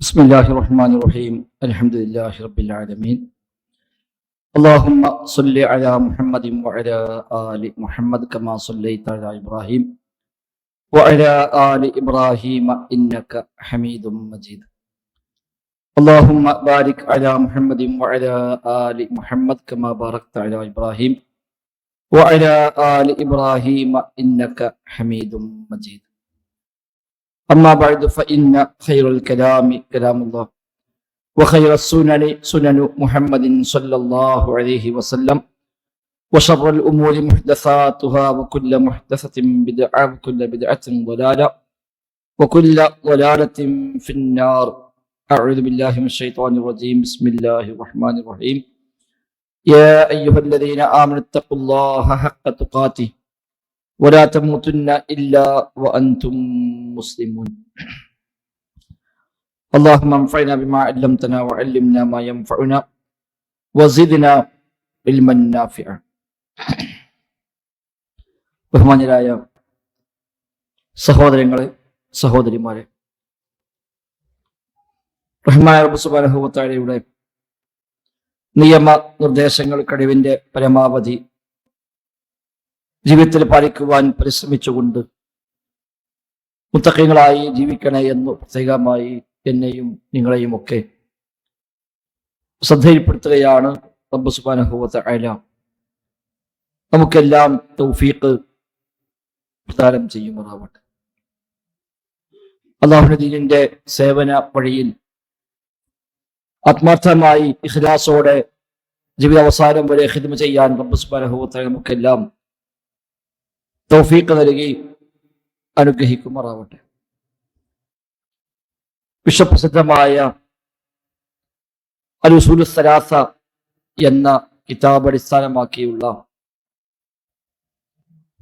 بسم الله الرحمن الرحيم الحمد لله رب العالمين اللهم صل على محمد وعلى آل محمد كما صليت على إبراهيم وعلى آل إبراهيم إنك حميد مجيد اللهم بارك على محمد وعلى آل محمد كما باركت على إبراهيم وعلى آل إبراهيم إنك حميد مجيد أما بعد فإن خير الكلام كلام الله وخير السنن سنن محمد صلى الله عليه وسلم وشر الأمور محدثاتها وكل محدثة بدعة وكل بدعة ضلالة وكل ضلالة في النار. أعوذ بالله من الشيطان الرجيم. بسم الله الرحمن الرحيم. يا أيها الذين آمنوا اتقوا الله حق تقاته ولا تموتن إلا وأنتم مسلمون. اللهم انفعنا بما علمتنا وعلمنا ما ينفعنا وزدنا علما نافعا. ബഹുമാന്യരായ സഹോദരങ്ങളെ, സഹോദരിമാരെ, റഹ്മാനായ റബ്ബ് സുബ്ഹാനഹു വ തആലയുടെ നിയമ നിർദ്ദേശങ്ങൾ കഴിവിന്റെ പരമാവധി ജീവിതത്തിൽ പാലിക്കുവാൻ പരിശ്രമിച്ചുകൊണ്ട് മുത്തഖീങ്ങളായി ജീവിക്കണേ എന്ന് പ്രത്യേകമായി എന്നെയും നിങ്ങളെയും ഒക്കെ ശ്രദ്ധയിൽപ്പെടുത്തുകയാണ് റബ്ബ് സുബ്ഹാനഹു വ തആല നമുക്കെല്ലാം തൗഫീഖ് പ്രദാനം ചെയ്യുമാറാവട്ടെ. അല്ലാഹുവിന്റെ ദീനിന്റെ സേവന വഴിയിൽ ആത്മാർത്ഥമായി ഇഖ്ലാസോടെ ജീവിതാവസാനം വരെ ഖിദ്മ ചെയ്യാൻ റബ്ബ് സുബ്ഹാനഹു വ തആല നമുക്കെല്ലാം തൗഫീഖ് നൽകി അനുഗ്രഹിക്കുമാറാവട്ടെ. വിശ്വപ്രസിദ്ധമായ അൽ ഉസൂലു സലാസ എന്ന കിതാബ് അടിസ്ഥാനമാക്കിയുള്ള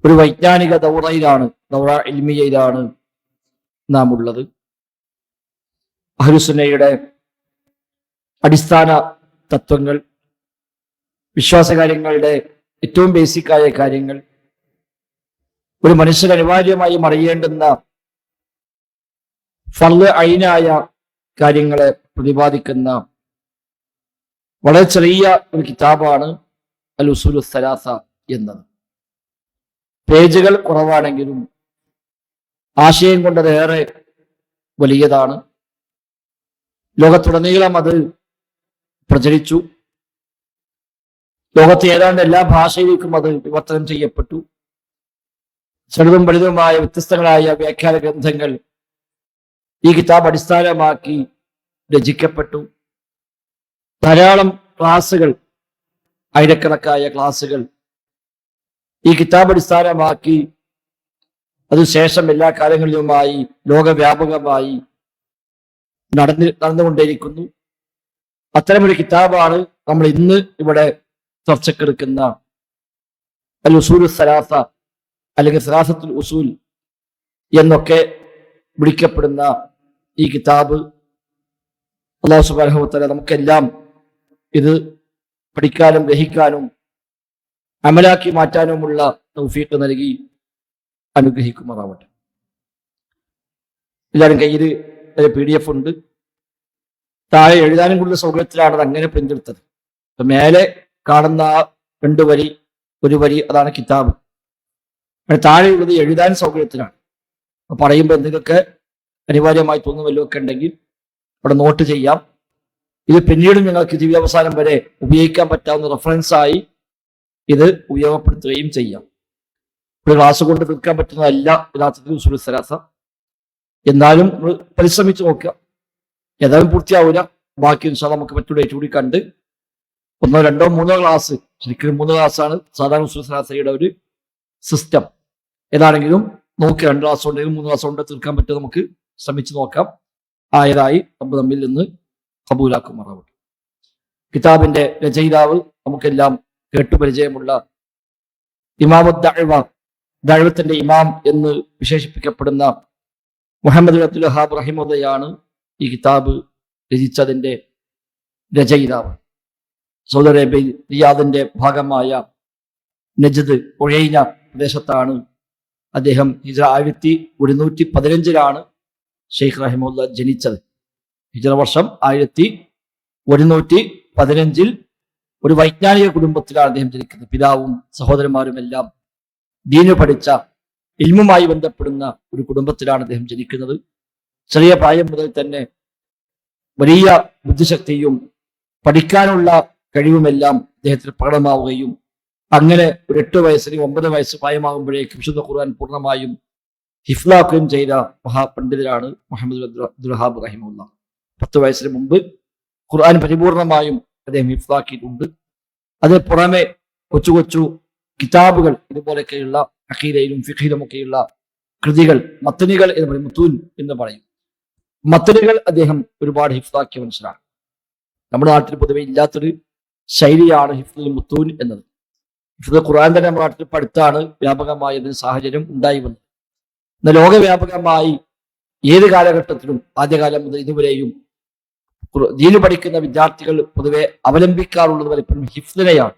ഒരു വൈജ്ഞാനിക ദൗറ ഇൽമിയയിലാണ് നാം ഉള്ളത്. അഹ്ലുസുന്നയുടെ അടിസ്ഥാന തത്വങ്ങൾ, വിശ്വാസകാര്യങ്ങളുടെ ഏറ്റവും ബേസിക്കായ കാര്യങ്ങൾ, ഒരു മനുഷ്യൻ അനിവാര്യമായും അറിയേണ്ടുന്ന ഫർള് ഐനായ കാര്യങ്ങളെ പ്രതിപാദിക്കുന്ന വളരെ ചെറിയ ഒരു കിതാബാണ് അൽ ഉസൂലു സലാസ എന്നത്. പേജുകൾ കുറവാണെങ്കിലും ആശയം കൊണ്ടത് ഏറെ വലിയതാണ്. ലോകത്തുടനീളം അത് പ്രചരിച്ചു. ലോകത്തെ ഏതാണ്ട് എല്ലാ ഭാഷയിലേക്കും അത് വിവർത്തനം ചെയ്യപ്പെട്ടു. ചെറുതും വലുതുമായ വ്യത്യസ്തങ്ങളായ വ്യാഖ്യാന ഗ്രന്ഥങ്ങൾ ഈ കിതാബ് അടിസ്ഥാനമാക്കി രചിക്കപ്പെട്ടു. ധാരാളം ക്ലാസുകൾ, ആയിരക്കണക്കായ ക്ലാസുകൾ ഈ കിതാബ് അടിസ്ഥാനമാക്കി അതിനുശേഷം എല്ലാ കാലങ്ങളിലുമായി ലോകവ്യാപകമായി നടന്നുകൊണ്ടേയിരിക്കുന്നു. അത്തരമൊരു കിതാബാണ് നമ്മൾ ഇന്ന് ഇവിടെ ചർച്ചക്കെടുക്കുന്ന അൽ ഉസൂലു സലാസ അല്ലെങ്കിൽ സലാസത്തുൽ ഉസൂൽ എന്നൊക്കെ വിളിക്കപ്പെടുന്ന ഈ കിതാബ്. അല്ലാഹു സുബ്ഹാനഹു വ തആല നമുക്കെല്ലാം ഇത് പഠിക്കാനും ഗ്രഹിക്കാനും അമലാക്കി മാറ്റാനുമുള്ള തൗഫീഖ് നൽകി അനുഗ്രഹിക്കുമാറാവട്ടെ. എല്ലാവരും കയ്യിൽ ഒരു PDF ഉണ്ട്. താഴെ എഴുതാനും കൂടുതൽ സൗകര്യത്തിലാണ് അത് അങ്ങനെ പ്രിന്റ് എടുത്തത്. മേലെ കാണുന്ന ആ 2 വരി, 1 വരി അതാണ് കിതാബ്. താഴെയുള്ളത് എഴുതാൻ സൗകര്യത്തിലാണ്. പറയുമ്പോൾ എന്തെങ്കിലുമൊക്കെ അനിവാര്യമായി തോന്നുമല്ലോ ഒക്കെ ഉണ്ടെങ്കിൽ അവിടെ നോട്ട് ചെയ്യാം. ഇത് പിന്നീട് നിങ്ങൾക്ക് ജീവിതാവസാനം വരെ ഉപയോഗിക്കാൻ പറ്റാവുന്ന റെഫറൻസായി ഇത് ഉപയോഗപ്പെടുത്തുകയും ചെയ്യാം. ഒരു ക്ലാസ് കൊണ്ട് തീർക്കാൻ പറ്റുന്നതല്ല യഥാർത്ഥത്തിൽ ഉസൂലു സലാസ. എന്നാലും നമ്മൾ പരിശ്രമിച്ച് നോക്കുക. ഏതായാലും പൂർത്തിയാവില്ല. ബാക്കി ഇൻഷാ നമുക്ക് മറ്റു ഡേറ്റ് കൂടി കണ്ട് 1, 2, 3 ക്ലാസ്, ശരിക്കും 3 ക്ലാസ്സാണ് സാധാരണ ഉസൂലു സലാസയുടെ ഒരു സിസ്റ്റം. ഏതാണെങ്കിലും നോക്കി 2 ക്ലാസ് ഉണ്ടെങ്കിലും 3 ക്ലാസ് കൊണ്ട് തീർക്കാൻ പറ്റും. നമുക്ക് ശ്രമിച്ചു നോക്കാം. ആയതായി റബ്ബ് നമ്മിൽ നിന്ന് ഖബൂലാക്കുമാറാവട്ടെ. കിതാബിന്റെ രചയിതാവ് നമുക്കെല്ലാം കേട്ടുപരിചയമുള്ള ദഅവത്തിന്റെ ഇമാം എന്ന് വിശേഷിപ്പിക്കപ്പെടുന്ന മുഹമ്മദ് അബ്ദുൽ വഹാബ് റഹിമഹുള്ളയാണ് ഈ കിതാബ് രചിച്ചതിന്റെ രചയിതാവ്. സൗദി അറേബ്യയിൽ റിയാദിന്റെ ഭാഗമായ നജ്ദ് ഉഴൈന പ്രദേശത്താണ് അദ്ദേഹം ഹിജ്റ 1115 ഷെയ്ഖ് റഹിമഹുള്ള ജനിച്ചത്. ഹിജ്റ വർഷം 1115 ഒരു വൈജ്ഞാനിക കുടുംബത്തിലാണ് അദ്ദേഹം ജനിക്കുന്നത്. പിതാവും സഹോദരന്മാരും എല്ലാം ദീന് പഠിച്ച ഇൽമുമായി ബന്ധപ്പെടുന്ന ഒരു കുടുംബത്തിലാണ് അദ്ദേഹം ജനിക്കുന്നത്. ചെറിയ പ്രായം മുതൽ തന്നെ വലിയ ബുദ്ധിശക്തിയും പഠിക്കാനുള്ള കഴിവുമെല്ലാം അദ്ദേഹത്തിന് പ്രകടമാവുകയും അങ്ങനെ ഒരു 8 വയസ്സിന് 9 വയസ്സ് പ്രായമാകുമ്പോഴേക്കും വിശുദ്ധ ഖുർആൻ പൂർണ്ണമായും ഹിഫ്ലാക്കുകയും ചെയ്ത മഹാപണ്ഡിതരാണ് മുഹമ്മദ് അബ്ദുൽ വഹാബ് റഹിമഹുല്ലാ. 10 വയസ്സിന് മുമ്പ് ഖുർആൻ പരിപൂർണമായും അദ്ദേഹം ഹിഫ്ലാക്കിയിട്ടുണ്ട്. അതേ പുറമെ കൊച്ചു കൊച്ചു കിതാബുകൾ, ഇതുപോലെയൊക്കെയുള്ള അഖീദയിലും ഫിഖിലും ഒക്കെയുള്ള കൃതികൾ, മത്തനുകൾ എന്ന് പറയും, മുത്തൂൻ എന്ന് പറയും. മത്തനുകൾ അദ്ദേഹം ഒരുപാട് ഹിഫ്ലാക്കിയ മനുഷ്യരാണ്. നമ്മുടെ നാട്ടിൽ പൊതുവെ ഇല്ലാത്തൊരു ശൈലിയാണ് ഹിഫ്ലുൽ മുത്തൂൻ എന്നത്. ഹിഫ്ലുൽ ഖുർആൻ തന്നെ നമ്മുടെ നാട്ടിൽ അടുത്താണ് വ്യാപകമായതിന് സാഹചര്യം ഉണ്ടായി വന്നത്. എന്നാൽ ലോകവ്യാപകമായി ഏത് കാലഘട്ടത്തിലും ആദ്യകാലം മുതൽ ഇതുവരെയും ദീന് പഠിക്കുന്ന വിദ്യാർത്ഥികൾ പൊതുവെ അവലംബിക്കാറുള്ളത് പലപ്പോഴും ഹിഫ്ലിനെയാണ്.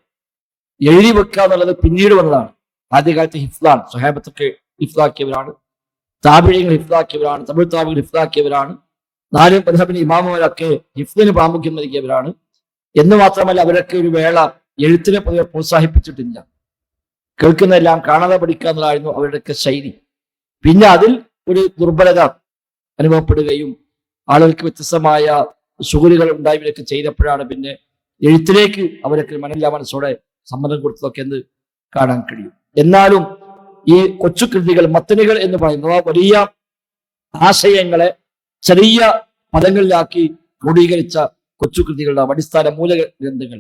എഴുതി വെക്കുക എന്നുള്ളത് പിന്നീട് വന്നതാണ്. ആദ്യകാലത്ത് ഹിഫ്ലാണ്. സ്വഹാബത്തൊക്കെ ഹിഫ്ലാക്കിയവരാണ്, താബിഈങ്ങൾ ഹിഫ്ലാക്കിയവരാണ്, തമിഴ് താബികൾ ഹിഫ്ലാക്കിയവരാണ്, 4 മദ്ഹബിന് ഇമാമുമാരൊക്കെ ഹിഫ്ലിന് പ്രാമുഖ്യം നൽകിയവരാണ്. എന്ന് മാത്രമല്ല അവരൊക്കെ ഒരു വേള എഴുത്തിനെ പൊതുവെ പ്രോത്സാഹിപ്പിച്ചിട്ടില്ല. കേൾക്കുന്നതെല്ലാം കാണാതെ പഠിക്കുക എന്നതായിരുന്നു അവരുടെയൊക്കെ ശൈലി. പിന്നെ അതിൽ ഒരു ദുർബലത അനുഭവപ്പെടുകയും ആളുകൾക്ക് വ്യത്യസ്തമായ ശുഗലുകൾ ഉണ്ടായവരൊക്കെ ചെയ്തപ്പോഴാണ് പിന്നെ എഴുത്തിലേക്ക് അവരൊക്കെ മനസ്സോടെ സമ്മതം കൊടുത്തതൊക്കെ എന്ന് കാണാൻ കഴിയും. എന്നാലും ഈ കൊച്ചു കൃതികൾ, മത്തനുകൾ എന്ന് പറയുന്നത് വലിയ ആശയങ്ങളെ ചെറിയ പദങ്ങളിലാക്കി ക്രോഡീകരിച്ച കൊച്ചു കൃതികളുടെ അടിസ്ഥാന മൂല ഗ്രന്ഥങ്ങൾ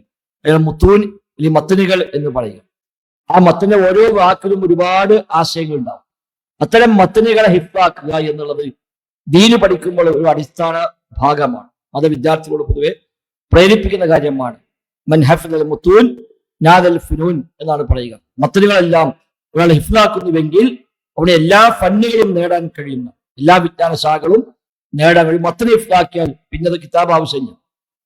മുത്തൂൻ, ഈ മത്തനുകൾ എന്ന് പറയുക. ആ മത്തന്റെ ഓരോ വാക്കിലും ഒരുപാട് ആശയങ്ങൾ ഉണ്ടാവും. അത്തരം മത്തനുകളെ ഹിഫ്ലാക്കുക എന്നുള്ളത് ദീന് പഠിക്കുമ്പോൾ ഒരു അടിസ്ഥാന ഭാഗമാണ്. അത് വിദ്യാർത്ഥികളോട് പൊതുവെ പ്രേരിപ്പിക്കുന്ന കാര്യമാണ്. മൻ ഹഫിദൽ മുത്തൂൻ നാദൽ ഫുനൂൻ എന്നാണ് പറയുക. മത്തനുകളെല്ലാം ഒരാൾ ഹിഫ്ലാക്കുന്നുവെങ്കിൽ അവിടെ എല്ലാ ഫന്നുകളും നേടാൻ കഴിയുന്ന എല്ലാ വിജ്ഞാന ശാഖകളും നേടാൻ കഴിയും. മത്തന് ഹിഫ്ലാക്കിയാൽ പിന്നെ അത് കിതാബ് ആവശ്യമില്ല.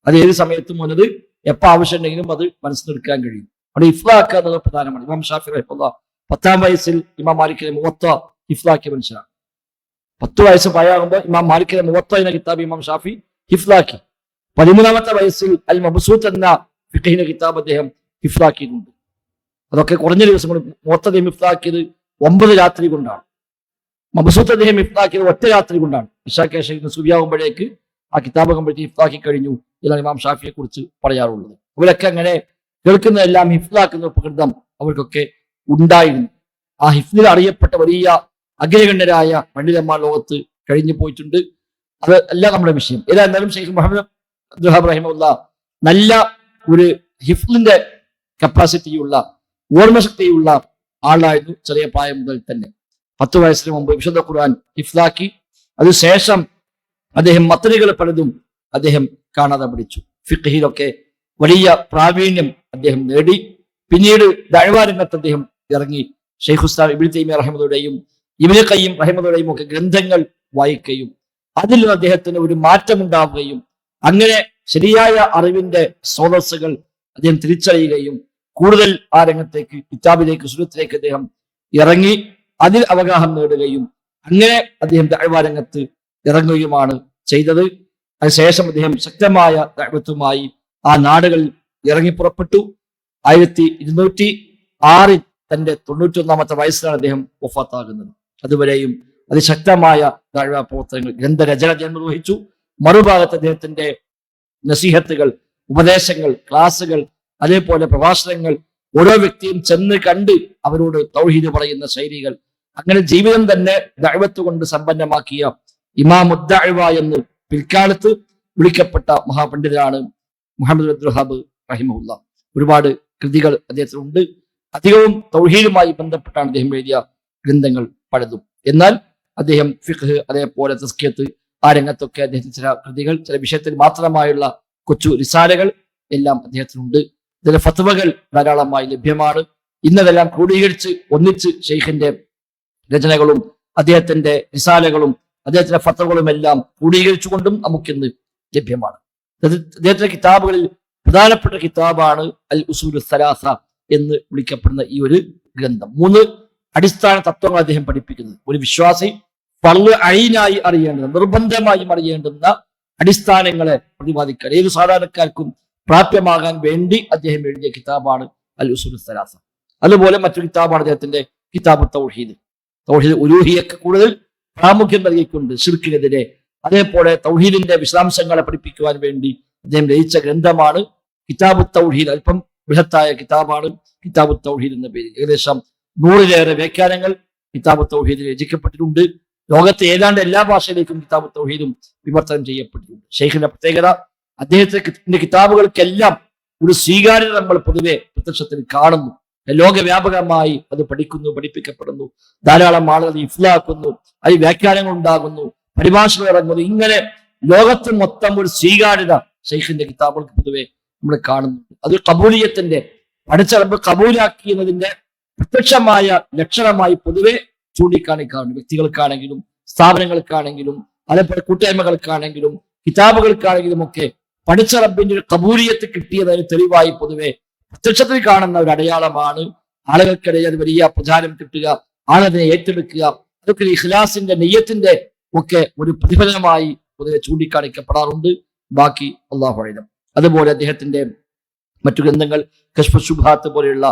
അത് ഏത് സമയത്തും അത് എപ്പോൾ ആവശ്യമുണ്ടെങ്കിലും അത് മനസ്സിലെടുക്കാൻ കഴിയും. അവിടെ ഹിഫ്ലാക്കുക എന്നത് പ്രധാനമാണ്. ഇമാം ഷാഫി റഹിമഹുല്ലാഹ് 10-ാം വയസ്സിൽ ഇമാം മാലിക്കിനെ മുവത്ത ഹിഫ്ലാക്കിയ മനുഷ്യനാണ്. 10 വയസ്സ് പ്രായമാകുമ്പോൾ ഇമാം മാലിക്കിനെ മുവത്ത എന്ന കിതാബ് ഇമാം ഷാഫി ഹിഫ്ലാക്കി. 13-ാമത്തെ വയസ്സിൽ അൽ മബ്സൂത്ത് എന്ന ഫിഖഹിന്റെ കിതാബ് അദ്ദേഹം ഹിഫ്ലാക്കിയിട്ടുണ്ട്. അതൊക്കെ കുറഞ്ഞ ദിവസം കൊണ്ട്. മുവത്ത അദ്ദേഹം ഹിഫ്ലാക്കിയത് 9 രാത്രി കൊണ്ടാണ്. മബ്സൂത്ത് അദ്ദേഹം ഹിഫ്ലാക്കിയത് 1 രാത്രി കൊണ്ടാണ്. ഇശാക്കേശന് സുബിയാകുമ്പോഴേക്ക് ആ കിതാബ് കംപ്ലീറ്റ് ഹിഫ്ലാക്കി കഴിഞ്ഞു എന്നാണ് ഇമാം ഷാഫിയെ കുറിച്ച് പറയാറുള്ളത്. അവരൊക്കെ അങ്ങനെ കേൾക്കുന്നതെല്ലാം ഹിഫ്ലാക്കുന്ന പ്രകൃതം അവർക്കൊക്കെ ഉണ്ടായിരുന്നു. ആ ഹിഫ്ലിൽ അറിയപ്പെട്ട വലിയ അഗ്രഗണ്യരായ പണ്ഡിതന്മാർ ലോകത്ത് കഴിഞ്ഞു പോയിട്ടുണ്ട്. അത് അല്ല നമ്മുടെ വിഷയം. ഏതായിരുന്നാലും ഷെയ്ഖ് മുഹമ്മദ് അബ്ദുൽ വഹാബ് റഹിമഹുല്ലാഹ് നല്ല ഒരു ഹിഫ്ലിന്റെ കപ്പാസിറ്റിയുള്ള, ഓർമ്മശക്തിയുള്ള ആളായിരുന്നു. ചെറിയ പ്രായം മുതൽ തന്നെ 10 വയസ്സിന് മുമ്പ് വിശുദ്ധ ഖുർആൻ ഹിഫ്ലാക്കി. അതിനുശേഷം അദ്ദേഹം മത്തനുകൾ പലതും അദ്ദേഹം കാണാതെ പഠിച്ചു. ഫിഖ്ഹിലൊക്കെ വലിയ പ്രാവീണ്യം അദ്ദേഹം നേടി. പിന്നീട് ദഅ്വാ രംഗത്ത് അദ്ദേഹം ഇറങ്ങി. ഷെയ്ഖുൽ ഇസ്ലാം ഇബ്നു തൈമിയ്യ റഹിമഹുള്ളയുടെയും ഇബ്നു ഖയ്യിം റഹിമഹുള്ളയുടെയും ഒക്കെ ഗ്രന്ഥങ്ങൾ വായിക്കുകയും അതിൽ നിന്ന് അദ്ദേഹത്തിന് ഒരു മാറ്റമുണ്ടാവുകയും അങ്ങനെ ശരിയായ അറിവിന്റെ സ്രോതസ്സുകൾ അദ്ദേഹം തിരിച്ചറിയുകയും കൂടുതൽ ആ രംഗത്തേക്ക്, കിതാബിലേക്ക്, സുന്നത്തിലേക്ക് അദ്ദേഹം ഇറങ്ങി അതിൽ അവഗാഹം നേടുകയും അങ്ങനെ അദ്ദേഹം ദഅ്വാ രംഗത്ത് ഇറങ്ങുകയുമാണ് ചെയ്തത്. അതിനുശേഷം അദ്ദേഹം ശക്തമായ ദഅ്വത്തുമായി ആ നാടുകളിൽ ഇറങ്ങി പുറപ്പെട്ടു. 1206 തന്റെ 91-ാമത്തെ വയസ്സിലാണ് അദ്ദേഹം വഫാത്താകുന്നത്. അതുവരെയും അതിശക്തമായ ദഅ്വാ പ്രവർത്തനങ്ങൾ, ഗ്രന്ഥരചന നിർവഹിച്ചു. മറുഭാഗത്ത് അദ്ദേഹത്തിന്റെ നസീഹത്തുകൾ, ഉപദേശങ്ങൾ, ക്ലാസുകൾ, അതേപോലെ പ്രഭാഷണങ്ങൾ, ഓരോ വ്യക്തിയും ചെന്ന് കണ്ട് അവരോട് തൗഹീദ് പറയുന്ന ശൈലികൾ, അങ്ങനെ ജീവിതം തന്നെ ദഅ്വത്ത് കൊണ്ട് സമ്പന്നമാക്കിയ ഇമാമുദ്ദഅ്വ എന്ന് പിൽക്കാലത്ത് വിളിക്കപ്പെട്ട മഹാപണ്ഡിതരാണ് മുഹമ്മദ് അബ്ദുൽ വഹാബ് റഹിമഹുല്ലാഹ്. ഒരുപാട് കൃതികൾ അദ്ദേഹത്തിനുണ്ട്. അധികവും തൗഹീദുമായി ബന്ധപ്പെട്ടാണ് അദ്ദേഹം എഴുതിയ ഗ്രന്ഥങ്ങൾ പലതും. എന്നാൽ അദ്ദേഹം ഫിഖ്, അതേപോലെ തസ്കിയത്ത്, ആ രംഗത്തൊക്കെ അദ്ദേഹത്തിന് ചില കൃതികൾ, ചില വിഷയത്തിൽ മാത്രമായുള്ള കൊച്ചു റിസാലകൾ എല്ലാം അദ്ദേഹത്തിനുണ്ട്. ഇതിലെ ഫത്വകൾ ധാരാളമായി ലഭ്യമാണ്. ഇന്നതെല്ലാം ക്രോഡീകരിച്ച് ഒന്നിച്ച് ഷെയ്ഖിന്റെ രചനകളും അദ്ദേഹത്തിന്റെ റിസാലകളും അദ്ദേഹത്തിന്റെ ഫത്വകളും എല്ലാം ക്രോഡീകരിച്ചുകൊണ്ടും നമുക്കിന്ന് ലഭ്യമാണ്. അദ്ദേഹത്തിന്റെ കിതാബുകളിൽ പ്രധാനപ്പെട്ട കിതാബാണ് അൽ ഉസൂലു സലാസ എന്ന് വിളിക്കപ്പെടുന്ന ഈ ഒരു ഗ്രന്ഥം. 3 അടിസ്ഥാന തത്വങ്ങൾ അദ്ദേഹം പഠിപ്പിക്കുന്നത്. ഒരു വിശ്വാസി ഫർള് ഐനായി അറിയേണ്ടുന്ന, നിർബന്ധമായും അറിയേണ്ടുന്ന അടിസ്ഥാനങ്ങളെ പ്രതിപാദിക്കാൻ ഏത് സാധാരണക്കാർക്കും പ്രാപ്യമാകാൻ വേണ്ടി അദ്ദേഹം എഴുതിയ കിതാബാണ് അൽ ഉസൂലുസ് സലാസ. അതുപോലെ മറ്റൊരു കിതാബാണ് അദ്ദേഹത്തിന്റെ കിതാബ് തൗഹീദ്. തൗഹീദ് ഉലൂഹിയക്ക് കൂടുതൽ പ്രാമുഖ്യം നൽകിക്കൊണ്ട് ശിർക്കിനെതിരെ, അതേപോലെ തൗഹീദിന്റെ വിശദാംശങ്ങളെ പഠിപ്പിക്കുവാൻ വേണ്ടി അദ്ദേഹം രചിച്ച ഗ്രന്ഥമാണ് കിതാബ് തൗഹീദ്. അല്പം ബൃഹത്തായ കിതാബാണ് കിതാബ് തൗഹീദ് എന്ന പേരിൽ. ഏകദേശം 100-ലേറെ വ്യാഖ്യാനങ്ങൾ കിതാബ് തൗഹീദിൽ രചിക്കപ്പെട്ടിട്ടുണ്ട്. ലോകത്തെ ഏതാണ്ട് എല്ലാ ഭാഷയിലേക്കും കിതാബ് തൗഹീദും വിവർത്തനം ചെയ്യപ്പെട്ടിട്ടുണ്ട്. ഷെയ്ഖിന്റെ പ്രത്യേകത, അദ്ദേഹത്തിന്റെ കിതാബുകൾക്കെല്ലാം ഒരു സ്വീകാര്യത നമ്മൾ പൊതുവെ പ്രത്യക്ഷത്തിൽ കാണുന്നു. ലോകവ്യാപകമായി അത് പഠിക്കുന്നു, പഠിപ്പിക്കപ്പെടുന്നു. ധാരാളം ആളുകൾ ഇഫ്ലാക്കുന്നു, അതിൽ വ്യാഖ്യാനങ്ങൾ ഉണ്ടാകുന്നു, പരിഭാഷകൾ ഇറങ്ങുന്നു. ഇങ്ങനെ ലോകത്ത് മൊത്തം ഒരു സ്വീകാര്യത ഷെയ്ഖിന്റെ കിതാബുകൾക്ക് പൊതുവെ നമ്മൾ കാണുന്നുണ്ട്. അത് കബൂലിയത്തിന്റെ പഠിച്ച റബ്ബ് കബൂലാക്കി എന്നതിന്റെ പ്രത്യക്ഷമായ ലക്ഷണമായി പൊതുവെ ചൂണ്ടിക്കാണിക്കാറുണ്ട്. വ്യക്തികൾക്കാണെങ്കിലും സ്ഥാപനങ്ങൾക്കാണെങ്കിലും അതേപോലെ കൂട്ടായ്മകൾക്കാണെങ്കിലും കിതാബുകൾക്കാണെങ്കിലും ഒക്കെ പഠിച്ച റബ്ബിന്റെ ഒരു കബൂലിയത്ത് കിട്ടിയതിന് തെളിവായി പൊതുവെ പ്രത്യക്ഷത്തിൽ കാണുന്ന ഒരു അടയാളമാണ്. ആളുകൾക്കിടയിൽ അത് വലിയ പ്രചാരം കിട്ടുക, ആളതിനെ ഏറ്റെടുക്കുക, അതൊക്കെ ഇഖ്ലാസിന്റെ നെയ്യത്തിന്റെ ഒക്കെ ഒരു പ്രതിഫലനമായി പൊതുവെ ചൂണ്ടിക്കാണിക്കപ്പെടാറുണ്ട്. ബാക്കി അല്ലാഹു അഅലം. അതുപോലെ അദ്ദേഹത്തിന്റെ മറ്റു ഗ്രന്ഥങ്ങൾ കശ്ഫ് ശുബ്ഹാത്ത് പോലെയുള്ള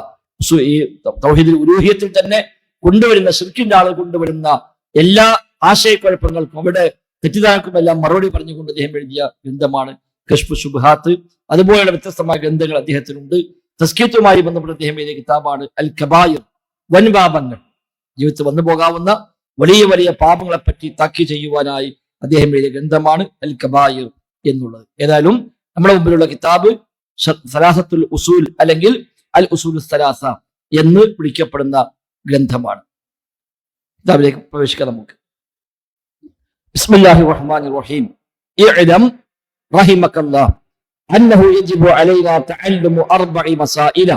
ഈ തൗഹീദുൽ ഉലൂഹിയത്തിൽ തന്നെ കൊണ്ടുവരുന്ന ശിർക്കിന്റെ ആളുകൾ കൊണ്ടുവരുന്ന എല്ലാ ആശയക്കുഴപ്പങ്ങൾക്കും അവിടെ തെറ്റിദ്ധാരണക്കും എല്ലാം മറുപടി പറഞ്ഞുകൊണ്ട് അദ്ദേഹം എഴുതിയ ഗ്രന്ഥമാണ് കശ്ഫ് ശുബ്ഹാത്ത്. അതുപോലെയുള്ള വ്യത്യസ്തമായ ഗ്രന്ഥങ്ങൾ അദ്ദേഹത്തിനുണ്ട്. തസ്കീത്തുമായി ബന്ധപ്പെട്ട അദ്ദേഹം എഴുതിയ കിതാബാണ് അൽ കബായിർ, വൻപാപങ്ങൾ. ജീവിതത്തിൽ വന്നു പോകാവുന്ന വലിയ വലിയ പാപങ്ങളെ പറ്റി താക്കീത് ചെയ്യുവാനായി അദ്ദേഹം എഴുതിയ ഗ്രന്ഥമാണ് അൽ കബായിർ എന്നുള്ളത്. ഏതായാലും നമ്മുടെ മുമ്പിലുള്ള കിതാബ് സലാസത്തുൽ ഉസൂൽ അല്ലെങ്കിൽ അൽ ഉസൂലുസ് സലാസ എന്ന് വിളിക്കപ്പെടുന്ന ഗ്രന്ഥമാണ്. കിതാബിലേക്ക് പ്രവേശിക്കാം നമുക്ക്. ബിസ്മില്ലാഹിർ റഹ്മാനിർ റഹീം. ഇഅ്ലം റഹിമകല്ലാഹ് അന്നഹു യജിബു അലൈനാ തഅല്ലുമു അർബഇ മസായില.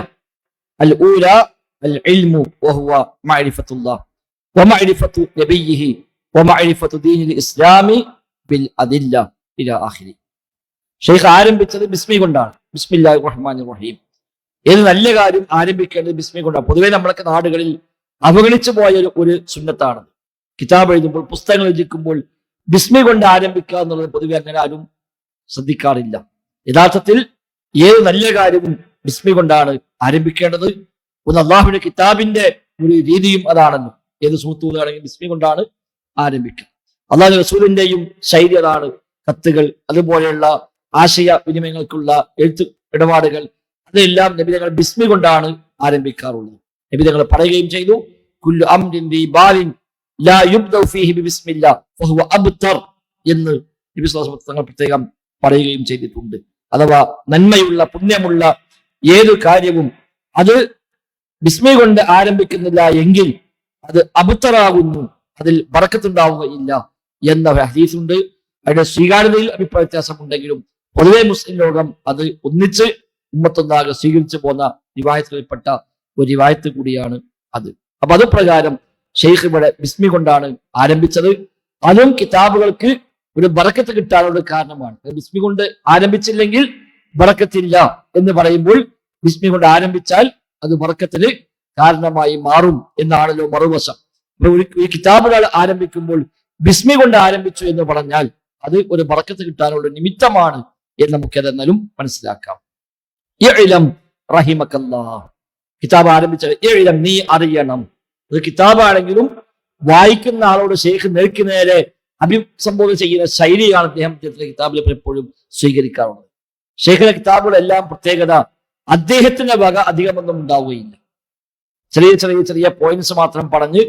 അൽ ഊല അൽ ഇൽമു വഹുവ മഅരിഫത്തുല്ലാഹ് വമഅരിഫത്തു നബിയിഹി വമഅരിഫത്തു ദീനിൽ ഇസ്ലാമി ബിൽ അദില്ല ഇലാ ആഖിരി. ഷെയ്ഖ് ആരംഭിച്ചത് ബിസ്മി കൊണ്ടാണ്. ബിസ്മില്ലാഹിർ റഹ്മാനിർ റഹീം. ഏത് നല്ല കാര്യം ആരംഭിക്കേണ്ടത് ബിസ്മി കൊണ്ടാണ്. പൊതുവെ നമ്മളൊക്കെ നാടുകളിൽ അവഗണിച്ചു പോയ ഒരു സുന്നത്താണ്. കിതാബ് എഴുതുമ്പോൾ, പുസ്തകങ്ങൾ രചിക്കുമ്പോൾ ബിസ്മി കൊണ്ട് ആരംഭിക്കുക എന്നുള്ളത് പൊതുവെ അങ്ങനെ ആരും ശ്രദ്ധിക്കാറില്ല. യഥാർത്ഥത്തിൽ ഏത് നല്ല കാര്യവും ബിസ്മി കൊണ്ടാണ് ആരംഭിക്കേണ്ടത്. ഒന്ന് അള്ളാഹുവിന്റെ കിതാബിന്റെ ഒരു രീതിയും അതാണെന്ന്. ഏത് സുഹൃത്തുക്കളാണെങ്കിൽ ബിസ്മി കൊണ്ടാണ് ആരംഭിക്കുക. അള്ളാഹു റസൂലിന്റെയും ശൈലി അതാണ്. കത്തുകൾ, അതുപോലെയുള്ള ആശയ വിനിമയങ്ങൾക്കുള്ള എഴുത്ത് ഇടപാടുകൾ, അതെല്ലാം നബിതങ്ങൾ ബിസ്മി കൊണ്ടാണ് ആരംഭിക്കാറുള്ളത്. നബിതങ്ങൾ പറയുകയും ചെയ്തു, കുല്ലു അംരിൻ ദീ ബാലിൻ ലാ യുബ്ദഉ ഫീഹി ബിസ്മില്ലാ ഫഹുവ അബ്തർ എന്ന് നബി സ്വല്ലല്ലാഹു അലൈഹി വസല്ലം പ്രത്യേകം പറയുകയും ചെയ്തിട്ടുണ്ട്. അഥവാ നന്മയുള്ള പുണ്യമുള്ള ഏതു കാര്യവും അത് ബിസ്മി കൊണ്ട് ആരംഭിക്കുന്നില്ല എങ്കിൽ അത് അബ്തറാകുന്നു, അതിൽ ബറക്കത്തുണ്ടാവുകയില്ല എന്ന ഹദീസുണ്ട്. അതിന്റെ സ്വീകാര്യതയിൽ അഭിപ്രായ വ്യത്യാസമുണ്ടെങ്കിലും പൊതുവെ മുസ്ലിം ലോകം അത് ഒന്നിച്ച് ഉമ്മത്തൊന്നാകെ സ്വീകരിച്ചു പോന്ന റിവായത്തുകളിൽപ്പെട്ട ഒരു റിവായത്ത് കൂടിയാണ് അത്. അപ്പൊ അത് പ്രകാരം ഷെയ്ഖ് ഇവിടെ ബിസ്മി കൊണ്ടാണ് ആരംഭിച്ചത്. അതും കിതാബുകൾക്ക് ഒരു ബറക്കത്ത് കിട്ടാനുള്ള കാരണമാണ്. ബിസ്മി കൊണ്ട് ആരംഭിച്ചില്ലെങ്കിൽ ബറക്കത്തില്ല എന്ന് പറയുമ്പോൾ ബിസ്മി കൊണ്ട് ആരംഭിച്ചാൽ അത് ബറക്കത്തിന് കാരണമായി മാറും എന്നാണല്ലോ മറുവശം. ഒരു കിതാബുകൾ ആരംഭിക്കുമ്പോൾ ബിസ്മി കൊണ്ട് ആരംഭിച്ചു എന്ന് പറഞ്ഞാൽ അത് ഒരു ബറക്കത്ത് കിട്ടാനുള്ള നിമിത്തമാണ് എന്ന് നമുക്കതെന്നാലും മനസ്സിലാക്കാം. ഇഅ്ലം റഹിമകല്ലാഹ്. കിതാബ് ആരംഭിച്ചത് ഇഅ്ലം, നീ അറിയണം. ഒരു കിതാബാണെങ്കിലും വായിക്കുന്ന ആളോട് ഷെയ്ഖ് നേർക്ക് നേരെ അഭിസംബോധന ചെയ്യുന്ന ശൈലിയാണ് അദ്ദേഹം കിതാബിൽ പലപ്പോഴും സ്വീകരിക്കാറുള്ളത്. ഷെയ്ഖിന്റെ കിതാബുകളെല്ലാം പ്രത്യേകത അദ്ദേഹത്തിന്റെ വക അധികമൊന്നും ഉണ്ടാവുകയില്ല. ചെറിയ ചെറിയ ചെറിയ പോയിന്റ്സ് മാത്രം പറഞ്ഞ്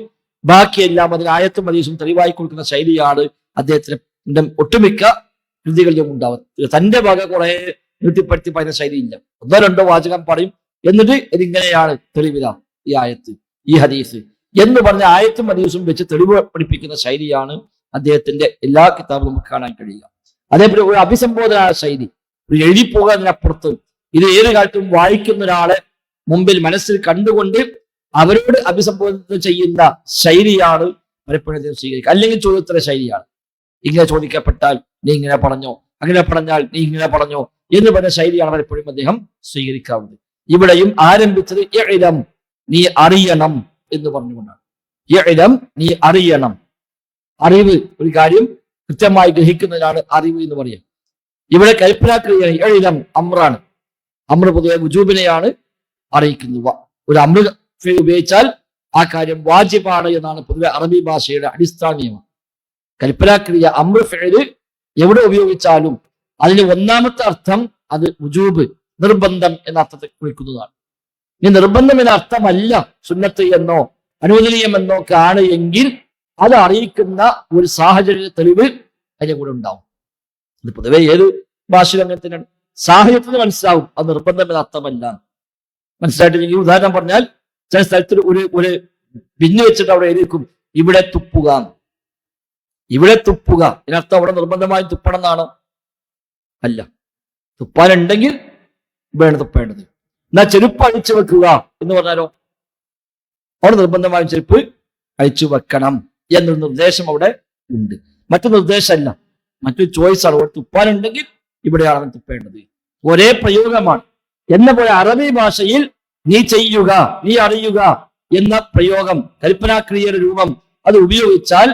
ബാക്കിയെല്ലാം അതിന് ആയത്തും ഹദീസും തെളിവായി കൊടുക്കുന്ന ശൈലിയാണ് അദ്ദേഹത്തിന്റെ ഒട്ടുമിക്ക കൃതികളിലും ഉണ്ടാവുക. തന്റെ വക കുറെ നീട്ടിപ്പെടുത്തി പറയുന്ന ശൈലിയില്ല. ഒന്നോ രണ്ടോ വാചകം പറയും, എന്നിട്ട് ഇതിങ്ങനെയാണ് തെളിവില ഈ ആയത്ത്, ഈ ഹദീസ് എന്ന് പറഞ്ഞ ആയത്തും ഹദീസും വെച്ച് തെളിവ് പഠിപ്പിക്കുന്ന ശൈലിയാണ് അദ്ദേഹത്തിന്റെ എല്ലാ കിതാബും നമുക്ക് കാണാൻ കഴിയുക. അതേപോലെ ഒരു അഭിസംബോധന ശൈലി, ഒരു എഴുതി പോകുന്നതിനപ്പുറത്ത് ഇത് ഏത് കാലത്തും വായിക്കുന്ന ഒരാളെ മുമ്പിൽ മനസ്സിൽ കണ്ടുകൊണ്ട് അവരോട് അഭിസംബോധന ചെയ്യുന്ന ശൈലിയാണ് പലപ്പോഴും സ്വീകരിക്കുക. അല്ലെങ്കിൽ ചോദ്യോത്തര ശൈലിയാണ്. ഇങ്ങനെ ചോദിക്കപ്പെട്ടാൽ നീ ഇങ്ങനെ പറഞ്ഞോ, അങ്ങനെ പറഞ്ഞാൽ നീ ഇങ്ങനെ പറഞ്ഞോ എന്ന് പറഞ്ഞ ശൈലിയാണ് പലപ്പോഴും അദ്ദേഹം സ്വീകരിക്കാവുന്നത്. ഇവിടെയും ആരംഭിച്ചത് ഇഅ്ലം, നീ അറിയണം എന്ന് പറഞ്ഞുകൊണ്ടാണ്. ഇഅ്ലം, നീ അറിയണം. അറിവ്, ഒരു കാര്യം കൃത്യമായി ഗ്രഹിക്കുന്നതിനാണ് അറിവ് എന്ന് പറയുക. ഇവിടെ കൽപ്പനാക്രിയ എഴുതാം അമ്രാണ്. അമ്ര പൊതുവെ വുജൂബിനെയാണ് അറിയിക്കുന്നത്. ഒരു അമ്ര ഉപയോഗിച്ചാൽ ആ കാര്യം വാജിബാണ് എന്നാണ് പൊതുവെ അറബി ഭാഷയുടെ അടിസ്ഥാന നിയമം. കൽപ്പനാക്രിയ അമ്ര ഫിഅല് എവിടെ ഉപയോഗിച്ചാലും അതിന് ഒന്നാമത്തെ അർത്ഥം അത് വുജൂബ്, നിർബന്ധം എന്ന അർത്ഥത്തെ കുറിക്കുന്നതാണ്. ഇനി നിർബന്ധം എന്ന അർത്ഥമല്ല സുന്നത്ത് എന്നോ അനുവദനീയമെന്നോ ആണ് എങ്കിൽ അത് അറിയിക്കുന്ന ഒരു സാഹചര്യ തെളിവ് അതിന്റെ കൂടെ ഉണ്ടാവും. ഇത് പൊതുവെ ഏത് ഭാഷയിൽ അങ്ങനെ തന്നെയാണ്. സാഹചര്യത്തിന് മനസ്സിലാവും അത് നിർബന്ധം എന്ന അർത്ഥമല്ല. മനസ്സിലായിട്ടില്ലെങ്കിൽ ഉദാഹരണം പറഞ്ഞാൽ ചില സ്ഥലത്ത് ഒരു ബിന്ന് വെച്ചിട്ട് അവിടെ എഴുതിക്കും ഇവിടെ തുപ്പുക, ഇവിടെ തുപ്പുക. ഇതിനർത്ഥം അവിടെ നിർബന്ധമായും തുപ്പണം എന്നാണോ? അല്ല. തുപ്പാനുണ്ടെങ്കിൽ ഇവിടെയാണ് തുപ്പേണ്ടത്. എന്നാ ചെരുപ്പ് അഴിച്ചു വെക്കുക എന്ന് പറഞ്ഞാലോ അവിടെ നിർബന്ധമായും ചെരുപ്പ് അഴിച്ചു വെക്കണം എന്നൊരു നിർദ്ദേശം അവിടെ ഉണ്ട്. മറ്റു നിർദ്ദേശമല്ല, മറ്റൊരു ചോയ്സാണ്. അവിടെ തുപ്പാനുണ്ടെങ്കിൽ ഇവിടെയാണ് അവൻ തുപ്പേണ്ടത്. ഒരേ പ്രയോഗമാണ്. എന്ന പോലെ അറബി ഭാഷയിൽ നീ ചെയ്യുക, നീ അറിയുക എന്ന പ്രയോഗം, കൽപ്പനാക്രിയയുടെ രൂപം അത് ഉപയോഗിച്ചാൽ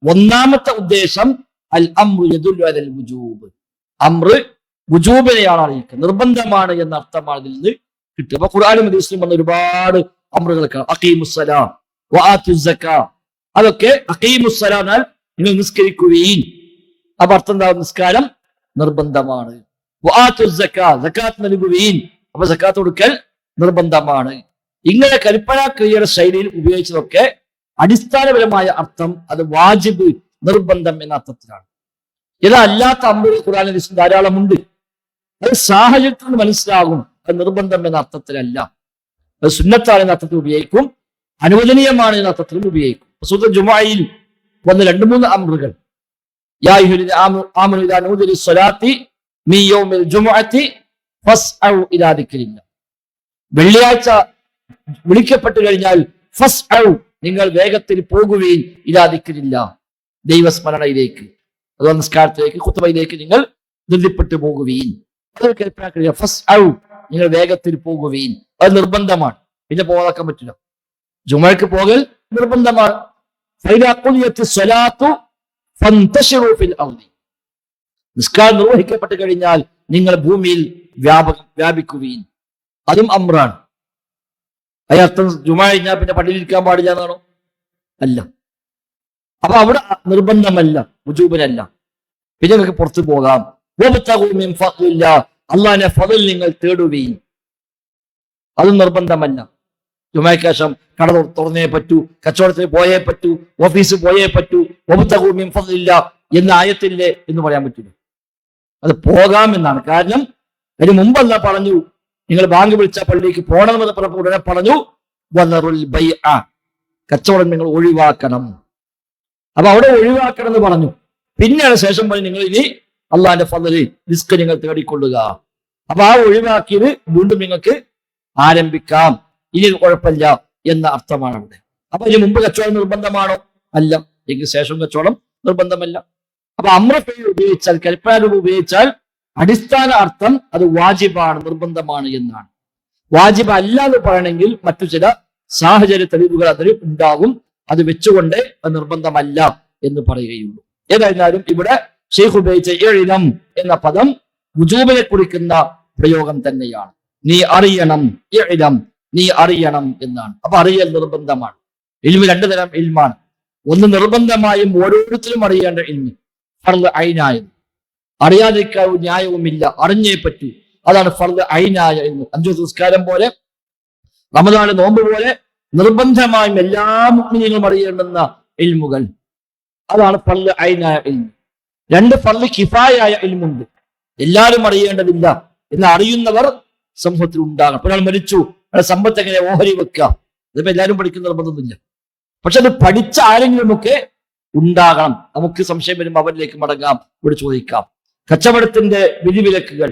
ഒന്നാമത്തെ ഉദ്ദേശം അൽ അംറു യദുല്ലു അലൽ വുജൂബ്, അംറ് വുജൂബിനെയാണ് അറിയിക്കുന്നത്, നിർബന്ധമാണ് എന്ന അർത്ഥമാണ് ഇതിൽ നിന്ന് കിട്ടുക. അപ്പൊ ഖുർആനും ഹദീസിലും വന്ന ഒരുപാട് അംറുകളൊക്കെ അഖീമുസ്സലാ വആതുസ്സക്കാ, അതൊക്കെ അഖീമുസ്സലാ എന്നാൽ നിങ്ങൾ നിസ്കരിക്കുകയും, അപ്പൊ അർത്ഥം എന്താ? നിസ്കാരം നിർബന്ധമാണ്. വആതുസ്സക്കാ, സക്കാത്ത് നൽകുകയും, അപ്പൊ സക്കാത്ത് കൊടുക്കൽ നിർബന്ധമാണ്. ഇങ്ങനെ കൽപ്പനാക്രിയയുടെ ശൈലിയിൽ ഉപയോഗിച്ചതൊക്കെ അടിസ്ഥാനപരമായ അർത്ഥം അത് വാജിബ്, നിർബന്ധം എന്ന അർത്ഥത്തിലാണ്. ഇതല്ലാത്ത അമ്പത് ഖുർആനിൽ ധാരാളമുണ്ട്. അത് സാഹചര്യത്തിൽ മനസ്സിലാകും അത് നിർബന്ധം എന്ന അർത്ഥത്തിലല്ല. അത് സുന്നത്താണ് എന്ന അർത്ഥത്തിൽ ഉപയോഗിക്കും, അനുവദനീയമാണ് എന്ന അർത്ഥത്തിലും ഉപയോഗിക്കും. സൂറത്തുൽ ജുമുഅയിൽ വന്ന 2-3 അംറുകൾ, യാ അയ്യുഹല്ലദീന ആമനൂ ഇദാ നൂദിയ ലിസ്സലാത്തി മിൻ യൗമിൽ ജുമുഅത്തി ഫസ്ഔ ഇലാ ദിക്രില്ലാഹ്, വെള്ളിയാഴ്ച വിളിക്കപ്പെട്ടു കഴിഞ്ഞാൽ ഫസ്ഔ, നിങ്ങൾ വേഗത്തിൽ പോകുകയും ഇലാ ദിക്രില്ലാഹ്, ദൈവസ്മരണയിലേക്ക്, അഥവാ നിസ്കാരത്തിലേക്ക്, ഖുത്ബയിലേക്ക് നിങ്ങൾ ധൃതിപ്പെട്ടു പോകുകയും. അത് കൽപ്പന ഫസ്ഔ, നിങ്ങൾ വേഗത്തിൽ പോകുകയും. അത് നിർബന്ധമാണ്, പിന്നെ പോകാൻ പറ്റില്ല. ജുമുഅക്ക് പോകൽ നിർബന്ധമാണ്. ഫൈദാ ഖുദിയത്തിസ് സ്വലാത്തു ഫന്തശിറൂ ഫിൽ അർദി, നിസ്കാരം നിർവഹിക്കപ്പെട്ടു കഴിഞ്ഞാൽ നിങ്ങൾ ഭൂമിയിൽ വ്യാപിക്കുകയും. അതും അമ്രാണ്. അതിനർത്ഥം ജുമുഅ കഴിഞ്ഞാൽ പിന്നെ പള്ളിയിലിരിക്കാൻ പാടില്ല എന്നാണോ? അല്ല. അപ്പൊ അവിടെ നിർബന്ധമല്ല, വുജൂബിനല്ല. പിന്നെ നിങ്ങൾക്ക് പുറത്തു പോകാം. അള്ളാഹിന്റെ ഫളൽ നിങ്ങൾ തേടുകയും, അതും നിർബന്ധമല്ല. ജുമുഅയ്ക്ക് ശേഷം കട തുറന്നേ പറ്റൂ, കച്ചവടത്തിന് പോയേ പറ്റൂ, ഓഫീസിൽ പോയേ പറ്റൂ, വബ്തഗൂ മിൻ ഫളലില്ലാഹ് എന്ന ആയത്തില്ലേ എന്ന് പറയാൻ പറ്റില്ല. അത് പോകാം എന്നാണ്. കാരണം അതിന് മുമ്പ് അല്ലാഹ് പറഞ്ഞു നിങ്ങൾ ബാങ്ക് വിളിച്ച പള്ളിക്ക് പോകണമെന്ന് പറഞ്ഞപ്പോൾ ഉടനെ പറഞ്ഞു വദറുൽ ബൈഅ, കച്ചവടം നിങ്ങൾ ഒഴിവാക്കണം. അപ്പൊ അവിടെ ഒഴിവാക്കണം എന്ന് പറഞ്ഞു. പിന്നെയാണ് ശേഷം പറഞ്ഞു നിങ്ങൾ ഇനി അള്ളാഹിന്റെ ഫളല് റിസ്ക് നിങ്ങൾ തേടിക്കൊള്ളുക. അപ്പൊ ആ ഒഴിവാക്കിയത് വീണ്ടും നിങ്ങൾക്ക് ആരംഭിക്കാം, ഇനി കുഴപ്പമില്ല എന്ന അർത്ഥമാണ് അവിടെ. അപ്പൊ ഇതിന് മുമ്പ് കച്ചവടം നിർബന്ധമാണോ? അല്ല. എങ്കിൽ ശേഷം കച്ചവടം നിർബന്ധമല്ല. അപ്പൊ അമ്ര ഫിഅൽ ഉപയോഗിച്ചാൽ, കൽപ്പന ഉപയോഗിച്ചാൽ അടിസ്ഥാന അർത്ഥം അത് വാജിബാണ്, നിർബന്ധമാണ് എന്നാണ്. വാജിബ് അല്ല എന്ന് പറയണമെങ്കിൽ മറ്റു ചില സാഹചര്യ തെളിവുകൾ അതിൽ ഉണ്ടാകും. അത് വെച്ചുകൊണ്ട് അത് നിർബന്ധമല്ല എന്ന് പറയുകയുള്ളൂ. ഏതായിരുന്നാലും ഇവിടെ ഷെയ്ഖ് ഉപയോഗിച്ച ഇൽം എന്ന പദം വുജൂബിനെ കുറിക്കുന്ന പ്രയോഗം തന്നെയാണ്. നീ അറിയണം, ഇൽം, നീ അറിയണം എന്നാണ്. അപ്പൊ അറിയൽ നിർബന്ധമാണ്. ഇൽമ് 2 തരം ഇൽമാണ്. ഒന്ന് നിർബന്ധമായും ഓരോരുത്തരും അറിയേണ്ട ഇൽമ്, ഫർള് ഐനായത്, അറിയാതിരിക്കാൻ ന്യായവുമില്ല, അറിഞ്ഞേ പറ്റൂ. അതാണ് ഫർള് ഐനായ ഇൽമ്. 5 നിസ്കാരം പോലെ, റമദാൻ നോമ്പ് പോലെ നിർബന്ധമായും എല്ലാ മുഅ്മിനീങ്ങളും അറിയേണ്ടുന്ന ഇൽമുകൾ, അതാണ് ഫർള് ഐനായ ഇൽമ്. 2 ഫർള് കിഫായായ ഇൽമുണ്ട്, എല്ലാവരും അറിയേണ്ടതില്ല എന്ന് അറിയുന്നവർ സമൂഹത്തിൽ ഉണ്ടാകണം. ഒരാൾ മരിച്ചു, അയാളുടെ സമ്പത്ത് എങ്ങനെ ഓഹരി വെക്കുക, ഇതിപ്പോ എല്ലാവരും പഠിക്കുന്ന നിർബന്ധമൊന്നുമില്ല. പക്ഷെ അത് പഠിച്ച ആരെങ്കിലുമൊക്കെ ഉണ്ടാകണം. നമുക്ക് സംശയം വരുമ്പോൾ അവരിലേക്ക് മടങ്ങാം, ഇവിടെ ചോദിക്കാം. കച്ചവടത്തിന്റെ വിധിവിലക്കുകൾ,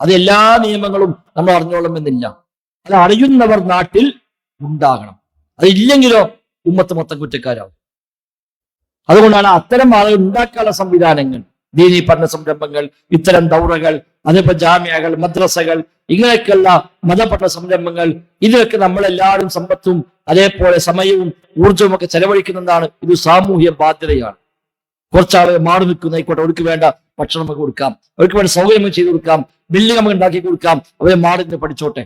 അത് എല്ലാ നിയമങ്ങളും നമ്മൾ അറിഞ്ഞോളണമെന്നില്ല. അത് അറിയുന്നവർ നാട്ടിൽ ഉണ്ടാകണം. അതില്ലെങ്കിലോ ഉമ്മത്ത് മൊത്തം കുറ്റക്കാരാവും. അതുകൊണ്ടാണ് അത്തരം ആളുകൾ ഉണ്ടാക്കാനുള്ള സംവിധാനങ്ങൾ, ദീനീ പഠന സംരംഭങ്ങൾ, ഇത്തരം ദൗറകൾ, അതേപോലെ ജാമ്യകൾ, മദ്രസകൾ, ഇങ്ങനെയൊക്കെയുള്ള മതപഠന സംരംഭങ്ങൾ, ഇതിലൊക്കെ നമ്മളെല്ലാവരും സമ്പത്തും അതേപോലെ സമയവും ഊർജവും ഒക്കെ ചെലവഴിക്കുന്നതാണ്. ഇത് സാമൂഹ്യ ബാധ്യതയാണ്. കുറച്ചാളുകൾ മാറി നിൽക്കുന്നതായിക്കോട്ടെ, അവർക്ക് വേണ്ട ഭക്ഷണം നമുക്ക് കൊടുക്കാം, അവർക്ക് വേണ്ട സൗകര്യങ്ങൾ ചെയ്തു കൊടുക്കാം, ബിൽഡിംഗ് നമുക്ക് ഉണ്ടാക്കി കൊടുക്കാം, അവരെ മാറി നിന്ന് പഠിച്ചോട്ടെ.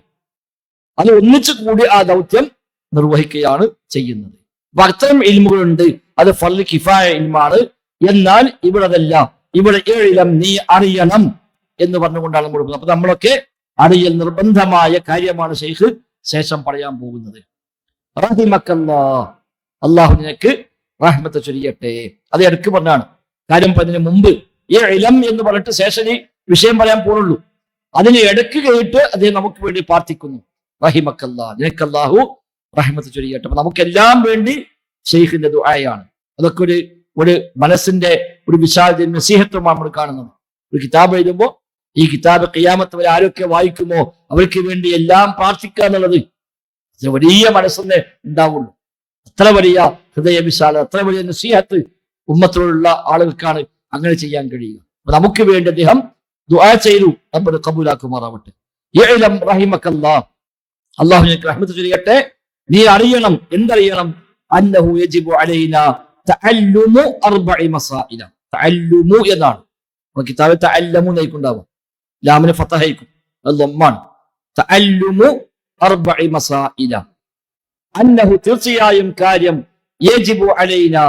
അത് ഒന്നിച്ചു കൂടി ആ ദൗത്യം നിർവഹിക്കുകയാണ് ചെയ്യുന്നത്. അപ്പൊ അത്തരം ഇൽമുകളുണ്ട്, അത് ഫർള് കിഫായ ഇൽമാണ്. എന്നാൽ ഇവിടെ അതല്ല, ഇവിടെ ഏഴിലം നീ അറിയണം എന്ന് പറഞ്ഞുകൊണ്ടാണ് നമ്മൾ കൊടുക്കുന്നത്. അപ്പൊ നമ്മളൊക്കെ അറിയൽ നിർബന്ധമായ കാര്യമാണ് ശൈഖ് ശേഷം പറയാൻ പോകുന്നത്. റഹിമക്കല്ലാഹ്, അള്ളാഹു നിനക്ക് റഹ്മത്ത് ചൊരിയട്ടെ. അത് ഇടയ്ക്ക് പറഞ്ഞാണ്, കാര്യം പറഞ്ഞതിന് മുമ്പ് ഈ ഇലം എന്ന് പറഞ്ഞിട്ട് ശേഷം ഈ വിഷയം പറയാൻ പോകുള്ളൂ. അതിന് ഇടയ്ക്ക് കേട്ട് അദ്ദേഹം നമുക്ക് വേണ്ടി പ്രാർത്ഥിക്കുന്നു, റഹിമക്കല്ലാഹ്, നിനക്ക് അല്ലാഹു റഹ്മത്ത് ചൊരിയട്ടെ. അപ്പൊ നമുക്കെല്ലാം വേണ്ടി ശൈഖിന്റെ ദുആയാണ്. അതൊക്കെ ഒരു മനസ്സിന്റെ ഒരു വിശാല നസീഹത്വമാണ് നമ്മൾ കാണുന്നത്. ഒരു കിതാബ് എഴുതുമ്പോൾ ഈ കിതാബ് ഖിയാമത്ത് വരെ ആരൊക്കെ വായിക്കുമോ അവർക്ക് വേണ്ടി എല്ലാം പ്രാർത്ഥിക്കുക എന്നുള്ളത് വലിയ മനസ്സെന്നെ ഉണ്ടാവുള്ളൂ. അത്ര വലിയ ഹൃദയ വിശാല, അത്ര വലിയ നസീഹത്ത് ഉമ്മത്തിലുള്ള ആളുകൾക്കാണ് അങ്ങനെ ചെയ്യാൻ കഴിയുക. അപ്പൊ നമുക്ക് വേണ്ടി അദ്ദേഹം ദുആ ചെയ്തു, നമ്മൾ കബൂലാക്കുമാറാവട്ടെ. യഅലം റഹിമക്കല്ലാഹ്, അല്ലാഹു നിനക്ക് റഹ്മത്ത് ചൊരിയട്ടെ. നീ അറിയണം, എന്തറിയണം? അന്നഹു യജിബു അലൈനാ തഅല്ലുമു അർബഇ മസായില. തഅല്ലുമു എന്നാണ് കിതാബിൽ തഅല്ലമു എന്നായിക്കുണ്ടാവും, ലാമിന് ഫതഹയ്ക്കും, അത് ദമ്മാണ്. തഅല്ലുമു അർബഇ മസായില, അന്നഹു തീർച്ചയായും കാര്യം, യജിബു അലൈനാ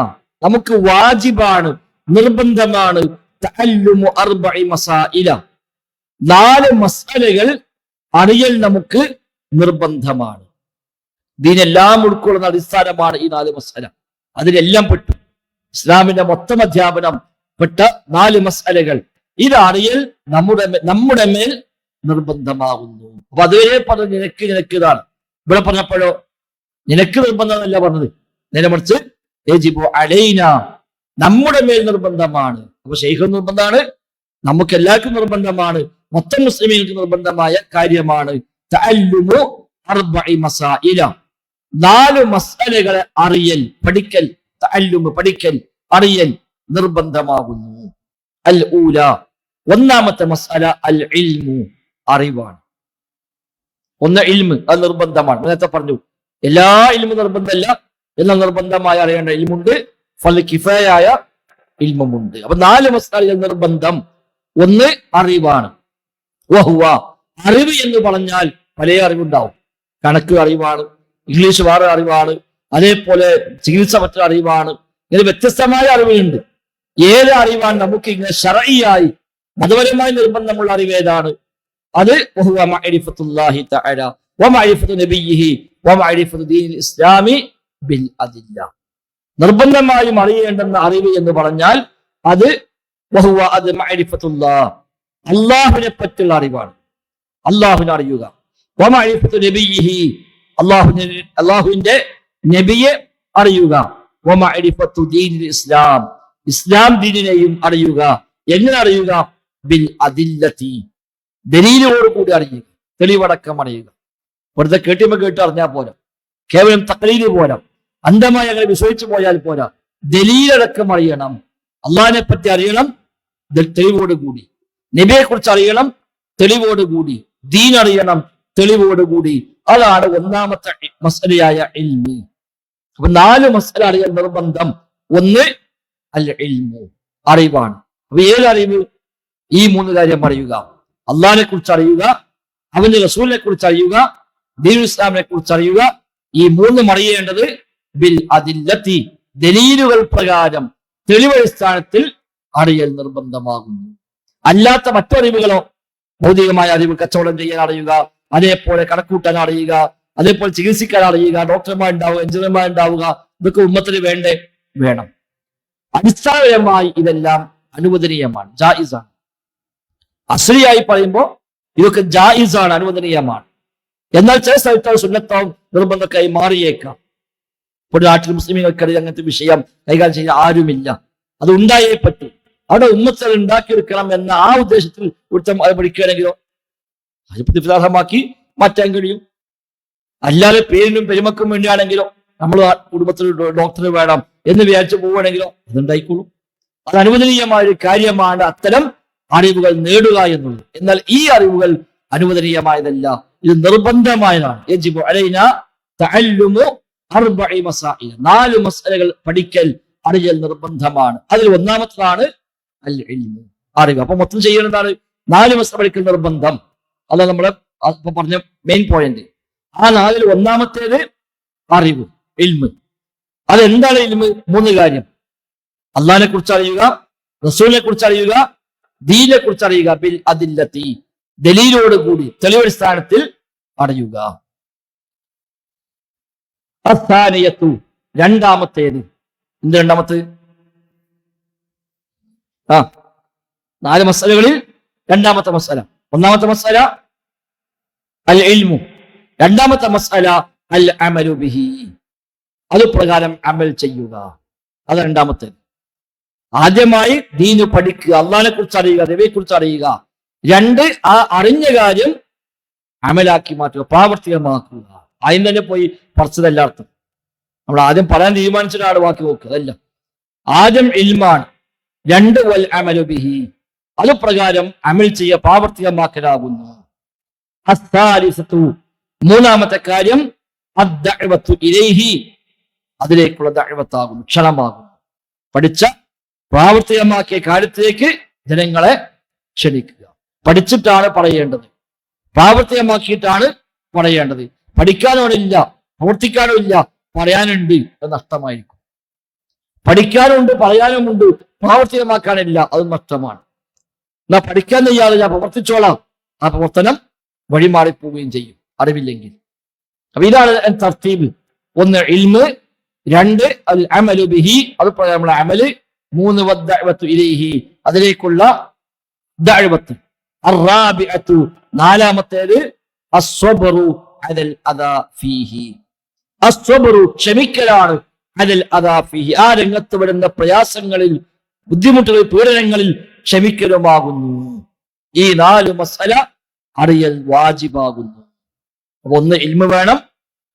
നമുക്ക് വാജിബാണ്, നിർബന്ധമാണ്, തഅല്ലുമു അർബഇ മസായില 4 മസ്അലകൾ അറിയൽ നമുക്ക് നിർബന്ധമാണ്. ദീനെല്ലാം ഉൾക്കൊള്ളുന്ന അടിസ്ഥാനമാണ് ഈ 4 മസ്അല. അതിലെല്ലാം പെട്ടു. ഇസ്ലാമിന്റെ മൊത്തം അധ്യാപനം പെട്ട 4 മസ്അലകൾ. ഇത് അറിയൽ നമ്മുടെ മേൽ നിർബന്ധമാകുന്നു. അപ്പൊ അതുവരെ പറഞ്ഞ നിനക്ക് ഇതാണ്. ഇവിടെ പറഞ്ഞപ്പോഴോ നിനക്ക് നിർബന്ധമല്ല പറഞ്ഞത്, നേരെ മറിച്ച് യജിബു അലൈന നമ്മുടെ മേൽ നിർബന്ധമാണ്. അപ്പൊ ശൈഖ് നിർബന്ധമാണ്, നമുക്ക് എല്ലാവർക്കും നിർബന്ധമാണ്, മൊത്തം മുസ്ലിമീങ്ങൾക്ക് നിർബന്ധമായ കാര്യമാണ്. തഅല്ലുമു അർബഇ മസായില 4 മസ്അലകളെ അറിയൽ, പഠിക്കൽ, തഅല്ലുമു പഠിക്കൽ, അറിയൽ നിർബന്ധമാകുന്നു. അൽ ഊല ഒന്നാമത്തെ മസ്അല അൽ ഇൽമു അറിവാണ്. ഒന്ന് ഇൽമ്, അത് നിർബന്ധമാണ്. നേരത്തെ പറഞ്ഞു എല്ലാ ഇൽമും നിർബന്ധമല്ല, എന്നാൽ നിർബന്ധമായി അറിയേണ്ട ഇൽമുണ്ട്, ഫർള് കിഫായായ ഇൽമുമുണ്ട്. അപ്പൊ 4 മസ്അലകൾ നിർബന്ധം. ഒന്ന് അറിവാണ്. വഹുവ അറിവ് എന്ന് പറഞ്ഞാൽ പല അറിവുണ്ടാവും. കണക്ക് അറിവാണ്, ഇംഗ്ലീഷ് വേറെ അറിവാണ്, അതേപോലെ ചികിത്സ മറ്റൊരു അറിവാണ്. ഇങ്ങനെ വ്യത്യസ്തമായ അറിവുകളുണ്ട്. ഏത് അറിവാണ് നമുക്ക് ഇങ്ങനെ ശർഈയായി മതപരമായി നിർബന്ധമുള്ള അറിവ് ഏതാണ്? അത് വഹുവ മഅരിഫത്തുല്ലാഹി തആല വ മഅരിഫത്തു നബിയിഹി വ മഅരിഫത്തു ദീനിൽ ഇസ്ലാമി ബിൽ അദില്ല. നിർബന്ധമായും അറിയേണ്ടുന്ന അറിവ് എന്ന് പറഞ്ഞാൽ അത് വഹുവ അത് മഅരിഫത്തുല്ലാഹ് അല്ലാഹുവിനെ പറ്റിയുള്ള അറിവാണ്, അല്ലാഹുവിനെ അറിയുക. വ മഅരിഫത്തു നബിയിഹി അല്ലാഹുവിന്റെ നബിയെ അറിയുക. വ മഅരിഫത്തു ദീനിൽ ഇസ്ലാം ഇസ്ലാം ദീനിനെയും അറിയുക. എങ്ങനെ അറിയുക? ബിൽ അദില്ലതി ദലീലോട് കൂടി അറിയുക, തെളിവടക്കം അറിയുക. വെറുതെ കേട്ട് അറിഞ്ഞാൽ പോരാ, കേവലം തഖ്ലീദ് പോരാ, അന്ധമായി അങ്ങനെ വിശ്വസിച്ചു പോയാൽ പോരാ. ദലീലടക്കം അറിയണം. അള്ളാഹിനെ പറ്റി അറിയണം തെളിവോട് കൂടി, നബിയെ കുറിച്ച് അറിയണം തെളിവോട് കൂടി, ദീൻ അറിയണം തെളിവോട് കൂടി. അതാണ് ഒന്നാമത്തെ മസ്അലയായ ഇൽമ്. അപ്പൊ 4 മസ്അല അറിയാൻ നിർബന്ധം. ഒന്ന് അൽ ഇൽമു അറിവാണ്. അപ്പൊ ഏത് അറിവ്? ഈ 3 കാര്യം അറിയുക. അള്ളാഹിനെ കുറിച്ച് അറിയുക, അവന്റെ റസൂലിനെ കുറിച്ച് അറിയുക, ദീനുൽ ഇസ്ലാമിനെ കുറിച്ച് അറിയുക. ഈ 3 അറിയേണ്ടത് ബിൽ അദില്ലത്തി ദലീലുകൾ പ്രകാരം തെളിവടിസ്ഥാനത്തിൽ അറിയൽ നിർബന്ധമാകുന്നു. അല്ലാത്ത മറ്ററിവുകളോ, ഭൗതികമായ അറിവ്, കച്ചവടം ചെയ്യാൻ അറിയുക, അതേപോലെ കണക്കൂട്ടാൻ അറിയുക, അതേപോലെ ചികിത്സിക്കാൻ അറിയുക, ഡോക്ടർമാരുണ്ടാവുക, എഞ്ചിനീയർമാരുണ്ടാവുക, ഇതൊക്കെ ഉമ്മത്തിന് വേണം. അടിസ്ഥാനപരമായി ഇതെല്ലാം അനുവദനീയമാണ്, ജായിസാണ്. അസ്ലിയായി പറയുമ്പോൾ ഇതൊക്കെ ജായിസാണ്, അനുവദനീയമാണ്. എന്നാൽ ചില സ്ഥലത്ത് സുന്നത്താവും നിർബന്ധക്കായി മാറിയേക്കാം. ഒരു നാട്ടിൽ മുസ്ലിമുകൾക്കിടയിൽ അങ്ങനത്തെ വിഷയം കൈകാര്യം ചെയ്യാൻ ആരുമില്ല, അത് ഉണ്ടായേ പറ്റൂ. അവിടെ ഉമ്മത്തിൽ ഉണ്ടാക്കിയെടുക്കണം എന്ന ആ ഉദ്ദേശത്തിൽ ഒരുത്തം അത് പഠിക്കുകയാണെങ്കിലോ പ്രതിഫലാർഹമാക്കി മാറ്റാൻ കഴിയും. അല്ലാതെ പേരിനും പെരുമക്കും വേണ്ടിയാണെങ്കിലോ നമ്മൾ കുടുംബത്തിൽ ഡോക്ടർ വേണം എന്ന് വിചാരിച്ചു പോവുകയാണെങ്കിലോ അതുണ്ടായിക്കോളും. അത് അനുവദനീയമായ ഒരു കാര്യമാണ് അത്തരം അറിവുകൾ നേടുക എന്നുള്ളത്. എന്നാൽ ഈ അറിവുകൾ അനുവദനീയമായതല്ല, ഇത് നിർബന്ധമായതാണ്. യജിബു അലൈനാ തഅല്ലുമു അർബഇ മസാഇൽ 4 മസ്അലകൾ പഠിക്കൽ, അറിയൽ നിർബന്ധമാണ്. അതിൽ ഒന്നാമത്തതാണ് അൽ ഇൽമു, അറിവ്. അപ്പൊ മൊത്തം ചെയ്യേണ്ടതാണ് 4 മസല പഠിക്കൽ നിർബന്ധം. അതാണ് നമ്മളെ ഇപ്പൊ പറഞ്ഞ മെയിൻ പോയിന്റ്. ആ 4-ൽ ഒന്നാമത്തേത് അറിവ്, ഇൽമ്. അതെന്താണ് ഇൽമ്? 3 കാര്യം: അള്ളാഹിനെ കുറിച്ച് അറിയുക, റസൂലിനെ കുറിച്ച് അറിയുക, ദീനിനെ കുറിച്ച് അറിയുക, ബിൽ അദില്ലത്തി, ദലീലോടുകൂടി തെളിവടിസ്ഥാനത്തിൽ അറിയുക. അസ്സാനിയത്തു, രണ്ടാമത്തേത്. എന്ത് രണ്ടാമത്തെ? 4 മസലകളിൽ രണ്ടാമത്തെ മസല. ഒന്നാമത്തെ മസല അൽ ഇൽമു, രണ്ടാമത്തെ മസല അൽ അമലു ബിഹി, അത് പ്രകാരം അമൽ ചെയ്യുക. അത് രണ്ടാമത്തേത്. ആദ്യമായി ദീന് പഠിക്കുക, അള്ളാഹിനെ കുറിച്ച് അറിയുക, നബിയെ കുറിച്ച് അറിയുക. 2, ആ അറിഞ്ഞ കാര്യം അമലാക്കി മാറ്റുക, പ്രാവർത്തികമാക്കുക. അതിന് തന്നെ പോയി പറിച്ചതല്ല അർത്ഥം. നമ്മൾ ആദ്യം പറയാൻ തീരുമാനിച്ചൊരാൾ ബാക്കി നോക്കുക, അതല്ല. ആദ്യം ഇൽമാണ്. 2 വൽ അമലു ബിഹി, അത് പ്രകാരം അമൽ ചെയ്യുക, പ്രാവർത്തികമാക്കലാകുന്നു. അസ്സാലിസത്തു, മൂന്നാമത്തെ കാര്യം അദ്ദഅവത്തു ഇലൈഹി, അതിലേക്കുള്ള ദഅവത്താകുന്നു, ക്ഷണമാകുന്നു. പഠിച്ച പ്രാവർത്തികമാക്കിയ കാര്യത്തിലേക്ക് ജനങ്ങളെ ക്ഷണിക്കുക. പഠിച്ചിട്ടാണ് പറയേണ്ടത്, പ്രാവർത്തികമാക്കിയിട്ടാണ് പറയേണ്ടത്. പഠിക്കാനോ ഇല്ല, പ്രവർത്തിക്കാനോ ഇല്ല, പറയാനുണ്ട്, അത് നഷ്ടമായിരിക്കും. പഠിക്കാനുണ്ട്, പറയാനുമുണ്ട്, പ്രാവർത്തികമാക്കാനില്ല, അത് നഷ്ടമാണ്. എന്നാ പഠിക്കാൻ ചെയ്യാതെ ഞാൻ പ്രവർത്തിച്ചോളാം, ആ പ്രവർത്തനം വഴിമാറിപ്പോവുകയും ചെയ്യും അറിവില്ലെങ്കിൽ. അപ്പൊ ഇതാണ് തർത്തീബ്. 1 ഇൽമ്, 2 അൽ അമലു ബിഹി, അത് പ്രകാരമുള്ള അമല്, 3 വദ്ദഅവത്തു ഇലൈഹി, അതിലേക്കുള്ള ദഅവത്ത്. അർറാബിഅത്തു, നാലാമത്തേത് അസ്സബ്റു അലൽ അദാ ഫീഹി, അസ്സബ്റു, ക്ഷമിക്കലാണ്, അലൽ അദാ ഫീഹി, ആ രംഗത്ത് വരുന്ന പ്രയാസങ്ങളിൽ, ബുദ്ധിമുട്ടുകളിൽ, പീഡനങ്ങളിൽ ക്ഷമിക്കലുമാകുന്നു. ഈ 4 മസല അറിയൽ വാജിബാകുന്നു. അപ്പൊ 1 ഇൽമ വേണം,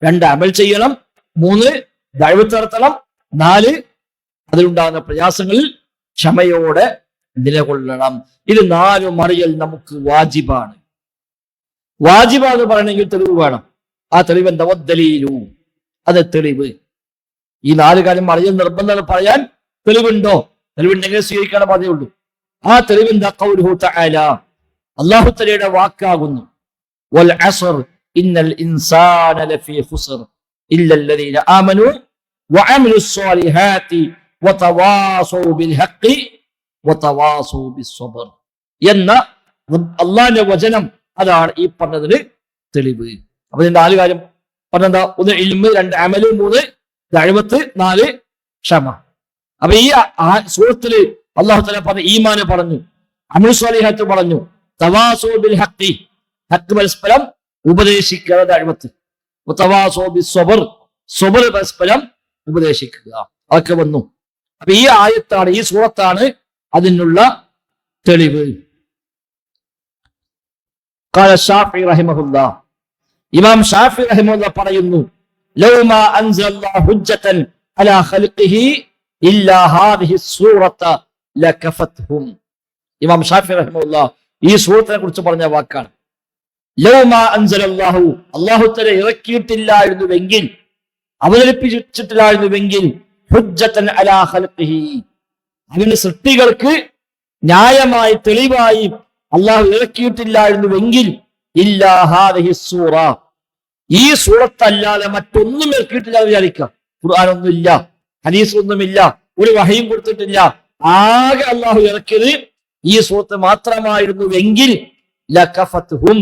2 അമൽ ചെയ്യണം, 3 ദഅവത്ത് നടത്തണം, 4 അതിലുണ്ടാകുന്ന പ്രയാസങ്ങളിൽ ക്ഷമയോടെ നിലകൊള്ളണം. ഇത് 4 അറിയൽ നമുക്ക് വാജിബാണ്. വാജിബാന്ന് പറയണമെങ്കിൽ തെളിവ് വേണം. ആ തെളിവ് എന്താ? ദലീലു, അത് തെളിവ്. ഈ 4 കാര്യം അറിയൽ നിർബന്ധം പറയാൻ തെളിവുണ്ടോ? തെളിവുണ്ടെങ്കിൽ സ്വീകരിക്കാനേ പറയുള്ളൂ. ആ തെളിവ് എന്താ? ഖൗലുഹു തആല, അല്ലാഹു തആലയുടെ വാക്കാകുന്നു. വൽ അസ്ർ ഇന്നൽ ഇൻസാന ലഫീ ഖുസ്ർ ഇല്ലല്ലദീന ആമനു വഅമിലുസ് സ്വാലിഹാത്തി വതവാസൗ ബിൽ ഹഖ് വതവാസൗ ബിസ്സബ്ർ എന്ന അല്ലാഹുവിന്റെ വചനം, അതാണ് ഈ പറഞ്ഞതിന് തെളിവ്. അപ്പൊ ഇതിന്റെ 4 കാര്യം പറഞ്ഞെന്താ? 1 ഇൽമ്, 2 അമല്, 3 ദഅവത്ത്, 4 ക്ഷമ. അപ്പൊ ഈ സൂറത്തില് അല്ലാഹു തആല പറഞ്ഞ ഈമാന് പറഞ്ഞു, അമലു സ്വാലിഹാത്ത് പറഞ്ഞു, തവാസൗ ബിൽ ഹഖ്, ഹഖ് പരസ്പരം ഉപദേശിക്കുക, ദഅവത്ത്. തവാസൗ ബിസ്സബ്ർ, സബ്ർ പരസ്പരം ഉപദേശിക്കുക, അതൊക്കെ വന്നു. അപ്പൊ ഈ ആയത്താണ്, ഈ സൂറത്താണ് അതിനുള്ള തെളിവ്. ഖാല ശാഫിഈ റഹിമഹുല്ലാഹ്, ഇമാം ഷാഫിഈ റഹിമഹുല്ലാഹ് പറയുന്നു, ലൗ മാ അൻസലല്ലാഹു ഹുജ്ജതൻ അലാ ഖൽഖിഹി ഇല്ലാ ഹാദിഹി സൂറത ലകഫത്ഹും. ഇമാം ഷാഫിഈ റഹിമഹുല്ലാഹ് ഈ സൂറത്തിനെ കുറിച്ച് പറഞ്ഞ വാക്കാണ്. ലൗ മാ അൻസലല്ലാഹു, അല്ലാഹു തആല ഇറക്കിയിട്ടില്ലായിരുന്നുവെങ്കിൽ, അവതരിപ്പിച്ചിട്ടില്ലായിരുന്നുവെങ്കിൽ, ഹുജ്ജതൻ അലാ ഖൽഖിഹി, അവന്റെ സൃഷ്ടികൾക്ക് ന്യായമായി തെളിവായി അള്ളാഹു ഇറക്കിയിട്ടില്ലായിരുന്നുവെങ്കിൽ, ഇല്ലാ ഹാദിഹി സൂറ, ഈ സൂറത്തല്ലാതെ മറ്റൊന്നും ഇറക്കിയിട്ടില്ല എന്ന് വിചാരിക്കാം. ഖുർആനൊന്നുമില്ല, ഹദീസ് ഒന്നുമില്ല, ഒരു വഹയും കൊടുത്തിട്ടില്ല, ആകെ അള്ളാഹു ഇറക്കിയത് ഈ സൂറത്ത് മാത്രമായിരുന്നുവെങ്കിൽ ലകഫത്ഹും,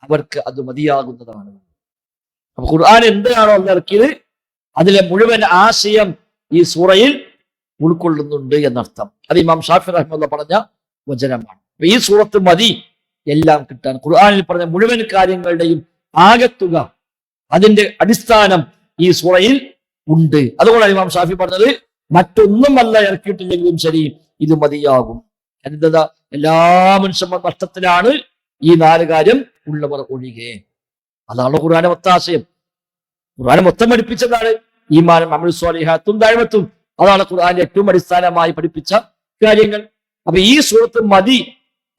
അവർക്ക് അത് മതിയാകുന്നതാണ്. അപ്പൊ ഖുർആൻ എന്താണോ അള്ളാഹു ഇറക്കിയത് അതിലെ മുഴുവൻ ആശയം ഈ സൂറയിൽ ഉൾക്കൊള്ളുന്നുണ്ട് എന്നർത്ഥം. അത് ഇമാം ഷാഫിഈ റഹിമഹുല്ലാഹ് പറഞ്ഞ വചനമാണ്. ഈ സൂറത്ത് മതി എല്ലാം കിട്ടാൻ. ഖുർആനിൽ പറഞ്ഞ മുഴുവൻ കാര്യങ്ങളുടെയും ആകത്തുക, അതിന്റെ അടിസ്ഥാനം ഈ സൂറയിൽ ഉണ്ട്. അതുകൊണ്ടാണ് ഇമാം ഷാഫി പറഞ്ഞത്, മറ്റൊന്നും അല്ല ഇറക്കിയിട്ടില്ലെങ്കിലും ശരി, ഇത് മതിയാകും. എന്താ? എല്ലാ മനുഷ്യന്മാർ നഷ്ടത്തിലാണ്, ഈ 4 കാര്യം ഉള്ളവർ ഒഴികെ. അതാണ് ഖുർആന്റെ മൊത്താശയം. ഖുർആനെ മൊത്തം പഠിപ്പിച്ചതാണ് ഈമാനും അമലു സ്വാലിഹാത്തും ദഅവത്തും. അതാണ് ഖുർആന്റെ ഏറ്റവും അടിസ്ഥാനമായി പഠിപ്പിച്ച കാര്യങ്ങൾ. അപ്പൊ ഈ സൂറത്ത് മതി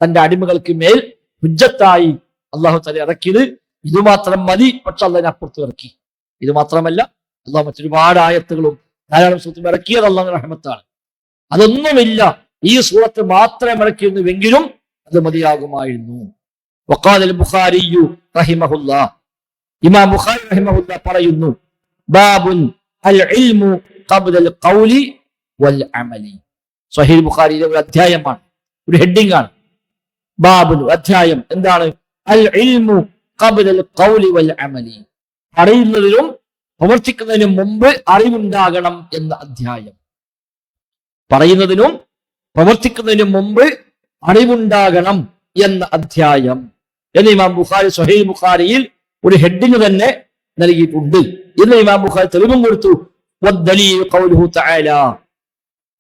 തന്റെ അടിമകൾക്ക് മേൽ ഹുജ്ജത്തായി അള്ളാഹു തആല ഇറക്കിയത്. ഇതുമാത്രം മതി. പക്ഷെ അള്ളാഹിനെ അപ്പുറത്ത് ഇറക്കി. ഇത് മാത്രമല്ല, അള്ളാഹു മറ്റൊരുപാട് ആയത്തുകളും ധാരാളം സൂറത്തുകൾ ഇറക്കിയത് അള്ളാഹുവിന്റെ റഹ്മത്താണ്. അതൊന്നുമില്ല, ഈ സൂറത്ത് മാത്രം ഇറക്കിയിരുന്നുവെങ്കിലും അത് മതിയാകുമായിരുന്നു. വഖാലൽ ബുഖാരിയു റഹിമഹുല്ലാഹ്, ഇമാം ബുഖാരി റഹിമഹുല്ലാഹ് പറയുന്നു, ബാബുൻ അൽ ഇൽമു ഖബ്ലൽ ഖൗലി വൽ അമലി. സ്വഹീഹ് ബുഖാരിയിലെ ഒരു അധ്യായമാണ്, ഒരു ഹെഡിംഗ് ആണ്. ബാബുൻ അധ്യായം, എന്താണ്? അൽ ഇൽമു ഖബ്ലൽ ഖൗലി വൽ അമലി, പറയുന്നതിനും പ്രവർത്തിക്കുന്നതിനും മുമ്പ് അറിവുണ്ടാകണം എന്ന അധ്യായം. പറയുന്നതിനും പ്രവർത്തിക്കുന്നതിനും മുമ്പ് അറിവുണ്ടാകണം എന്ന അധ്യായം എന്ന് ഇമാം ബുഖാരി സ്വഹീഹ് ബുഖാരിയിൽ ഒരു ഹെഡിങ് തന്നെ നൽകിയിട്ടുണ്ട്. എന്ന് ഇമാം ബുഖാരി തെളിവും കൊടുത്തു. വദ്ദലീലു ഖൗലുഹു തആല,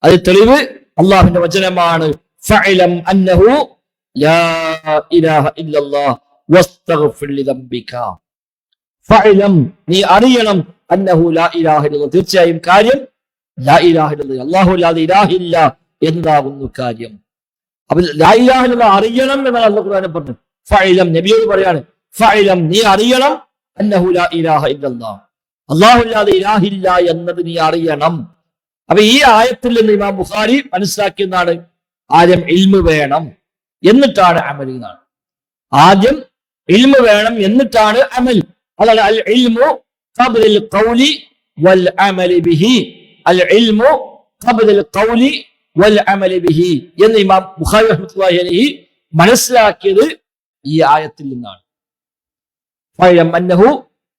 അത് തെളിവ് അല്ലാഹുവിന്റെ വചനമാണ്. ഫഅലം അന്നഹു ലാ ഇലാഹ ഇല്ലല്ലാഹ് വസ്തഗ്ഫിർ ലിദംബിക. ഫഅലം, നീ അറിയണം, അന്നഹു ലാ ഇലാഹ ഇല്ലല്ലാഹ്, തീർച്ചയായും കാര്യം ലാ ഇലാഹ ഇല്ലല്ലാഹ്, അല്ലാഹു അല്ലാതെ ഇലാഹില്ല എന്നതാകുന്നു കാര്യം. അപ്പൊ ലാ ഇലാഹ ഇല്ലല്ലാഹ് അറിയണം എന്നാണ് അല്ലാഹു ഖുർആനിൽ പറഞ്ഞത്. ഫഅലം, നബിയോട് പറയാണ്, ഫഅലം, നീ അറിയണം, അന്നഹു ലാ ഇലാഹ ഇല്ലല്ലാഹ്, അല്ലാഹു അല്ലാതെ ഇലാഹില്ല എന്നത് നീ അറിയണം. അപ്പൊ ഈ ആയത്തിൽ നിന്ന് ഇമാം ബുഖാരി മനസ്സിലാക്കിയെന്നാണ്, ആദ്യം ഇൽമു വേണം എന്നിട്ടാണ് അമൽ എന്നാണ്. ആദ്യം ഇൽമു വേണം എന്നിട്ടാണ് അമൽ. അതാണ് അൽ ഇൽമു ഖബ്ലൽ ഖൗലി വൽ അമലി ബിഹി. അൽ ഇൽമു ഖബ്ലൽ ഖൗലി വൽ അമലി ബിഹി എന്ന് ഇമാം ബുഖാരി റഹ്മത്തുള്ളാഹി അലൈഹി മനസ്സിലാക്കിയത് ഈ ആയത്തിൽ നിന്നാണ്. ഫഅലം അന്നഹു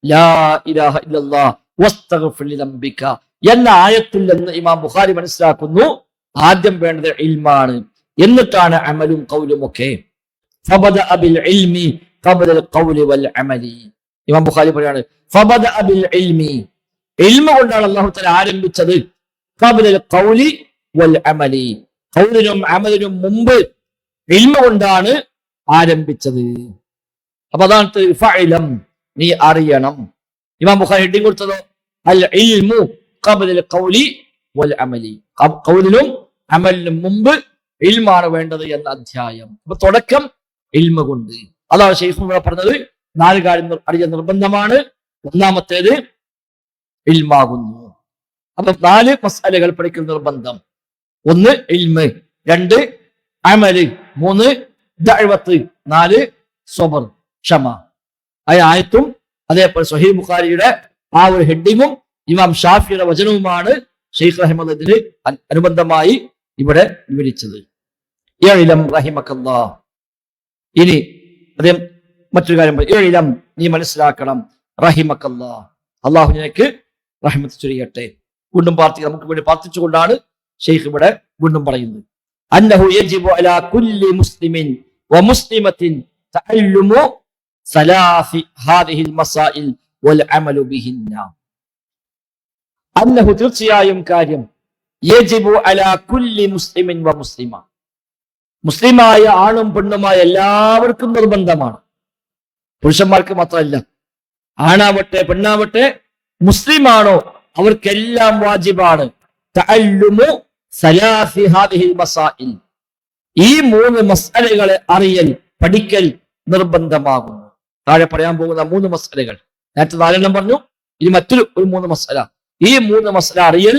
ലാ ഇലാഹ ഇല്ലല്ലാഹ് വസ്തഗ്ഫിർ ലിദംബിക എന്ന ആയത്തിൽ നിന്ന് ഇമാം ബുഖാരി മനസ്സിലാക്കുന്നു, ആദ്യം വേണ്ടത് ഇൽമാണ്, എന്നിട്ടാണ് അമലും ഖൗലും ഒക്കെ. ഫബദഅ ബിൽ ഇൽമി ഖബ്ലൽ ഖൗലി വൽ അമലി. ഇമാം ബുഖാരി പറയാണ്, ഫബദഅ ബിൽ ഇൽമി, ഇൽമ കൊണ്ടാണ് അല്ലാഹു തആല ആരംഭിച്ചത്. ഖബ്ലൽ ഖൗലി വൽ അമലി, ഖൗലിനും അമലിനും മുമ്പ് ഇൽമ കൊണ്ടാണ് ആരംഭിച്ചത്. അപ്പൊ അതാണ് ഫഅലം, നീ അറിയണം. ഇമാം ബുഖാരി ഹെഡിങ് കൊടുത്തതോ അൽ ഇൽമു ഖബ്ലൽ ഖൗലി വൽ അമലി, ഖൗലിനും അമലിനും മുമ്പ് ഇൽമാണ് വേണ്ടത് എന്ന അധ്യായം. അപ്പൊ തുടക്കം ഇൽമ കൊണ്ട്. അതാണ് ശൈഖ് ഇവിടെ പറഞ്ഞത്, 4 കാര്യം അറിയാൻ നിർബന്ധമാണ്. ഒന്നാമത്തേത് ഇൽമാകുന്നു. അപ്പൊ 4 മസ്അലകൾ പഠിക്കുന്ന നിർബന്ധം. 1 ഇൽമ്, 2 അമല്, 3 ദഅവത്ത്, 4 സ്വബർ, ക്ഷമ. ആ ആയത്തും അതേപോലെ സ്വഹീഹ് ബുഖാരിയുടെ ആ ഒരു ഹെഡിങ്ങും ഇമാം ഷാഫിയുടെ വചനവുമാണ് ശൈഖ് റഹിമത്തുള്ളാഹിന് അനുബന്ധമായി ഇവിടെ വിവരിച്ചത്. ഇൽം റഹിമക്കല്ലാഹ്. ഇനി അദ്ദേഹം മറ്റൊരു കാര്യം പറയും, ഇൽം, നീ മനസ്സിലാക്കണം, റഹിമക്കല്ലാഹ്, അല്ലാഹു നിനക്ക് റഹ്മത്ത് ചൊരിയട്ടെ. വീണ്ടും നമുക്ക് വേണ്ടി പ്രാർത്ഥിച്ചുകൊണ്ടാണ് ശൈഖ് ഇവിടെ വീണ്ടും പറയുന്നത്, അന്നഹു യജിബു അലാ കുല്ലി മുസ്ലിമിൻ വമുസ്ലിമത്തിൻ തഅല്ലുമു സലാസി ഹാദിഹിൽ മസാഇൽ വൽ അമലു ബിഹിന്ന. അന്നഹു, തീർച്ചയായും കാര്യം, യജിബു അലാ കുല്ലി മുസ്ലിമിൻ വമുസ്ലിമ, മുസ്ലിമായ ആണും പെണ്ണുമായ എല്ലാവർക്കും നിർബന്ധമാണ്. പുരുഷന്മാർക്ക് മാത്രമല്ല, ആണാവട്ടെ പെണ്ണാവട്ടെ, മുസ്ലിമാണോ അവർക്കെല്ലാം വാജിബാണ്. തഅല്ലുമു സലാസി ഹാദിഹിൽ മസാഇൽ, ഈ 3 മസ്അലകളെ അറിയൽ, പഠിക്കൽ നിർബന്ധമാകുന്നു. താഴെ പറയാൻ പോകുന്ന 3 മസ്അലകൾ, നേരത്തെ 4 പറഞ്ഞു, ഇനി മറ്റൊരു 3 മസ്അല. ഈ 3 മസ്അല അറിയൽ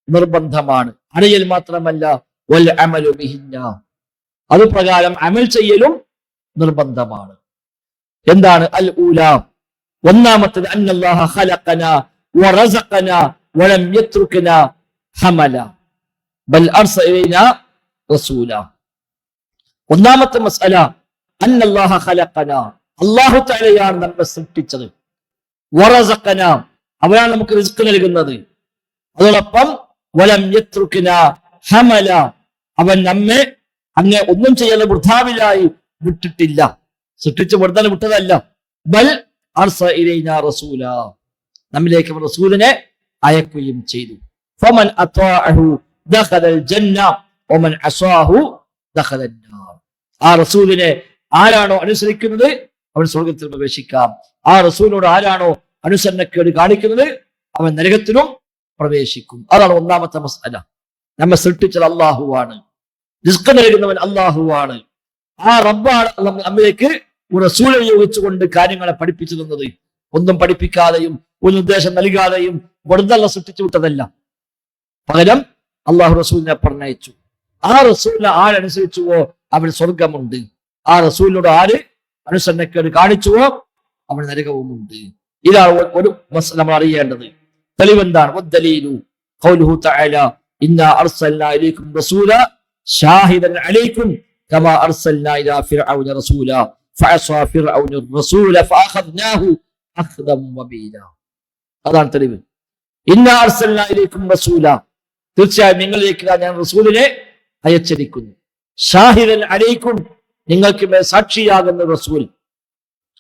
നിർബന്ധമാണ്. അറിയൽ മാത്രമല്ല, വൽ അമലു ബിഹിന്ന, അത് പ്രകാരം അമൽ ചെയ്യലും നിർബന്ധമാണ്. എന്താണ്? അൽ ഊല, ഒന്നാമത്തേത്, അന്നല്ലാഹ ഖലഖനാ വറസഖനാ വലം യത്രുകനാ ഹമല ബൽ അർസല ഇലൈനാ റസൂല. ഒന്നാമത്തെ മസ്അല, അന്നല്ലാഹ ഖലഖനാ, അല്ലാഹു തആലയാണ് നമ്മെ സൃഷ്ടിച്ചത്. വറസഖനാ, അവനാണ് നമുക്ക് റിസ്ക് നൽകുന്നത്. അതോടൊപ്പം വലം യത്രുകനാ ഹമല, അവൻ നമ്മെ അങ്ങനെ ഒന്നും ചെയ്യാതെ വൃഥാവിലായി വിട്ടിട്ടില്ല. സൃഷ്ടിച്ച് വെറുതെ വിട്ടതല്ല. ബൽ അർസല ഇലൈനാ റസൂല, നമ്മിലേക്ക് റസൂലിനെ അയക്കുകയും ചെയ്തു. ഫമൻ അത്വാഅഹു ദഖലൽ ജന്ന വമൻ അസാഹു ദഖലൻ നാർ. ആ റസൂലിനെ ആരാണോ അനുസരിക്കുന്നത് അവൻ സ്വർഗ്ഗത്തിൽ പ്രവേശിക്കാം. ആ റസൂലിനോട് ആരാണോ അനുസരണക്കേട് കാണിക്കുന്നത് അവൻ നരകത്തിലും പ്രവേശിക്കും. അതാണ് ഒന്നാമത്തെ മസ്അല. നമ്മെ സൃഷ്ടിച്ചത് അല്ലാഹുവാണ്, റിസ്ക് നൽകുന്നവൻ അല്ലാഹുവാണ്. ആ റബ്ബാണ് നമ്മിലേക്ക് ഒരു റസൂൽ ഉപയോഗിച്ചുകൊണ്ട് കാര്യങ്ങളെ പഠിപ്പിച്ചു തന്നത്. ഒന്നും പഠിപ്പിക്കാതെയും ഒരു നിർദ്ദേശം നൽകാതെയും വെറുതെ സൃഷ്ടിച്ചു വിട്ടതല്ല. പകരം അള്ളാഹു റസൂലിനെ പറഞ്ഞയച്ചു. ആ റസൂലിനെ ആരനുസരിച്ചുവോ അവന് സ്വർഗമുണ്ട്. ആ റസൂലിനോട് ആര് അനുസരണക്കേട് കാണിച്ചുവോ അവന് നരകവുമുണ്ട്. ഇതാണ് ഒരു നമ്മൾ അറിയേണ്ടത്. തെളിവെന്താണ്? വദ്ദലീലു ഖൗലുഹു തആല ഇന്നാ അർസൽനാ ഇലൈക്കും റസൂല ഷാഹിദൻ അലൈക്കും കമാ അർസൽനാ ഇലാ ഫിർഔന റസൂല ഫഅസാ ഫിർഔന റസൂല ഫഅഖദ്നാഹു അഖ്ദൻ വബീല. അതാണ് തെളിവ്. ഇന്നാ അർസൽനാ ഇലൈക്കും റസൂല, തീർച്ചയായും നിങ്ങളിലേക്ക് ഞാൻ റസൂലിനെ അയച്ചിരിക്കുന്നു. ഷാഹിദൻ അലൈക്കും, നിങ്ങൾക്ക് മേൽ സാക്ഷിയാകുന്ന റസൂൽ.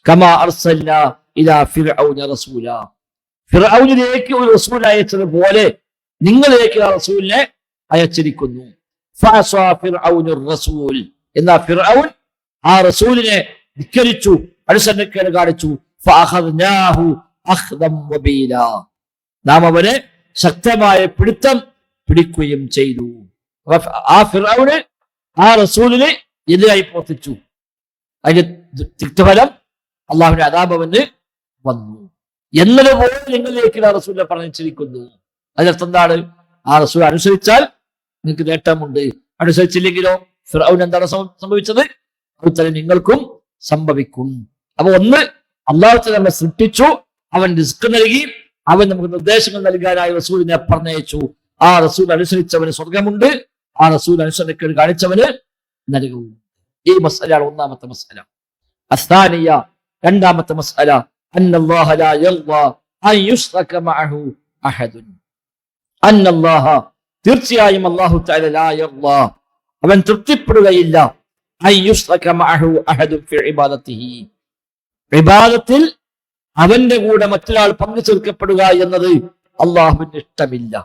കമാ അർസൽനാ ഇലാ ഫിർഔന റസൂല, ഫിർഔനിലേക്ക് ഒരു റസൂൽ അയച്ചതുപോലെ നിങ്ങളിലേക്ക് ആ റസൂലിനെ അയച്ചിരിക്കുന്നു. ഫഅസാ ഫിർഔന റസൂൽ, എന്നാ ഫിർഔൻ ആ റസൂലിനെ ധിക്കരിച്ചു, അനുസരണക്കേട് കാണിച്ചു. ഫഅഖദ്നാഹു അഖ്ദൻ വബീല, നാം അവനെ ശക്തമായ പിടുത്തം പിടിക്കുകയും ചെയ്തു. ആ ഫിർഔന് ആ റസൂലിനെ എതിരായി പ്രവർത്തിച്ചു. അതിന്റെ തിക്തഫലം അള്ളാഹുവിന്റെ അദാബ് അവന് വന്നു. എന്നതുപോലെ നിങ്ങളിലേക്ക് ആ റസൂലിനെ പറഞ്ഞിരിക്കുന്നു. അതിനർത്ഥം എന്താണ്? ആ റസൂൽ അനുസരിച്ചാൽ നിങ്ങൾക്ക് നേട്ടമുണ്ട്, അനുസരിച്ചില്ലെങ്കിലോ ഫിർഔൻ എന്താണ് സംഭവിച്ചത്? അതുതന്നെ നിങ്ങൾക്കും സംഭവിക്കും. അപ്പൊ ഒന്ന്, അള്ളാഹു നമ്മെ സൃഷ്ടിച്ചു, അവൻ റിസ്ക് നൽകി, അവൻ നമുക്ക് നിർദ്ദേശങ്ങൾ നൽകാനായി റസൂലിനെ പറഞ്ഞയച്ചു. ആ റസൂൽ അനുസരിച്ചവന് സ്വർഗമുണ്ട്, ആ റസൂൽ അനുസരണക്കേട് കാണിച്ചവന് നരകവും. ഈ മസ്അലയാണ് ഒന്നാമത്തെ മസ്അല. അസ്സാനിയ, രണ്ടാമത്തെ മസ്അല, അന്നല്ലാഹ ലാ യർദാ അൻ യുശ്റക മഅഹു അഹദുൻ. അന്നല്ലാഹ, തീർച്ചയായും അല്ലാഹു തആല ലാ യർദാ, അവൻ തൃപ്തിപ്പെടുകയില്ല, അൻ യുശ്റക മഅഹു അഹദുൻ ഫി ഇബാദത്തിഹി, ഇബാദത്തിൽ അവന്റെ കൂടെ മറ്റൊരാൾ പങ്കു ചേർക്കപ്പെടുക എന്നത് അള്ളാഹുവിന് ഇഷ്ടമില്ല.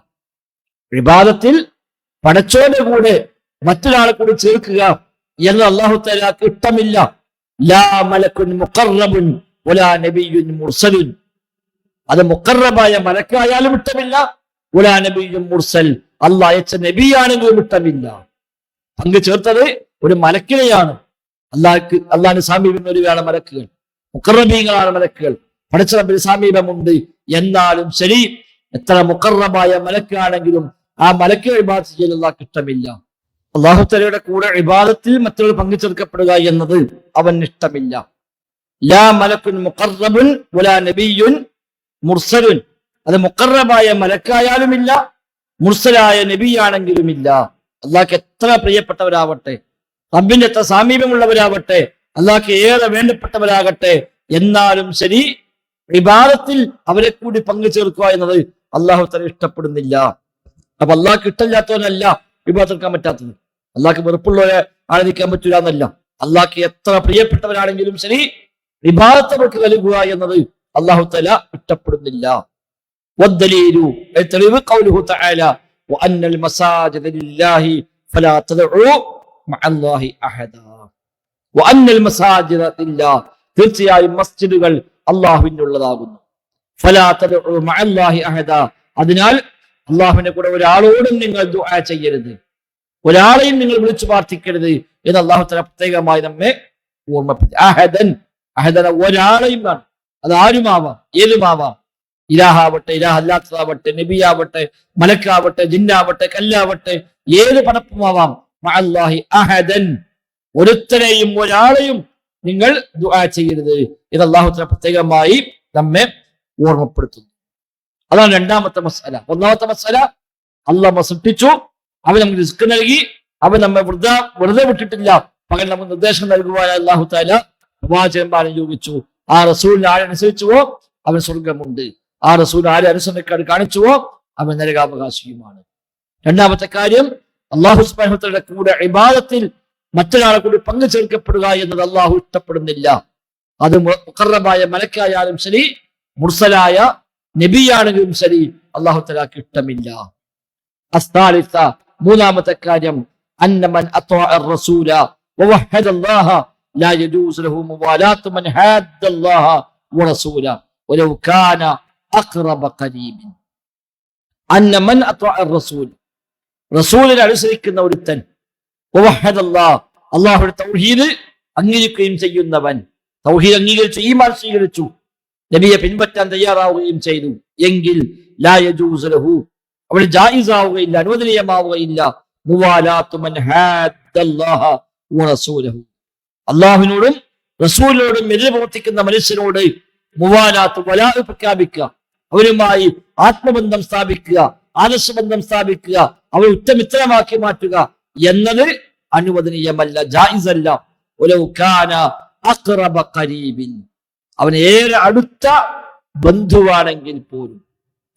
ഇബാദത്തിൽ പടച്ചോന്റെ കൂടെ മറ്റൊരാളെ കൂടി ചേർക്കുക എന്ന് അല്ലാഹു തആലക്ക് ഇഷ്ടമില്ല. ലാ മലക്കുൻ മുഖറബുൻ വലാ നബിയ്യുൻ മുർസലുൻ, അത് മുഖറബായ മലക്കായാലും ഇഷ്ടമില്ല, വലാ നബിയ്യുൻ മുർസൽ, അല്ലാഹു അയച്ച നബിയാണെങ്കിലും ഇഷ്ടമില്ല. പങ്കു ചേർത്തത് ഒരു മലക്കിനെയാണ്. അള്ളാഹിന് സാമീപ്യം ഒരുവയാണ് മലക്കുകൾ, മുഖറബീങ്ങളാണ് മലക്കുകൾ. പഠിച്ച റബ്ബിന് സാമീപ്യമുണ്ട്. എന്നാലും ശരി, എത്ര മുഖറബായ മലക്കാണെങ്കിലും ആ മലക്കിനെ ഇബാദത്ത് ചെയ്യാൻ അള്ളാഹ്ക്ക് ഇഷ്ടമില്ല. അല്ലാഹു തആലയുടെ കൂടെ ഇബാദത്തിൽ മറ്റൊരു പങ്കു ചേർക്കപ്പെടുക എന്നത് അവൻ ഇഷ്ടമില്ല. ലാ മലക്കുൻ മുഖറബുൻ വലാ നബിയ്യുൻ മുർസലുൻ, അത് മുഖറബായ മലക്കായാലുമില്ല, മുർസലായ നബിയാണെങ്കിലുമില്ല. അള്ളാഹ്ക്ക് എത്ര പ്രിയപ്പെട്ടവരാവട്ടെ, റബ്ബിന്റെ എത്ര സാമീപ്യമുള്ളവരാവട്ടെ, അള്ളാഹ്ക്ക് ഏറെ വേണ്ടപ്പെട്ടവരാകട്ടെ, എന്നാലും ശരി ഇബാദത്തിൽ അവരെ കൂടി പങ്കു ചേർക്കുക എന്നത് അള്ളാഹു തആല ഇഷ്ടപ്പെടുന്നില്ല. അപ്പൊ അള്ളാഹ്ക്ക് ഇഷ്ടമില്ലാത്തവനല്ല ഇബാദത്ത് എടുക്കാൻ പറ്റാത്തത്. അള്ളാഹ്ക്ക് വെറുപ്പുള്ളവരെ ആരാധിക്കാൻ പറ്റൂല എന്നല്ല. അള്ളാഹ്ക്ക് എത്ര പ്രിയപ്പെട്ടവരാണെങ്കിലും ശരി ഇബാദത്ത് അവർക്ക് നൽകുക എന്നത് അള്ളാഹു തആല ഇഷ്ടപ്പെടുന്നില്ല. വദ്ദലീലു, തെളിവ് ഖൗലുഹു തആല വഅന്നൽ മസാജിദ ലില്ലാഹി ഫലാ തദ്ഉ മഅല്ലാഹി അഹദാ. വഅന്നൽ മസാജിദ ലില്ലാഹ്, തീർച്ചയായും മസ്ജിദുകൾ അള്ളാഹുവിനുള്ളതാകുന്നു. ഫലാ തദ്ഉ മഅല്ലാഹി അഹദാ, അതിനാൽ അള്ളാഹുവിന്റെ കൂടെ ഒരാളോടും നിങ്ങൾ ദുആ ചെയ്യരുത്, ഒരാളെയും നിങ്ങൾ വിളിച്ചു പ്രാർത്ഥിക്കരുത് എന്ന് അള്ളാഹു തആല പ്രത്യേകമായി നമ്മെ ഓർമ്മപ്പെടുത്തി. അഹദൻ, അഹദന ഒരാളെയും വേണം, അത് ആരുമാവാം, ഏതുമാവാം. ഇലാഹാവട്ടെ, ഇലാഹ അല്ലാത്തതാവട്ടെ, നബിയാവട്ടെ, മലക്കാവട്ടെ, ജിന്നാവട്ടെ, കല്ലാവട്ടെ, ഏത് പടപ്പുമാവാം. മഅല്ലാഹി അഹദൻ, ഒരുത്തരെയും ഒരാളെയും നിങ്ങൾ ദുആ ചെയ്യരുത് എന്ന് അല്ലാഹു തആല പ്രത്യേകമായി നമ്മെ ഓർമ്മപ്പെടുത്തുന്നു. അതാണ് രണ്ടാമത്തെ മസ്അല. ഒന്നാമത്തെ മസ്അല, അല്ലാഹു സൃഷ്ടിച്ചു, അവൻ നമുക്ക് റിസ്ക് നൽകി, അവൻ നമ്മെ വെറുതെ വിട്ടിട്ടില്ല, പകരം നമുക്ക് നിർദ്ദേശം നൽകുവാനായി അല്ലാഹു തആല പ്രവാചകന്മാരെ നിയോഗിച്ചു. ആ റസൂലിനെ ആരനുസരിച്ചുവോ അവൻ സ്വർഗമുണ്ട്, ആ റസൂൽ ആരെ അനുസരണക്കേട് കാണിച്ചുവോ അവൻ നരകാവകാശിയുമാണ്. രണ്ടാമത്തെ കാര്യം, അല്ലാഹു സുബ്ഹാനഹു വ തആലയുടെ കൂടെ ഇബാദത്തിൽ മറ്റൊരാളെ കൂടി പങ്കു ചേർക്കപ്പെടുക എന്നത് അള്ളാഹു ഇഷ്ടപ്പെടുന്നില്ല. അത് മുഖറബായ മലക്കായാലും ശരി, മുർസലായ നബിയാണെങ്കിലും ശരി, അല്ലാഹു തആലക്ക് ഇഷ്ടമില്ല. അസ്സാലിസ, മൂന്നാമത്തെ കാര്യം, അന്ന മൻ അത്വഅ റസൂല വവഹദ അല്ലാഹ ലാ യജൂസു ലഹു മുവാലാത്തു മൻ ഹാദ്ദ അല്ലാഹ വറസൂല വലൗ കാന അഖ്റബ ഖരീബിൻ. അന്ന മൻ അത്വഅ റസൂൽ, റസൂലിനെ അനുസരിക്കുന്ന ഒരുത്തൻ, വവഹദ അല്ലാഹ, അല്ലാഹുവിന്റെ തൗഹീദ് അംഗീകരിക്കുകയും ചെയ്യുന്നവൻ, തൗഹീദ് അംഗീകരിച്ചു, ഈമാൻ സ്വീകരിച്ചു, നബിയെ പിൻപറ്റാൻ തയ്യാറാവുകയും ചെയ്തു എങ്കിൽ ലാ യജൂസു ലഹു, അവിടെ ജായിസ് ആവുകയില്ല, അനുവദനീയമാവുകയില്ല. മുവാലാത്തു മൻ ഹാദ്ദല്ലാഹ വറസൂലഹു, അള്ളാഹുവിനോടും റസൂലിനോടും എതിരെ പ്രവർത്തിക്കുന്ന മനുഷ്യനോട് മുവാലാത്ത് വലാ പ്രഖ്യാപിക്കുക, അവരുമായി ആത്മബന്ധം സ്ഥാപിക്കുക, ആദർശബന്ധം സ്ഥാപിക്കുക, അവരെ ഉത്തമിത്രമാക്കി മാറ്റുക എന്നത് അനുവദനീയമല്ല, ജായിസല്ല. അവൻ ഏറെ അടുത്ത ബന്ധുവാണെങ്കിൽ പോലും,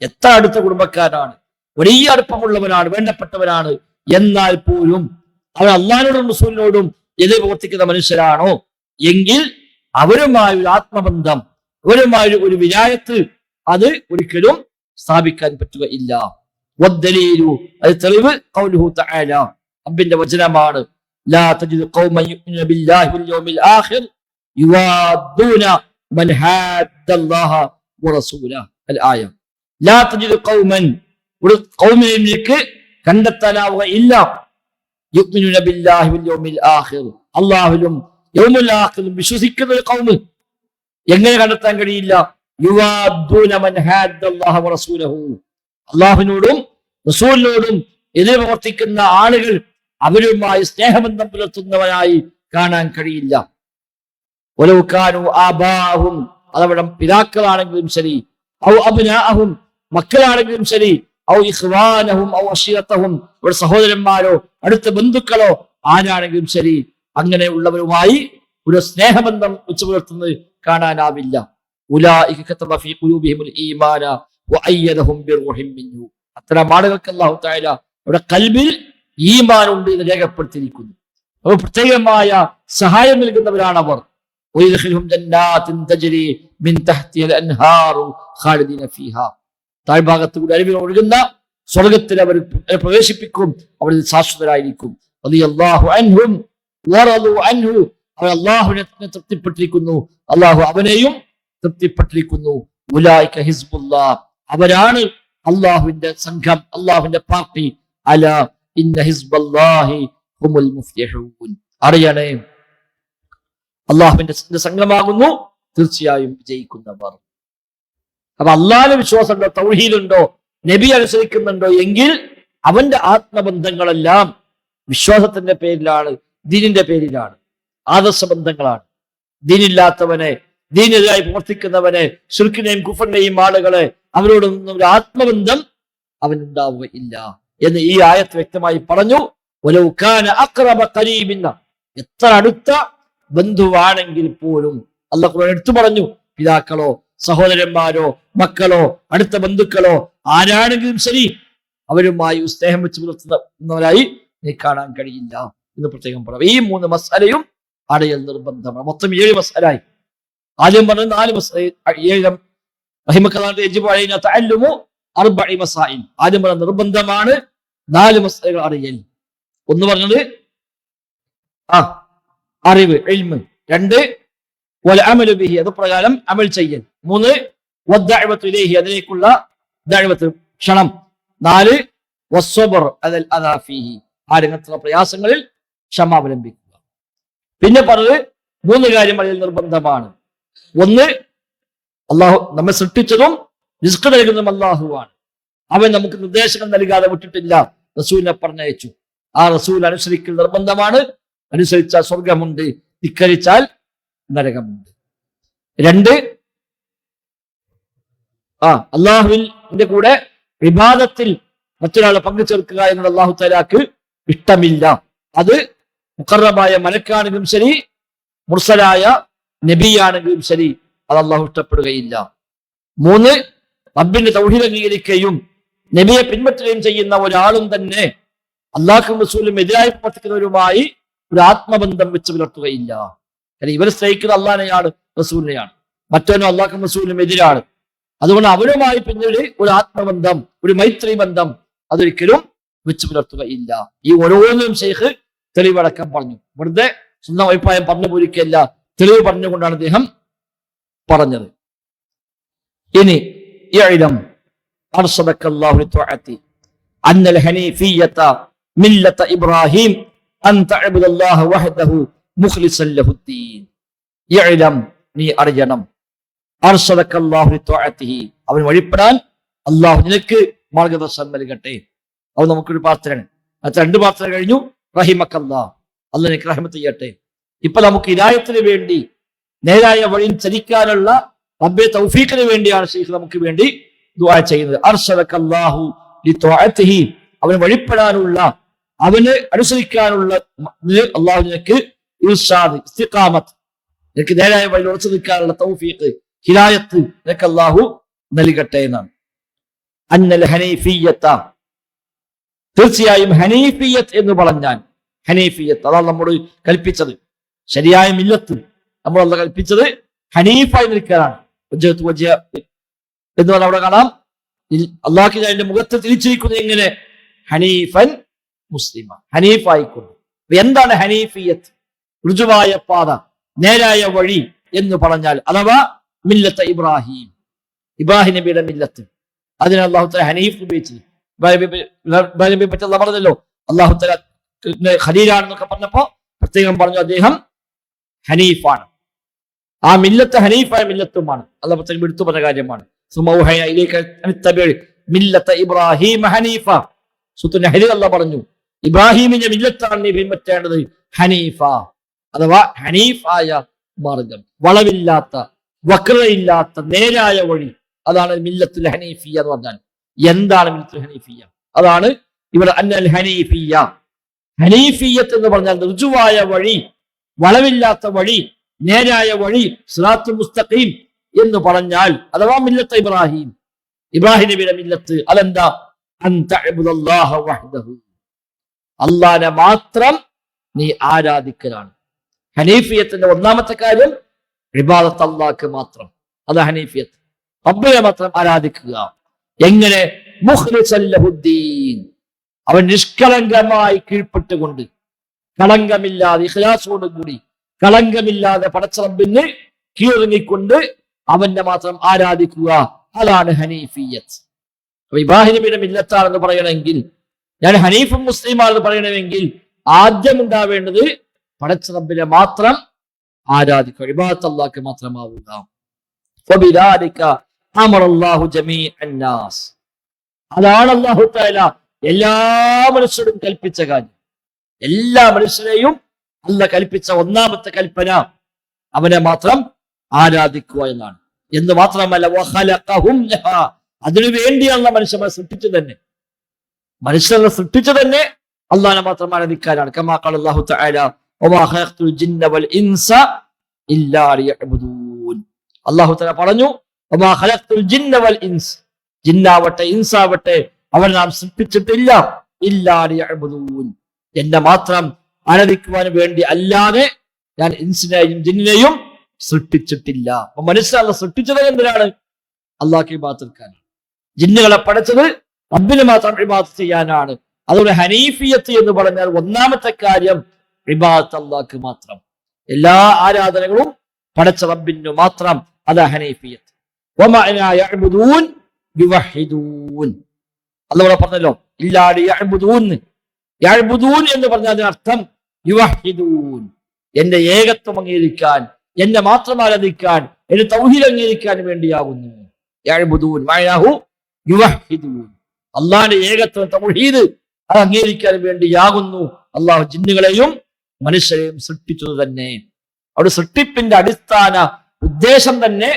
എത്ര അടുത്ത കുടുംബക്കാരാണ്, വലിയ അടുപ്പമുള്ളവനാണ്, വേണ്ടപ്പെട്ടവനാണ്, എന്നാൽ പോലും അവൻ അള്ളാഹിനോടും റസൂലിനോടും എതിരെ പ്രവർത്തിക്കുന്ന മനുഷ്യരാണോ എങ്കിൽ അവരുമായ ഒരു ആത്മബന്ധം, അവരുമായ ഒരു വിലായത്ത് അത് ഒരിക്കലും സ്ഥാപിക്കാൻ പറ്റുകയില്ല. അത് തെളിവ് ഖൗലുഹു തആല, റബ്ബിന്റെ വചനമാണ്, ലാ തജിദു ഖൗമൻ യുഅ്മിനൂന ബില്ലാഹി വൽ യൗമിൽ ആഖിർ യുവാദ്ദൂന മൻ ഹാദ്ദല്ലാഹ വറസൂലഹു. അൽ ആയ, ലാ തജിദു ഖൗമൻ, ഒരു ഖൗമിലേക്ക് കണ്ടെത്താനാവുകയില്ല, യുഅ്മിനൂന ബില്ലാഹി വൽ യൗമിൽ ആഖിർ, അല്ലാഹുവിലും യൗമുൽ ആഖിറിലും വിശ്വസിക്കുന്ന ഒരു ഖൗം എങ്ങനെ കണ്ടെത്താൻ കഴിയില്ല? യുവാദ്ദൂന മൻ ഹാദ്ദല്ലാഹ വറസൂലഹു, അല്ലാഹുവിനോടും റസൂലിനോടും എതിരെ പ്രവർത്തിക്കുന്ന ആളുകൾ അവരുമായി സ്നേഹബന്ധം പുലർത്തുന്നവരായി കാണാൻ കഴിയില്ല. വലൗകാനു ആബാഹും, അതവിടെ പിതാക്കളാണെങ്കിലും ശരി, ഔ അബ്നാഅഹും, മക്കളാണെങ്കിലും ശരി, ഔ ഇഖ്വാനഹും ഔ അശീറത്തഹും, ഒരു സഹോദരന്മാരോ അടുത്ത ബന്ധുക്കളോ ആരാണെങ്കിലും ശരി, അങ്ങനെയുള്ളവരുമായി ഒരു സ്നേഹബന്ധം വെച്ച് പുലർത്തുന്നത് കാണാനാവില്ല. ഉലൈക കതബ ഫീ ഖുലൂബിഹിമുൽ ഈമാന വഅയ്യദഹും ബിറൂഹിൻ മിൻഹു, അത്തരം ആളുകൾക്ക് അല്ലാഹു തആല അവരുടെ ഖൽബിൽ ഈമാൻ ഉണ്ട് എന്ന് രേഖപ്പെടുത്തിയിരിക്കുന്നു. അവർ പ്രത്യേകമായ സഹായം നൽകുന്നവരാണ് അവർ. വയദ്ഖിലുഹും ജന്നാത്തിൻ തജ്രി മിൻ തഹ്തിഹൽ അൻഹാറു ഖാലിദീന ഫീഹാ, താഴ്ഭാഗത്ത് കൂടി അരുവികൾ ഒഴുകുന്ന സ്വർഗ്ഗത്തിൽ അവർ പ്രവേശിപ്പിക്കും, അവർ ശാശ്വതരായിരിക്കും. റളിയല്ലാഹു അൻഹും വറളു അൻഹു, അവർ അല്ലാഹുവിനെ തൃപ്തിപ്പെട്ടിരിക്കുന്നു, അല്ലാഹു അവനെയും തൃപ്തിപ്പെട്ടിരിക്കുന്നു. ഉലൈക ഹിസ്ബുല്ലാഹ്, അവരാണ് അല്ലാഹുവിന്റെ സംഘം, അല്ലാഹുവിന്റെ പാർട്ടി. അല ഇന്ന ഹിസ്ബല്ലാഹി ഹുമുൽ മുഫ്ലിഹൂൻ, അറിയണേ അല്ലാഹുവിന്റെ സംഘമാകുന്നു തീർച്ചയായും വിജയിക്കുന്നവർ. അപ്പൊ അല്ലാഹുവിന്റെ വിശ്വാസമുണ്ടോ, തൗഹീദുണ്ടോ, നബി അനുസരിക്കുന്നുണ്ടോ എങ്കിൽ അവന്റെ ആത്മബന്ധങ്ങളെല്ലാം വിശ്വാസത്തിന്റെ പേരിലാണ്, ദീനിന്റെ പേരിലാണ്, ആദർശബന്ധങ്ങളാണ്. ദീനില്ലാത്തവനെ, ദീനെതിരായി പ്രവർത്തിക്കുന്നവനെ, ശിർക്കിനെയും കുഫറിനെയും ആളുകളെ അവരോടൊന്നും ഒരു ആത്മബന്ധം അവനുണ്ടാവുകയില്ല എന്ന് ഈ ആയത്ത് വ്യക്തമായി പറഞ്ഞു. വലൗ കാന അഖ്റബ ഖരീബിൻ, എത്ര അടുത്ത ബന്ധുവാണെങ്കിൽ പോലും അല്ലാഹു ഖുർആൻ എടുത്തു പറഞ്ഞു, പിതാക്കളോ സഹോദരന്മാരോ മക്കളോ അടുത്ത ബന്ധുക്കളോ ആരാണെങ്കിലും ശരി, അവരുമായി സ്നേഹം വെച്ച് പുലർത്തുന്നവരായി നീ കാണാൻ കഴിയില്ല എന്ന് പ്രത്യേകം പറയാം. ഈ 3 മസ്അലയും അടയൽ നിർബന്ധമാണ്. മൊത്തം 7 മസ്അലായി. ആദ്യം പറഞ്ഞത് 4 മസ്അല, ആദ്യം പറഞ്ഞ നിർബന്ധമാണ് 4 മസ്അലകൾ അറിയൽ. ഒന്ന് പറഞ്ഞത് അറിവ്, ഇൽമ്. 2 വൽ അമലു ബിഹി, അത് പ്രകാരം അമൽ ചെയ്യൽ. 3 വദ്ദഅവതു ഇലൈഹി, അതിലേക്കുള്ള ദഅവത്ത്, ക്ഷണം. 4 വസ്സബ്ർ അലൽ അദാ ഫീഹി, ആരംഗത്തുള്ള പ്രയാസങ്ങളിൽ ക്ഷമ അവലംബിക്കുക. പിന്നെ പറഞ്ഞത് 3 കാര്യം അറിയൽ നിർബന്ധമാണ്. ഒന്ന്, അള്ളാഹു നമ്മെ സൃഷ്ടിച്ചതും റിസ്ക് നൽകുന്നതും അള്ളാഹുവാണ്. അവൻ നമുക്ക് നിർദ്ദേശങ്ങൾ നൽകാതെ വിട്ടിട്ടില്ല, റസൂലിനെ പറഞ്ഞയച്ചു. ആ റസൂൽ അനുസരിക്കൽ നിർബന്ധമാണ്. അനുസരിച്ചാൽ സ്വർഗമുണ്ട്, ധിക്കരിച്ചാൽ നരകമുണ്ട്. 2, അള്ളാഹുവിന്റെ കൂടെ ഇബാദത്തിൽ മറ്റൊരാളെ പങ്കുചേർക്കുക എന്നുള്ള അള്ളാഹു തആലക്ക് ഇഷ്ടമില്ല. അത് മുഖറബായ മലക്കാണെങ്കിലും ശരി, മുർസലായ നബിയാണെങ്കിലും ശരി, അത് അള്ളാഹു ഇഷ്ടപ്പെടുകയില്ല. 3, റബ്ബിന്റെ തൗഹീദ് അംഗീകരിക്കുകയും നബിയെ പിൻപറ്റുകയും ചെയ്യുന്ന ഒരാളും തന്നെ അള്ളാഹും റസൂലും എതിരായി പ്രവർത്തിക്കുന്നവരുമായി ഒരു ആത്മബന്ധം വെച്ച് പുലർത്തുകയില്ല. കാരണം ഇവർ സ്നേഹിക്കുന്ന അള്ളാഹിനെയാണ്, റസൂലിനെയാണ്. മറ്റവനും അള്ളാഹും റസൂലിനും എതിരാണ്. അതുകൊണ്ട് അവരുമായി പിന്നീട് ഒരു ആത്മബന്ധം, ഒരു മൈത്രി ബന്ധം അതൊരിക്കലും വെച്ച് പുലർത്തുകയില്ല. ഈ ഓരോന്നും ശൈഖ് തെളിവടക്കം പറഞ്ഞു. വെറുതെ സ്വന്തം അഭിപ്രായം പറഞ്ഞു പോലിക്കല്ല, തെളിവ് പറഞ്ഞുകൊണ്ടാണ് അദ്ദേഹം പറഞ്ഞത്. ഇനി ഇഅ്ലം അർശദക്കല്ലാഹു ലിത്വഅതി അന്നൽ ഹനീഫിയ്യത മില്ലത ഇബ്രാഹിം അൻ തഅബ്ദുല്ലാഹ വഹ്ദഹു മുഖ്ലിസൻ ലഹുദ്ദീൻ. ഇഅ്ലം, നീ അറിയണം, അർശദക്കല്ലാഹു ലിത്വഅതിഹി, അവൻ വഴിപ്പെടാൻ അല്ലാഹു നിനക്ക് മാർഗദർശനം നൽകട്ടെ. അത് നമുക്കൊരു പ്രാർത്ഥനയാണ്. അത് 2 പ്രാർത്ഥന കഴിഞ്ഞു. റഹിമക്കല്ലാ, അല്ലാഹ് നിനക്ക് റഹ്മത്ത് ചെയ്യട്ടെ. ഇപ്പൊ നമുക്ക് ഹിദായത്തിന് വേണ്ടി, നേരായ വഴിയിൽ ചലിക്കാനുള്ള റബ്ബെ തൗഫീഖിന് വേണ്ടിയാണ് ശൈഖ് നമുക്ക് വേണ്ടി ദുആ ചെയ്യുന്നത്. അർശദകല്ലാഹു ലിത്വഅതിഹി, അവന് വഴിപ്പെടാനുള്ള, അവന് അനുസരിക്കാനുള്ള അള്ളാഹു നിനക്ക് ഇർഷാദ്, ഇസ്തിഖാമത്ത്, നിനക്ക് നേരായ വഴിയിൽ ഉറച്ചു നിൽക്കാനുള്ള തൗഫീഖ്, ഹിദായത്ത് നിനക്ക് അള്ളാഹു നൽകട്ടെ എന്നാണ്. അന്നൽ ഹനീഫിയ്യത, തീർച്ചയായും ഹനീഫിയത്ത് എന്ന് പറഞ്ഞാൽ, ഹനീഫിയത്ത് അതാണ് നമ്മോട് കൽപ്പിച്ചത്. ശരിയായ മില്ലത്ത് നമ്മളല്ല കൽപ്പിച്ചത് ഹനീഫായി നിൽക്കാനാണ്. എന്ന് പറഞ്ഞാൽ അവിടെ കാണാം, അള്ളാഹു അതിന്റെ മുഖത്ത് തിരിച്ചിരിക്കുന്നത് എങ്ങനെ? ഹനീഫൻ മുസ്ലിമ, ഹനീഫായിക്കൊണ്ട്. എന്താണ് ഹനീഫിയത്ത്? ഋജുവായ പാത, നേരായ വഴി എന്ന് പറഞ്ഞാൽ, അഥവാ മില്ലത്ത് ഇബ്രാഹിം, ഇബ്രാഹിം നബിയുടെ മില്ലത്ത്. അതിന് അള്ളാഹു തആല ഹനീഫ് ഉപയോഗിച്ചത്. ഇബ്രാഹിം പറ്റി അള്ളാഹ് പറഞ്ഞല്ലോ, അള്ളാഹു തആല ഖലീലാണെന്നൊക്കെ പറഞ്ഞപ്പോ പ്രത്യേകം പറഞ്ഞു അദ്ദേഹം ഹനീഫാണ്. ആ മില്ലത്ത് ഹനീഫായ മില്ലത്തുമാണ്. അള്ളാഹു പ്രത്യേകം എടുത്തു പറഞ്ഞ കാര്യമാണ്. മില്ലത്ത് ഇബ്രാഹിം ഹനീഫ. സൂറത്തുൽ നഹ്ലിൽ അള്ളാഹ് പറഞ്ഞു, ഇബ്രാഹിമിന്റെ മില്ലത്താണ് നീ പിൻപറ്റേണ്ടത്, ഹനീഫ, അഥവാ ഹനീഫായ മാർഗം, വളവില്ലാത്ത, വക്രതയില്ലാത്ത നേരായ വഴി. അതാണ് മില്ലത്തുൽ ഹനീഫിയ എന്ന് പറഞ്ഞാൽ. എന്താണ് മില്ലത്തുൽ ഹനീഫിയ? അതാണ് ഇവിടെ അന്നൽ ഹനീഫിയ. ഹനീഫിയത്ത് എന്ന് പറഞ്ഞാൽ ഋജുവായ വഴി, വളവില്ലാത്ത വഴി, നേരായ വഴി, സിറാത്തുൽ മുസ്തഖീം എന്ന് പറഞ്ഞാൽ, അഥവാ മില്ലത്ത് ഇബ്രാഹിം, ഇബ്രാഹിം നബിയുടെ മില്ലത്ത്. അതെന്താ? അൻ തഅബുദല്ലാഹ വഹ്ദഹു, അല്ലാഹനെ മാത്രം നീ ആരാധിക്കലാണ്. ഹനീഫിയത്തിന്റെ ഒന്നാമത്തെ കാര്യം ഇബാദത്ത്, അല്ലാഹ്ക്ക് മാത്രം. അത് ഹനീഫിയത്ത്, റബ്ബിനെ മാത്രം ആരാധിക്കുക. എങ്ങനെ? മുഖ്ലിസൻ ലഹുദ്ദീൻ, അവൻ നിഷ്കളങ്കമായി കീഴ്പ്പെട്ടുകൊണ്ട്, കളങ്കമില്ലാതെ, ഇഖ്ലാസോട് കൂടി, കളങ്കമില്ലാതെ പടച്ച റബ്ബിന് കീഴടങ്ങിക്കൊണ്ട് അവനെ മാത്രം ആരാധിക്കുക. അതാണ് ഹനീഫിയത്ത്. അപ്പൊ ഇബ്രാഹിം നബിയുടെ മില്ലത്താണെന്ന് പറയണമെങ്കിൽ, ഞാൻ ഹനീഫും മുസ്ലിമാണെന്ന് പറയണമെങ്കിൽ, ആദ്യം ഉണ്ടാവേണ്ടത് പടച്ച റബ്ബിനെ മാത്രം ആരാധിക്കുക, ഇബാദത്ത് അല്ലാഹ്ക്ക് മാത്രമാവുക. ഫബിദാലിക അമറല്ലാഹു ജമീഅൻ നാസ്, അതാണ് അല്ലാഹു തആല എല്ലാ മനുഷ്യരും കൽപ്പിച്ച കാര്യം. എല്ലാ മനുഷ്യരെയും അല്ലാഹ് കൽപ്പിച്ച ഒന്നാമത്തെ കൽപ്പന അവനെ മാത്രം ആരാധിക്കുക എന്നാണ്. എന്ന് മാത്രമല്ല, വഖലഖഹും ലഹാ, അതിനു വേണ്ടിയാണ് മനുഷ്യനെ സൃഷ്ടിച്ചു തന്നെ. മനുഷ്യനെ സൃഷ്ടിച്ചു തന്നെ അല്ലാഹനെ മാത്രം ആരാധിക്കാനാണ്. കമാ ഖാല അല്ലാഹു തആല, വമാ ഖലഖ്തുൽ ജിന്ന വൽ ഇൻസ ഇല്ലാ ലിയഅ്ബുദൂൻ. അല്ലാഹു തആല പറഞ്ഞു, വമാ ഖലഖ്തുൽ ജിന്ന വൽ ഇൻസ്, ജിന്നാവട്ടെ ഇൻസാവട്ടെ അവൻ നാം സൃഷ്ടിച്ചിട്ടില്ല, ഇല്ലാ ലിയഅ്ബുദൂൻ, എന്നെ മാത്രം ആരാധിക്കുവാൻ വേണ്ടി അല്ലാതെ ഞാൻ ഇൻസിനെയും ജിന്നിനെയും സൃഷ്ടിച്ചിട്ടില്ല. അപ്പൊ മനുഷ്യനെ സൃഷ്ടിച്ചത് എന്തിനാണ്? അള്ളാഹ്ക്ക് ഇബാദത്ത് ചെയ്യാനാണ്. ജിന്നുകളെ പഠിച്ചത് റബ്ബിന് മാത്രം ഇബാദത്ത് ചെയ്യാനാണ്. അതുകൊണ്ട് ഹനീഫിയത്ത് എന്ന് പറഞ്ഞാൽ ഒന്നാമത്തെ കാര്യം ഇബാദത്ത് അള്ളാഹ്ക്ക് മാത്രം, എല്ലാ ആരാധനകളും പടച്ച റബ്ബിനു മാത്രം. അതാ ഹനീഫിയത്ത്. വമഅനാ യഅ്ബുദൂൻ യുവഹിദൂൻ, അല്ലാഹു പറഞ്ഞല്ലോ ഇല്ലാ ലിയഅ്ബുദൂൻ. യഅ്ബുദൂൻ എന്ന് പറഞ്ഞാൽ അർത്ഥം യുവഹിദൂൻ, എന്റെ ഏകത്വം അംഗീകരിക്കാൻ, എന്നെ മാത്രം ആരാധിക്കാൻ, എന്റെ തൗഹീദ് അംഗീകരിക്കാൻ വേണ്ടിയാകുന്നു. യഅ്ബുദൂൻ മഅനാഹു യുവഹിദൂൻ, അല്ലാഹുവിന്റെ ഏകത്വം തൗഹീദ് അത് അംഗീകരിക്കാൻ വേണ്ടിയാകുന്നു അല്ലാഹു ജിന്നുകളെയും മനുഷ്യരെയും സൃഷ്ടിച്ചത് തന്നെ. അവിടെ സൃഷ്ടിപ്പിന്റെ അടിസ്ഥാന ഉദ്ദേശം തന്നെ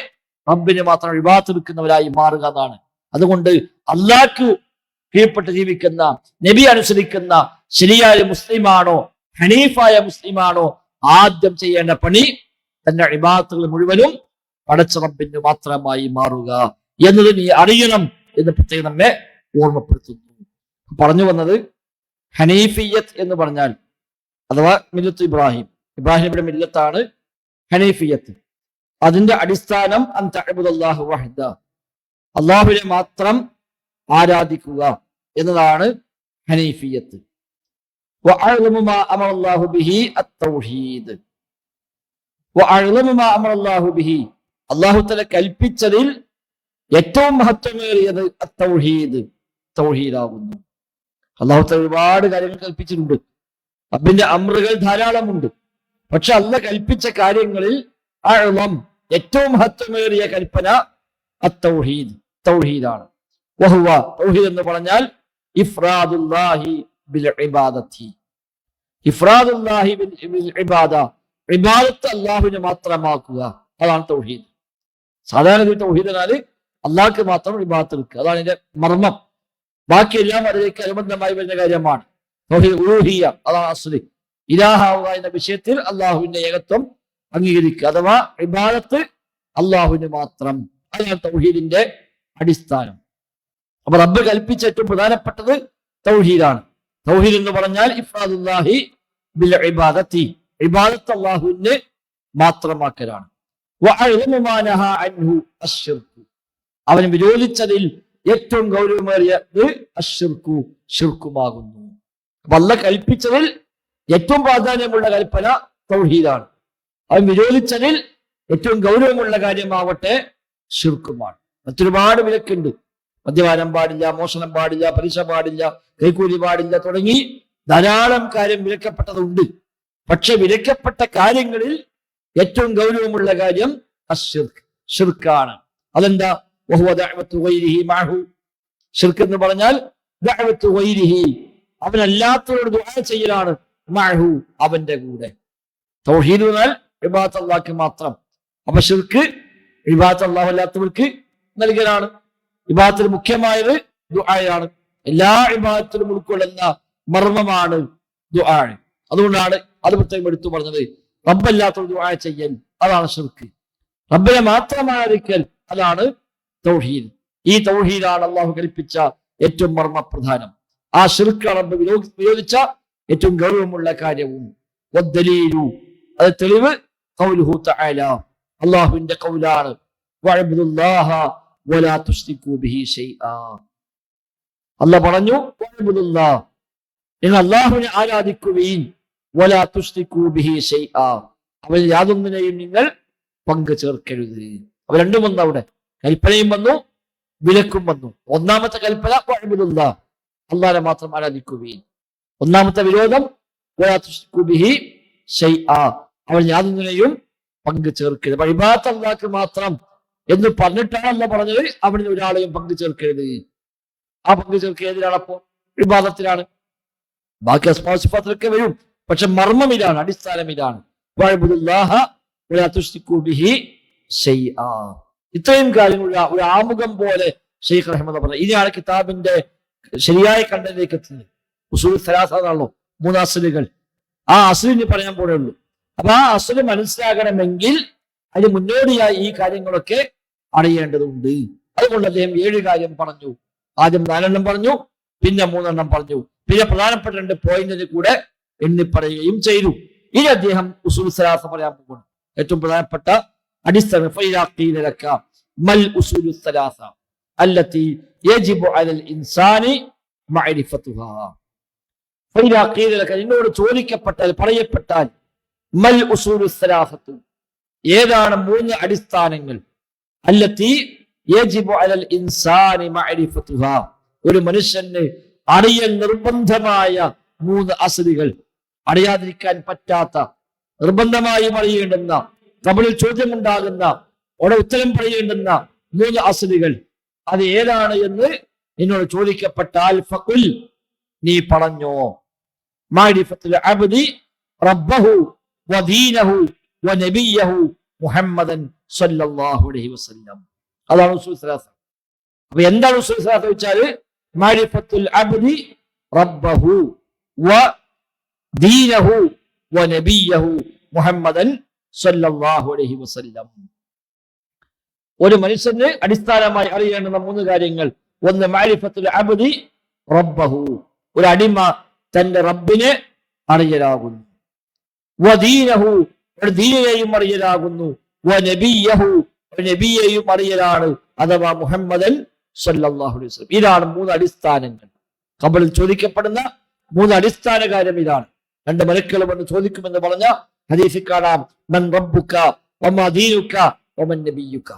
റബ്ബിന് മാത്രം ഇബാദത്ത് എടുക്കുന്നവരായി മാറുക എന്നാണ്. അതുകൊണ്ട് അല്ലാഹ്ക്ക് കീഴ്പ്പെട്ട് ജീവിക്കുന്ന, നബി അനുസരിക്കുന്ന ശരിയായ മുസ്ലിമാണോ, ഹനീഫായ മുസ്ലിമാണോ, ആദ്യം ചെയ്യേണ്ട പണി തന്റെ ഇബാദത്തുകൾ മുഴുവനും പടച്ച റബ്ബിന് മാത്രമായി മാറുക എന്നത് നീ അറിയണം എന്ന് പ്രത്യേകം നമ്മെ ഓർമ്മപ്പെടുത്തുന്നു. പറഞ്ഞു വന്നത് ഹനീഫിയത്ത് എന്ന് പറഞ്ഞാൽ, അഥവാ മില്ലത്ത് ഇബ്രാഹിം, ഇബ്രാഹിമിന്റെ മില്ലത്താണ് ഹനീഫിയത്ത്. അതിന്റെ അടിസ്ഥാനം അൻ തഅബുദല്ലാഹ വഹ്ദ, അല്ലാഹുവിനെ മാത്രം ആരാധിക്കുക എന്നതാണ് ഹനീഫിയത്ത്. വഅഅ്ലമു മാ അമറല്ലാഹു ബിഹി അത്തൗഹീദ്. വഅഅ്ലമു മാ അമറല്ലാഹു ബിഹി, അല്ലാഹു തആല കൽപ്പിച്ചതിൽ ഏറ്റവും മഹത്വമേറിയത് അത്തൗഹീദ്, തൗഹീദാകുന്നു. അല്ലാഹു തആല ഒരുപാട് കാര്യങ്ങൾ കൽപ്പിച്ചിട്ടുണ്ട്, റബ്ബിന്റെ അമ്രുകൾ ധാരാളമുണ്ട്. പക്ഷെ അല്ലാഹ് കൽപ്പിച്ച കാര്യങ്ങളിൽ അഅ്ലം, ഏറ്റവും മഹത്വമേറിയ കൽപ്പന അത്തൗഹീദ്, തൗഹീദാണ്. വഹുവ തൗഹീദ് എന്ന് പറഞ്ഞാൽ ഇഫ്റാദുല്ലാഹി ബിൽ ഇബാദത്തി, ഇഫ്റാദുല്ലാഹി ബിൽ ഇബാദ, ഇബാദത്ത് അല്ലാഹുവിനെ മാത്രമാക്കുക, അതാണ് തൗഹീദ്. സാധാരണ തൗഹീദ് എന്നാൽ അള്ളാഹ്ക്ക് മാത്രം ഇബാദത്ത് എടുക്കുക, അതാണ് ഇതിന്റെ മർമ്മം. ബാക്കിയെല്ലാം അതിലേക്ക് അനുബന്ധമായി വരുന്ന കാര്യമാണ്. തൗഹീദ് ഉലൂഹിയ്യ, അതാണ് അസ്ലി. ഇലാഹാവുക എന്ന വിഷയത്തിൽ അള്ളാഹുവിന്റെ ഏകത്വം അംഗീകരിക്കുക, അഥവാ ഇബാദത്ത് അള്ളാഹുവിന് മാത്രം, അതാണ് തൗഹീദിന്റെ അടിസ്ഥാനം. അപ്പൊ റബ്ബ് കൽപ്പിച്ച ഏറ്റവും പ്രധാനപ്പെട്ടത് തൗഹീദാണ്. തൗഹീദ് എന്ന് പറഞ്ഞാൽ ഇഫ്റാദുല്ലാഹി ബിൽ ഇബാദത്തി, ഇബാദത്ത് അള്ളാഹുവിന് മാത്രമാക്കലാണ്. അവൻ വിരോധിച്ചതിൽ ഏറ്റവും ഗൗരവമേറിയത് അശ്ശിർക്കു, ശിർക്കുമാകുന്നു. അപ്പൊ അല്ലാഹ് കൽപ്പിച്ചതിൽ ഏറ്റവും പ്രാധാന്യമുള്ള കൽപ്പന തൗഹീദാണ്. അവൻ വിരോധിച്ചതിൽ ഏറ്റവും ഗൗരവമുള്ള കാര്യമാവട്ടെ ശിർക്കുമാണ്. മറ്റൊരുപാട് വിലക്കുണ്ട്. മദ്യപാനം പാടില്ല, മോഷണം പാടില്ല, പലിശ പാടില്ല, കൈക്കൂലി പാടില്ല തുടങ്ങി ധാരാളം കാര്യം വിലക്കപ്പെട്ടതുണ്ട്. പക്ഷെ വിലക്കപ്പെട്ട കാര്യങ്ങളിൽ ഏറ്റവും ഗൗരവമുള്ള കാര്യം അശ്ശിർക്ക്, ശിർക്കാണ്. അതെന്താ? ശിർക്ക് എന്ന് പറഞ്ഞാൽ അവനല്ലാത്തവരോട് ദുആ ചെയ്യലാണ്, മഅഹു അവന്റെ കൂടെ. തൗഹീദ് എന്നാൽ ഇബാദത്ത് അല്ലാഹ്ക്ക് മാത്രം. അപ്പൊ ശിർക്ക് ഇബാദത്ത് അല്ലാഹു അല്ലാത്തവർക്ക് നൽകലാണ്. ഇബാദത്തിൽ മുഖ്യമായത് ദുആയാണ്. എല്ലാ ഇബാദത്തിലും ഉൾക്കൊള്ളുന്ന മർമ്മമാണ് ദുആ. അതുകൊണ്ടാണ് അത് പ്രത്യേകം എടുത്തു പറഞ്ഞത്. റബ്ബല്ലാത്തവർ ദുആ ചെയ്യൽ, അതാണ് ശിർക്ക്. റബ്ബിനെ മാത്രം ആരാധിക്കൽ, അതാണ് തൗഹീദ്. ഈ തൗഹീദാണ് അള്ളാഹു കൽപ്പിച്ച ഏറ്റവും മർമ്മപ്രധാനം. ആ ശിർക്ക് റബ്ബ് വിരോധിച്ച ഏറ്റവും ഗൗരവമുള്ള കാര്യവും. വദ്ദലീലു, അത് തെളിവ് ഖൗലുഹു തആല, അള്ളാഹുവിന്റെ ഖൗലാണ്, വഅബ്ദുല്ലാഹ വലാ തുശ്രികൂ ബിഹി ശൈആ. അല്ലാഹ് പറഞ്ഞു വഅബ്ദുല്ലാഹ, നിങ്ങൾ അള്ളാഹുവിനെ ആരാധിക്കുവീൻ, വലാ തുശ്രികൂ ബിഹി ശൈആ, അവൻ യാതൊന്നിനെയും നിങ്ങൾ പങ്കു ചേർക്കരുത്. അവ രണ്ടും വന്നു അവിടെ, കൽപ്പനയും വന്നു വിലക്കും വന്നു. ഒന്നാമത്തെ കൽപ്പന വഅബ്ദുല്ലാഹ, അള്ളാഹനെ മാത്രം ആരാധിക്കുവീൻ. ഒന്നാമത്തെ വിരോധം വലാ തുശ്രികൂ ബിഹി ശൈആ, അവൻ യാതൊന്നിനെയും പങ്കു ചേർക്കരുത്. അപ്പൊ ഇബാദത്ത് അല്ലാഹ്ക്ക് മാത്രം എന്ന് പറഞ്ഞിട്ടാണ് അല്ലാഹ് പറഞ്ഞത് അവന് ഒരാളെയും പങ്കു ചേർക്കരുത്. ആ പങ്കു ചേർക്കുക ഏതിലാണ്? അപ്പോ ഇബാദത്തിലാണ്. ബാക്കി അസ്മാഉ സിഫാത്തിലൊക്കെ വരും, പക്ഷെ മർമ്മം ഇതാണ്, അടിസ്ഥാനം ഇതാണ്. വഅബ്ദുല്ലാഹ വലാ തുശ്രികൂ ബിഹി ശൈആ. ഇത്രയും കാര്യങ്ങൾ ഒരു ആമുഖം പോലെ ശൈഖ് റഹിമഹുല്ലാഹ് പറഞ്ഞു. ഇനിയാണ് കിതാബിന്റെ ശരിയായ കണ്ടന്റിലേക്ക് എത്തുന്നത്. ഉസൂൽ സലാസ എന്നാണല്ലോ 3 അസ്ലുകൾ. ആ അസ്ലിന് പറയാൻ പോണുള്ളൂ. അപ്പൊ ആ അസ്ല് മനസ്സിലാകണമെങ്കിൽ അതിന് മുന്നോടിയായി ഈ കാര്യങ്ങളൊക്കെ അറിയേണ്ടതുണ്ട്. അതുകൊണ്ട് അദ്ദേഹം 7 കാര്യം പറഞ്ഞു. ആദ്യം 4 എണ്ണം പറഞ്ഞു, പിന്നെ 3 എണ്ണം പറഞ്ഞു, പിന്നെ പ്രധാനപ്പെട്ട 2 പോയിന്റിന് കൂടെ എണ്ണി പറയുകയും ചെയ്തു. ഇനി അദ്ദേഹം ഉസൂൽ സലാസ പറയാൻ പോകുന്നു. ഏറ്റവും പ്രധാനപ്പെട്ട അടിസ്ഥാനം മൽ ഉസൂലു സലാസ അല്ലതി യജിബു അലൽ ഇൻസാനി മഅരിഫതുഹാ. ഫൈദാ ഖീല ലക, എന്നോട് ചോദിക്കപ്പെട്ടാൽ, പറയപ്പെട്ടാൽ, മൽ ഉസൂലു സലാസത്തു, ഏതാണ് 3 അടിസ്ഥാനങ്ങൾ? അല്ലതി യജിബു അലൽ ഇൻസാനി മഅരിഫതുഹാ, ഒരു മനുഷ്യന് അറിയൽ നിർബന്ധമായ 3 അസ്ലുകൾ, അറിയാതിരിക്കാൻ പറ്റാത്ത, നിർബന്ധമായും അറിയേണ്ടുന്ന, കബറിൽ ചോദ്യമുണ്ടാകുന്ന, അവിടെ ഉത്തരം പറയേണ്ടുന്ന 3 അസ്ലുകൾ, അത് ഏതാണ് എന്ന് എന്നോട് ചോദിക്കപ്പെട്ടാൽ ഫഖുൽ, നീ പറഞ്ഞോ. മഅരിഫത്തുൽ അബ്ദി റബ്ബഹു വദീനഹു വനബിയഹു മുഹമ്മദൻ സ്വല്ലല്ലാഹു അലൈഹി വസല്ലം. അതാണ് ഉസൂൽ സലാസ. അപ്പൊ എന്താണ് ഉസൂൽ സലാസ വെച്ചാൽ മഅരിഫത്തുൽ അബ്ദി റബ്ബഹു വദീനഹു വനബിയഹു മുഹമ്മദൻ സ്വല്ലല്ലാഹു അലൈഹി വസല്ലം. ഒരു മനുഷ്യന് അടിസ്ഥാനമായി അറിയേണ്ടുന്ന 3 കാര്യങ്ങൾ. ഒന്ന് മഅരിഫത്തുൽ അബ്ദി റബ്ബഹു, ഒരു അടിമ തന്റെ റബ്ബിനെ അറിയലാകുന്നു. വദീനഹു, ഒരു ദീനിനെയും അറിയലാകുന്നു. വനബിയഹു, ഒരു നബിയെയും അറിയലാണ്, അഥവാ മുഹമ്മദൻ സ്വല്ലല്ലാഹു അലൈഹി വസല്ലം. ഇതാണ് 3 അടിസ്ഥാനങ്ങൾ. ഖബറിൽ ചോദിക്കപ്പെടുന്ന 3 അടിസ്ഥാന കാര്യം ഇതാണ്. 2 മലക്കുകൾ വന്ന് ചോദിക്കുമെന്ന് പറഞ്ഞ ഹദീസിൽ കാണാം, മൻ റബ്ബുക വമാ ദീനുക വമൻ നബിയുക.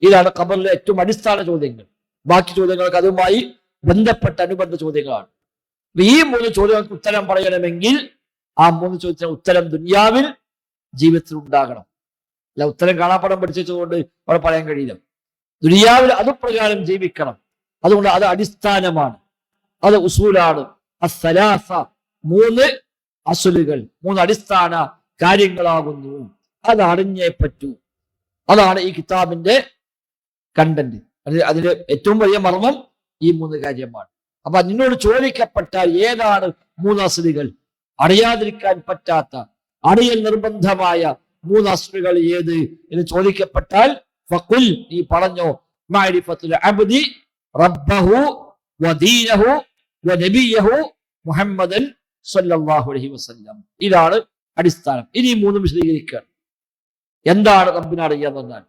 ഇതാണ് ഖബറിലെ ഏറ്റവും അടിസ്ഥാന ചോദ്യങ്ങൾ. ബാക്കി ചോദ്യങ്ങൾക്ക് അതുമായി ബന്ധപ്പെട്ട അനുബന്ധ ചോദ്യങ്ങളാണ്. ഈ 3 ചോദ്യങ്ങൾക്ക് ഉത്തരം പറയണമെങ്കിൽ ആ 3 ചോദ്യത്തിന് ഉത്തരം ദുനിയാവിൽ ജീവിതത്തിൽ ഉണ്ടാകണം. അല്ല ഉത്തരം കാണാപ്പടം പഠിച്ചതുകൊണ്ട് അവിടെ പറയാൻ കഴിയില്ല. ദുനിയാവിൽ അതുപ്രകാരം ജീവിക്കണം. അതുകൊണ്ട് അത് അടിസ്ഥാനമാണ്, അത് ഉസൂലാണ്. അസ്സലാസ, 3 അസുലുകൾ, 3 അടിസ്ഥാന കാര്യങ്ങളാകുന്നു. അത് അറിഞ്ഞേ പറ്റൂ. അതാണ് ഈ കിതാബിന്റെ കണ്ടന്റ്. അതിന് ഏറ്റവും വലിയ മർമ്മം ഈ 3 കാര്യമാണ്. അപ്പൊ നിന്നോട് ചോദിക്കപ്പെട്ടാൽ ഏതാണ് 3 അസുലുകൾ, അറിയാതിരിക്കാൻ പറ്റാത്ത, അറിയൽ നിർബന്ധമായ 3 അസുലുകൾ ഏത് എന്ന് ചോദിക്കപ്പെട്ടാൽ ഫഖുൽ, നീ പറഞ്ഞോ, മഅരിഫത്തുൽ അബ്ദി റബ്ബഹു വദീനഹു വനബിയഹു മുഹമ്മദൻ സ്വല്ലല്ലാഹു അലൈഹി വസല്ലം. ഇതാണ് അടിസ്ഥാനം. ഇനി 3 വിശദീകരിക്കുക. എന്താണ് റബ്ബിനെ അറിയുക എന്ന് പറഞ്ഞാൽ,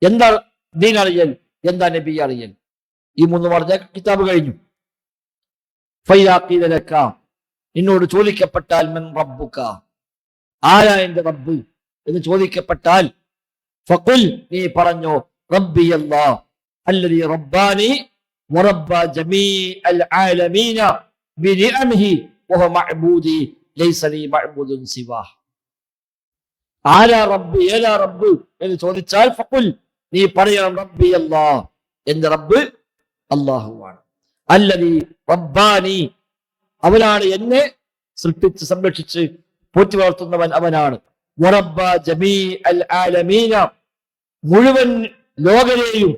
എന്താണ് ദീൻ അറിയൽ, എന്താ നബി അറിയൽ? ഈ 3 പറഞ്ഞ കിതാബ് കഴിഞ്ഞു. ഫൈദാ ഖീല ലക, നിന്നോട് ചോദിക്കപ്പെട്ടാൽ മൻ റബ്ബുക, ആരാ എന്റെ റബ്ബ് എന്ന് ചോദിക്കപ്പെട്ടാൽ ഫഖുൽ, നീ പറഞ്ഞോ, റബ്ബി അല്ലാഹ് അല്ലദീ റബ്ബാനി വറബ്ബ ജമീഅൽ ആലമീന ബിനിഅമിഹി വഹുവ മഅബൂദി ലൈസ ലീ മഅബൂദുൻ സിവാഹ്. ആരാ റബ്ബ്, ഏതാ റബ്ബ് എന്ന് ചോദിച്ചാൽ ഫഖുൽ, നീ പറയണം, റബ്ബി അല്ലാഹ്, എന്റെ റബ്ബ് അല്ലാഹുവാണ്. അല്ലദീ റബ്ബാനി, അവനാണ് എന്നെ സൃഷ്ടിച്ച് സംരക്ഷിച്ച് പോറ്റി വളർത്തുന്നവൻ അവനാണ്. വറബ്ബ ജമീഅൽ ആലമീന, മുഴുവൻ ലോകരെയും,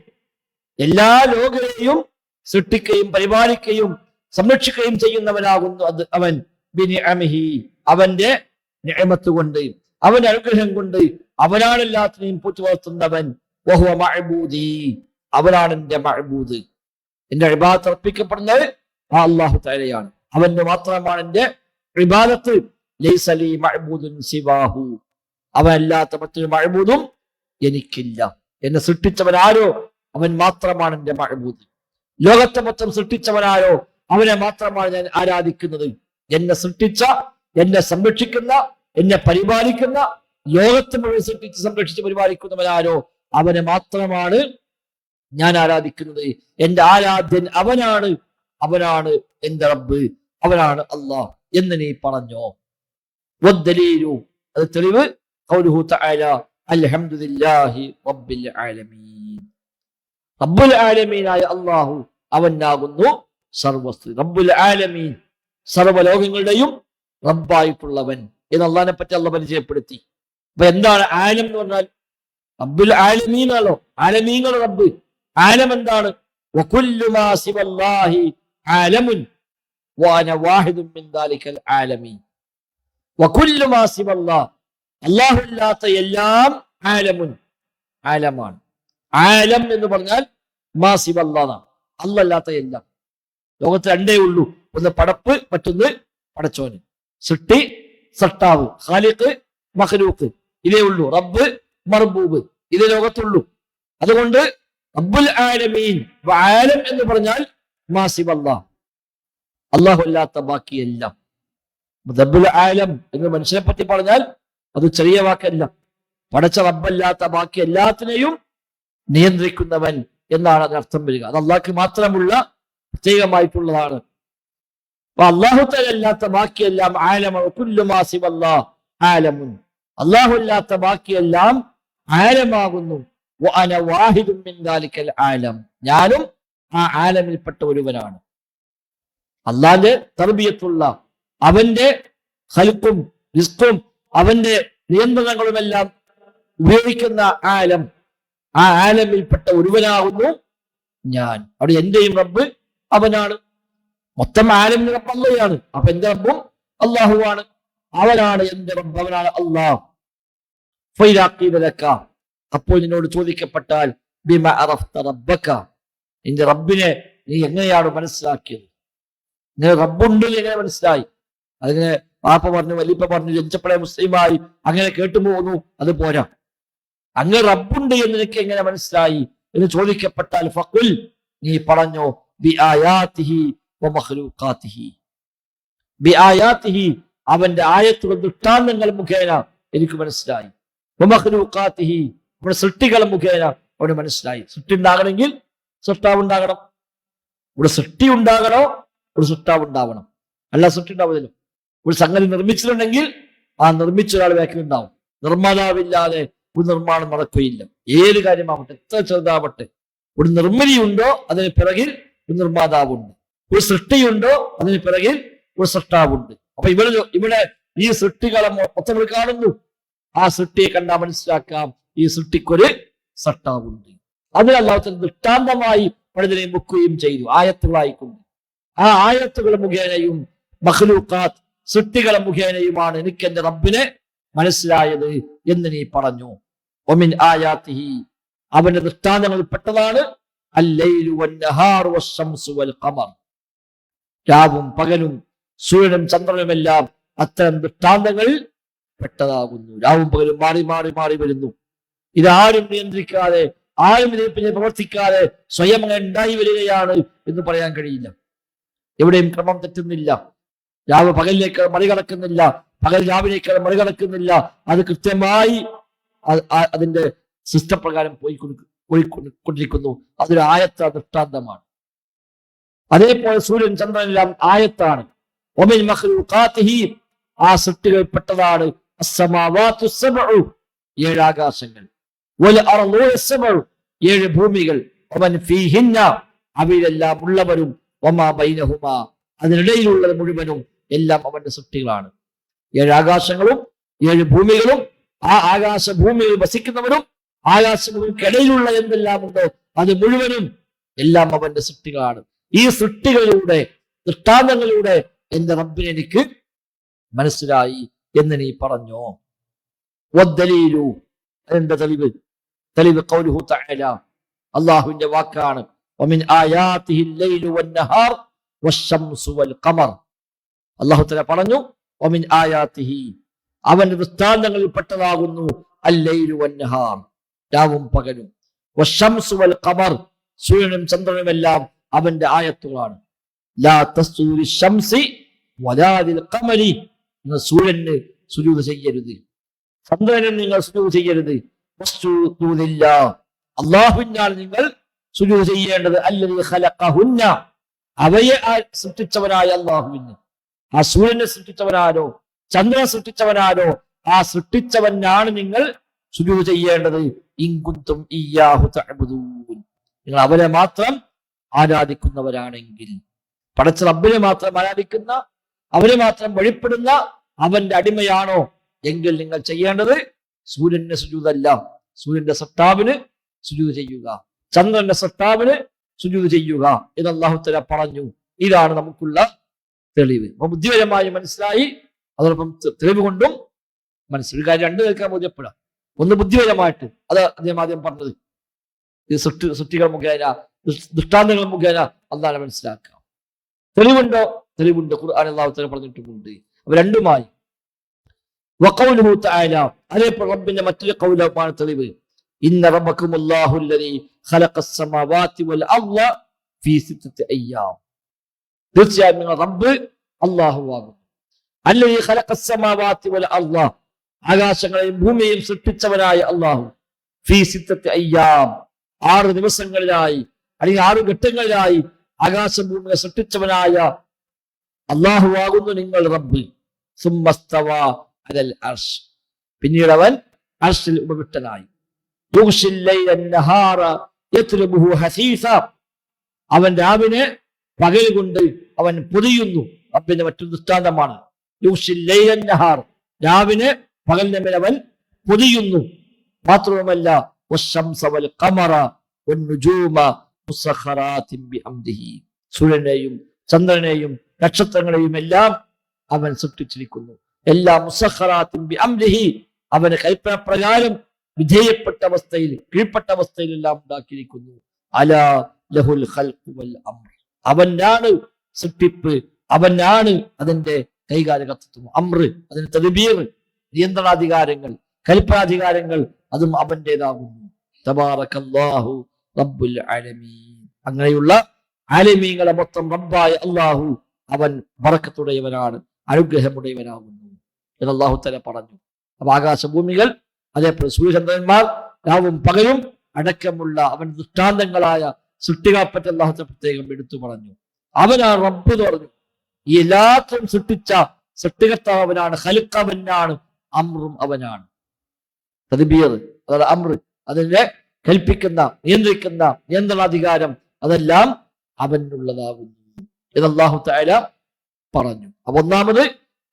എല്ലാ ലോകരെയും സൃഷ്ടിക്കുകയും പരിപാലിക്കുകയും സംരക്ഷിക്കുകയും ചെയ്യുന്നവനാകുന്നു അത് അവൻ. ബിനിഅമിഹി, അവന്റെ നിഅമത്ത് കൊണ്ട്, അവന്റെ അനുഗ്രഹം കൊണ്ട് അവനാണ് എല്ലാത്തിനെയും പോറ്റി വളർത്തുന്നവൻ. വഹുവ മഅബൂദി, അവനാണ് എന്റെ മഅബൂദ്. എന്റെ ഇബാദത്ത് അർപ്പിക്കപ്പെടുന്നത് ആ അല്ലാഹു തആലയാണ്, അവന് മാത്രമാണ് എന്റെ ഇബാദത്ത്. ലൈസ ലീ മഅബൂദുൻ സിവാഹു, അവനല്ലാത്ത മറ്റൊരു മഅബൂദും എനിക്കില്ല. എന്നെ സൃഷ്ടിച്ചവനാരോ അവൻ മാത്രമാണ് എന്റെ മഅബൂദ്. ലോകത്തെ മൊത്തം സൃഷ്ടിച്ചവനാരോ അവനെ മാത്രമാണ് ഞാൻ ആരാധിക്കുന്നത്. എന്നെ സൃഷ്ടിച്ച, എന്നെ സംരക്ഷിക്കുന്ന, എന്നെ പരിപാലിക്കുന്ന, ലോകത്തെ മുഴുവൻ സൃഷ്ടിച്ച് സംരക്ഷിച്ച് പരിപാലിക്കുന്നവനാരോ അവനെ മാത്രമാണ് ഞാൻ ആരാധിക്കുന്നത്. എന്റെ ആരാധ്യൻ അവനാണ്, അവനാണ് എന്റെ റബ്ബ്, അവനാണ് അല്ലാഹ് എന്ന് നീ പറഞ്ഞോ. വദ്ദലീലു, അത് തെളിവ് ഖൗലുഹു തആല അൽഹംദുലില്ലാഹി റബ്ബിൽ ആലമീൻ. റബ്ബുൽ ആലമീനായ അല്ലാഹു അവനാകുന്നു സർവസ്തു. റബ്ബുൽ ആലമീൻ, സർവ്വലോകങ്ങളുടെയും റബ്ബായിട്ടുള്ളവൻ എന്ന് അള്ളാഹിനെ പറ്റി അള്ളാഹ് പരിചയപ്പെടുത്തി. അപ്പൊ എന്താണ് ആലം എന്ന് പറഞ്ഞാൽ? റബ്ബുൽ ആലമീനാണല്ലോ, ആലമീങ്ങൾ റബ്ബ്. ആലം എന്താണ്? വകുല്ലു മാ സിവല്ലാഹി ആലമുൻ വഅന വാഹിദുൻ മിൻ ദാലികൽ ആലമീൻ. വകുല്ലു മാ സിവല്ലാഹ്, അല്ലാഹു അല്ലാത്ത എല്ലാം ആലമുൻ, ആലമാണ്. ആലം എന്ന് പറഞ്ഞാൽ മാ സിവല്ലാഹ്, അല്ലാത്ത എല്ലാം. ലോകത്ത് രണ്ടേ ഉള്ളൂ, ഒന്ന് പടപ്പ്, മറ്റൊന്ന് പടച്ചോന്. സൃഷ്ടി, സട്ടാവ്, ഖാലിഖ്, മഖ്ലൂഖ്, ഇതേ ഉള്ളൂ. റബ്ബ്, മർബൂബ്, ഇതേ ലോകത്തുള്ളൂ. അതുകൊണ്ട് റബ്ബുൽ ആലമീൻ, ആലം എന്ന് പറഞ്ഞാൽ മാ സിവല്ലാഹ്, അല്ലാഹു അല്ലാത്ത ബാക്കിയെല്ലാം. റബ്ബുൽ ആലം എന്ന് മനുഷ്യനെ പറ്റി പറഞ്ഞാൽ അത് ചെറിയ വാക്കല്ല. പടച്ച റബ്ബല്ലാത്ത ബാക്കി എല്ലാത്തിനെയും നിയന്ത്രിക്കുന്നവൻ എന്നാണ് അതിനർത്ഥം വരിക. അത് അള്ളാഹ്ക്ക് മാത്രമുള്ള പ്രത്യേകമായിട്ടുള്ളതാണ്. അപ്പൊ അള്ളാഹു തആല അല്ലാത്ത ബാക്കിയെല്ലാം ആലമ, കുല്ലു മാ സിവല്ലാഹ് ആലമുൻ, അള്ളാഹു അല്ലാത്ത ബാക്കിയെല്ലാം ആലമാകുന്നു. വഅന വാഹിദുൻ മിൻ ദാലികൽ ആലം, ഞാനും ആ ആലമിൽപ്പെട്ട ഒരുവനാണ്. അള്ളാന്റെ തർബിയത്തുള്ള, അവന്റെ ഖൽഖും റിസ്ഖും അവന്റെ നിയന്ത്രണങ്ങളുമെല്ലാം ഉപയോഗിക്കുന്ന ആലം, ആ ആലമിൽപ്പെട്ട ഒരുവനാകുന്നു ഞാൻ. അവിടെ എന്റെയും റബ്ബ് അവനാണ്. മൊത്തം ആലമിന്റെ റബ്ബ് അള്ളയാണ്. അപ്പൊ എന്റെ റബ്ബും അള്ളാഹുവാണ്. അവനാണ് എന്റെ റബ്ബ്, അവനാണ് അള്ളാഹ്. ഫൈദാ ഖീല ലക, അപ്പോൾ നിന്നോട് ചോദിക്കപ്പെട്ടാൽ ബിമ അറഫ്ത റബ്ബക, നിന്റെ റബ്ബിനെ നീ എങ്ങനെയാണ് മനസ്സിലാക്കിയത്? നിന്റെ റബ്ബുണ്ട് എങ്ങനെ മനസ്സിലായി? അതിനെ പാപ്പ പറഞ്ഞു, വല്ലിപ്പ പറഞ്ഞു, ജനിച്ചപ്പോഴേ മുസ്ലിമായി, അങ്ങനെ കേട്ടുപോകുന്നു, അത് പോരാ. അങ്ങനെ റബ്ബുണ്ട് എന്ന് നിനക്ക് എങ്ങനെ മനസ്സിലായി എന്ന് ചോദിക്കപ്പെട്ടാൽ ഫഖുൽ, നീ പറഞ്ഞോ, ബിആയാതിഹി വമഖ്ലൂഖാതിഹി. ബിആയാതിഹി, അവന്റെ ആയത്തുകൾ, ദൃഷ്ടാന്തങ്ങൾ മുഖേന എനിക്ക് മനസ്സിലായി. വമഖ്ലൂഖാതിഹി, നമ്മുടെ സൃഷ്ടികൾ മുഖേന അവന് മനസ്സിലായി. സൃഷ്ടി ഉണ്ടാകണമെങ്കിൽ സൃഷ്ടാവ് ഉണ്ടാകണം. ഇവിടെ സൃഷ്ടി ഉണ്ടാകണോ, ഒരു സൃഷ്ടാവ് ഉണ്ടാവണം. അല്ല സൃഷ്ടി ഉണ്ടാവുമല്ലോ. ഒരു സംഗതി നിർമ്മിച്ചിട്ടുണ്ടെങ്കിൽ ആ നിർമ്മിച്ച ഒരാൾ ബാക്കിലുണ്ടാവും. നിർമ്മാതാവില്ലാതെ ഒരു നിർമ്മാണം നടക്കുകയില്ല. ഏത് കാര്യമാവട്ടെ, എത്ര ചെറുതാവട്ടെ, ഒരു നിർമ്മിതി ഉണ്ടോ അതിന് പിറകിൽ ഒരു നിർമ്മാതാവുണ്ട്. ഒരു സൃഷ്ടിയുണ്ടോ അതിന് പിറകിൽ ഒരു സൃഷ്ടാവുണ്ട്. അപ്പൊ ഇവിടെ ഈ സൃഷ്ടികളെ മൊത്തം കാണുന്നു. ആ സൃഷ്ടിയെ കണ്ടാൽ മനസ്സിലാക്കാം ഈ സൃഷ്ടിക്കൊരു സൃഷ്ടാവുണ്ട്. അതിന് അല്ലാഹു ദൃഷ്ടാന്തമായി പലതിനെ മുക്കുകയും ചെയ്തു ആയത്തുകളായിക്കൊണ്ട്. ആ ആയത്തുകൾ മുഖേനയും മഖ്ലൂഖാത്ത് സൃഷ്ടികളെ മുഖേനയുമാണ് എനിക്ക് എന്റെ റബ്ബിനെ മനസ്സിലായത് എന്ന് നീ പറഞ്ഞു. ഒമിൻ ആയാത്തിഹി അവന്റെ ദൃഷ്ടാന്തങ്ങളിൽ പെട്ടതാണ് അല്ലൈലു വന്നഹാറു വശംസു വൽ ഖമർ. രാവും പകലും സൂര്യനും ചന്ദ്രനുമെല്ലാം അത്തരം ദൃഷ്ടാന്തങ്ങളിൽ പെട്ടതാകുന്നു. രാവും പകലും മാറി മാറി മാറി വരുന്നു. ഇതാരും നിയന്ത്രിക്കാതെ ആരും ഇതിനെ പ്രവർത്തിക്കാതെ സ്വയം ഉണ്ടായി വരികയാണ് എന്ന് പറയാൻ കഴിയില്ല. എവിടെയും ക്രമം തെറ്റുന്നില്ല. രാവ് പകലിലേക്ക് മറികടക്കുന്നില്ല, പകൽ രാവിലേക്ക് മറികടക്കുന്നില്ല. അത് കൃത്യമായി അതിന്റെ സിസ്റ്റം പ്രകാരം പോയിക്കൊണ്ടിരിക്കുന്നു. അതൊരു ആയത്ത ദൃഷ്ടാന്തമാണ്. അതേപോലെ സൂര്യൻ ചന്ദ്രനെല്ലാം ആയത്താണ്. ഒമിൻ മഖ്ലൂഖാതിഹി ആ സൃഷ്ടികൾപ്പെട്ടതാണ് അസ്സമാവാതു സബ്ഉ 7 ആകാശങ്ങൾ, വൽ അർളു സബ്ഉ 7 ഭൂമികൾ, വമൻ ഫീഹിന്ന അവയിലെല്ലാം ഉള്ളവരും, വമാ ബൈനഹുമാ അതിനിടയിലുള്ളത് മുഴുവനും എല്ലാം അവന്റെ സൃഷ്ടികളാണ്. 7 ആകാശങ്ങളും 7 ഭൂമികളും ആ ആകാശ ഭൂമിയിൽ വസിക്കുന്നവരും ആകാശങ്ങൾക്കിടയിലുള്ള എന്തെല്ലാം ഉണ്ടോ അത് മുഴുവനും എല്ലാം അവന്റെ സൃഷ്ടികളാണ്. ഈ സൃഷ്ടികളിലൂടെ ദൃഷ്ടാന്തങ്ങളിലൂടെ എന്റെ റബ്ബിനെ എനിക്ക് മനസ്സിലായി എന്ന് നീ പറഞ്ഞോ. വദ്ദലീലു അതിന്റെ തെളിവ് ഖൗലുഹു തആല അല്ലാഹുവിന്റെ വാക്കാണ്. വമിൻ ആയാതിഹിൽ ലൈലു വന്നഹാർ വശംസു വൽ ഖമർ. അല്ലാഹു തആല പറഞ്ഞു വമിൻ ആയാതിഹി അവന്റെ ദൃഷ്ടാന്തങ്ങളിൽ പെട്ടതാകുന്നു അല്ലൈലു വന്നഹാർ രാവും പകലും, വശംസു വൽ ഖമർ സൂര്യനും ചന്ദ്രനുമെല്ലാം അവന്റെ ആയത്തുകളാണ്. ലാ തസ്ജുദു ലിശംസി വലാ ലിൽ ഖമരി നിങ്ങൾ സൂര്യന് സുജൂദ് ചെയ്യരുത്, ചന്ദ്രനും നിങ്ങൾ സുജൂദ് ചെയ്യരുത്. വസ്ജുദു ലില്ലാഹ് അല്ലാഹുവിനാണ് നിങ്ങൾ സുജൂദ് ചെയ്യേണ്ടത്. അല്ലദീ ഖലഖഹുന്ന അവയെ സൃഷ്ടിച്ചവനായ അല്ലാഹുവിന്. ആ സൂര്യനെ സൃഷ്ടിച്ചവനാരോ ചന്ദ്രനെ സൃഷ്ടിച്ചവനാരോ ആ സൃഷ്ടിച്ചവനാണ് നിങ്ങൾ സുജൂദ് ചെയ്യേണ്ടത്. ഇൻ കുൻതും ഇയ്യാഹു തഅബുദൂൻ നിങ്ങൾ അവരെ മാത്രം ആരാധിക്കുന്നവരാണെങ്കിൽ. പടച്ച റബ്ബിനെ മാത്രം ആരാധിക്കുന്ന, അവരെ മാത്രം വഴിപ്പെടുന്ന അവന്റെ അടിമയാണോ എങ്കിൽ നിങ്ങൾ ചെയ്യേണ്ടത് സൂര്യന്റെ സുജൂദല്ല, സൂര്യന്റെ സൃഷ്ടാവിന് സുജൂദ് ചെയ്യുക, ചന്ദ്രന്റെ സൃഷ്ടാവിന് സുജൂദ് ചെയ്യുക എന്ന് അല്ലാഹു തആല പറഞ്ഞു. ഇതാണ് നമുക്കുള്ള തെളിവ്. അപ്പൊ ബുദ്ധിപരമായി മനസ്സിലായി, അതോടൊപ്പം തെളിവ് കൊണ്ടും മനസ്സിലായി. കാര്യം രണ്ടു നിൽക്കാൻ ബോധ്യപ്പെടാം. ഒന്ന് ബുദ്ധിപരമായിട്ട്, അത് അദ്ദേഹം ആദ്യം പറഞ്ഞത് ഈ സൃഷ്ടികൾ മുഖേന ദൃഷ്ടാന്തങ്ങൾ മുഖേന അല്ലാഹുവിനെ മനസ്സിലാക്കാം. തെളിവുണ്ടോ? തെളിവുണ്ട്. ഖുർആൻ അല്ലാഹു തആല പറഞ്ഞിട്ടുമുണ്ട്. അപ്പൊ രണ്ടുമായി വഖൗലുഹു തആല അതേപോലെ റബ്ബിന്റെ മറ്റൊരു ഖൗലാണ് തെളിവ്. ഇന്ന റബ്ബക്കുമുല്ലാഹു അല്ലദീ ഖലഖസ് സമാവാതി വൽ അർള ഫീ സിത്തത്തി അയ്യാം. തീർച്ചയായും നിങ്ങൾ റബ്ബ് അല്ലാഹു ആകുന്നു. അല്ലദീ ഖലഖസ് സമാവാതി വൽ അർള ആകാശങ്ങളെയും ഭൂമിയെയും സൃഷ്ടിച്ചവനായ അല്ലാഹു. ഫീ സിത്തത്തി അയ്യാം 6 ദിവസങ്ങളിലായി അല്ലെങ്കിൽ 6 ഘട്ടങ്ങളിലായി ആകാശം ഭൂമിയെ സൃഷ്ടിച്ചവനായ അല്ലാഹു ആകുന്നു നിങ്ങൾ റബ്ബ്. സുമ്മസ്തവാ അലൽ അർശ് പിന്നീട് അവൻ അർശിൽ ഉപവിഷ്ടനായി. യുഗ്ശിൽ ലൈല നഹാറ യത്ലുബുഹു ഹസീസ അവൻ രാവിനെ പകൽ കൊണ്ട് അവൻ പൊതിയുന്നു. റബ്ബിന്റെ മറ്റൊരു ദൃഷ്ടാന്തമാണ്. യുഗ്ശിൽ ലൈല നഹാർ രാവിനെ പകലിനെ മേൽ അവൻ പൊതിയുന്നു. മാത്രവുമല്ല വശംസ വൽ ഖമറ വന്നുജൂമ മുസഖറാത്തിൻ ബിഅംദിഹി സൂര്യനെയും ചന്ദ്രനെയും നക്ഷത്രങ്ങളെയും എല്ലാം അവൻ സൃഷ്ടിച്ചിരിക്കുന്നു. എല്ലാ മുസഖറാത്തിൻ ബിഅംദിഹി അവന് കൽപ്പന പ്രകാരം വിധേയപ്പെട്ട അവസ്ഥയിൽ കീഴ്പ്പെട്ട അവസ്ഥയിൽ എല്ലാം ഉണ്ടാക്കിയിരിക്കുന്നു. അലാ ലഹുൽ ഖൽഖു വൽ അംർ അവനാണ് സൃഷ്ടിപ്പ്, അവനാണ് അതിന്റെ കൈകാര്യകർത്തൃത്വം. അമ്ര അതിന് തദ്ബീർ നിയന്ത്രണാധികാരങ്ങൾ കൽപ്പനാധികാരങ്ങൾ അതും അവന്റേതാകുന്നു. തബാറകല്ലാഹു റബ്ബുൽ ആലമീൻ അങ്ങനെയുള്ള ആലമീങ്ങളെ മൊത്തം റബ്ബായ അല്ലാഹു അവൻ ബറക്കത്തുടയവനാണ്, അനുഗ്രഹമുടയവനാകുന്നു എന്ന് അല്ലാഹു തആല പറഞ്ഞു. അപ്പൊ ആകാശഭൂമികൾ അതേപോലെ സൂര്യചന്ദ്രന്മാർ രാവും പകലും അടക്കമുള്ള അവൻ ദൃഷ്ടാന്തങ്ങളായ സൃഷ്ടികളെപ്പറ്റി അല്ലാഹു തആല പ്രത്യേകം എടുത്തു പറഞ്ഞു. അവനാണ് റബ്ബ് എന്ന് പറഞ്ഞു. ഈ എല്ലാത്തിനും സൃഷ്ടിച്ച സൃഷ്ടികർത്താവ് അവനാണ്, ഖൽഖ് അവനാണ്, അമ്രും അവനാണ്. തദ്ബീർ അതായത് അമ്ര അതിനെ കൽപ്പിക്കുന്ന നിയന്ത്രിക്കുന്ന നിയന്ത്രണാധികാരം അതെല്ലാം അവനുള്ളതാകുന്നു എന്ന് അല്ലാഹു തആല പറഞ്ഞു. അപ്പൊ ഒന്നാമത്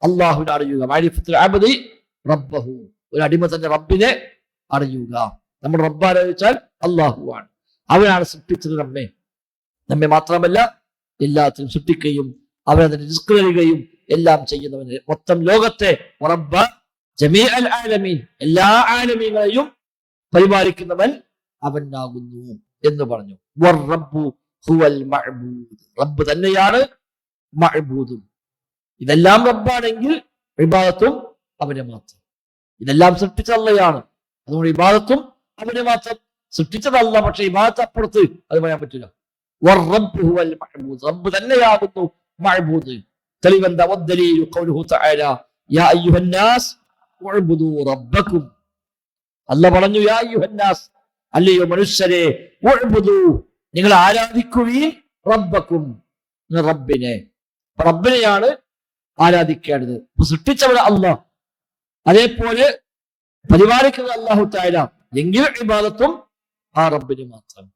അള്ളാഹുവിനെ അറിയുക, മഅരിഫത്തുൽ അബ്ദി റബ്ബഹു, ഒരു അടിമ തന്റെ റബ്ബിനെ അറിയുക. നമ്മുടെ റബ്ബ് ആരാച്ചാൽ അള്ളാഹുവാണ്. അവനാണ് സൃഷ്ടിച്ചത് നമ്മെ മാത്രമല്ല എല്ലാത്തിനും സൃഷ്ടിക്കുകയും അവനതിന് റിസ്ക് തരികയും എല്ലാം ചെയ്യുന്നവന്, മൊത്തം ലോകത്തെ റബ്ബ ജമീഅൽ ആലമീൻ, എല്ലാ ആലമീങ്ങളെയും പരിപാലിക്കുന്നവൻ അവനാകുന്നു എന്ന് പറഞ്ഞു. വറബ്ബു ഹുവൽ മഅബൂദ്, റബ്ബ് തന്നെയാണ് മഅബൂദും. ഇതെല്ലാം റബ്ബാണെങ്കിൽ ഇബാദത്തും അവനെ മാത്രം. ഇതെല്ലാം സൃഷ്ടിച്ച അള്ളയാണ്, അതുകൊണ്ട് ഇബാദത്തും അവനെ മാത്രം. സൃഷ്ടിച്ചതല്ല, പക്ഷെ ഇബാദത്ത് അപ്പുറത്ത് അത് പറയാൻ പറ്റില്ല. വറബ്ബു ഹുവൽ മഅബൂദ്, റബ്ബ് തന്നെയാകുന്നു മഅബൂദ്. തെളിവെന്താ? വദ്ദലീലു ഖൗലുഹു തആല യാ അയ്യുഹന്നാസ് ഉഅ്ബുദൂ റബ്ബക്കും. അല്ലാഹ് പറഞ്ഞു യാ അയ്യുഹന്നാസ്, അല്ലയോ മനുഷ്യരെ, ഉഅ്ബുദൂ, നിങ്ങൾ ആരാധിക്കുകയും റബ്ബക്കും, റബ്ബിനെ. റബ്ബിനെയാണ് ആരാധിക്കേണ്ടത്. സൃഷ്ടിച്ചവൻ അല്ലാഹ്, അതേപോലെ പരിപാലിക്കുന്നത് അല്ലാഹു തആല. എങ്കിൽ ഇബാദത്തും ആ റബ്ബിന് മാത്രം.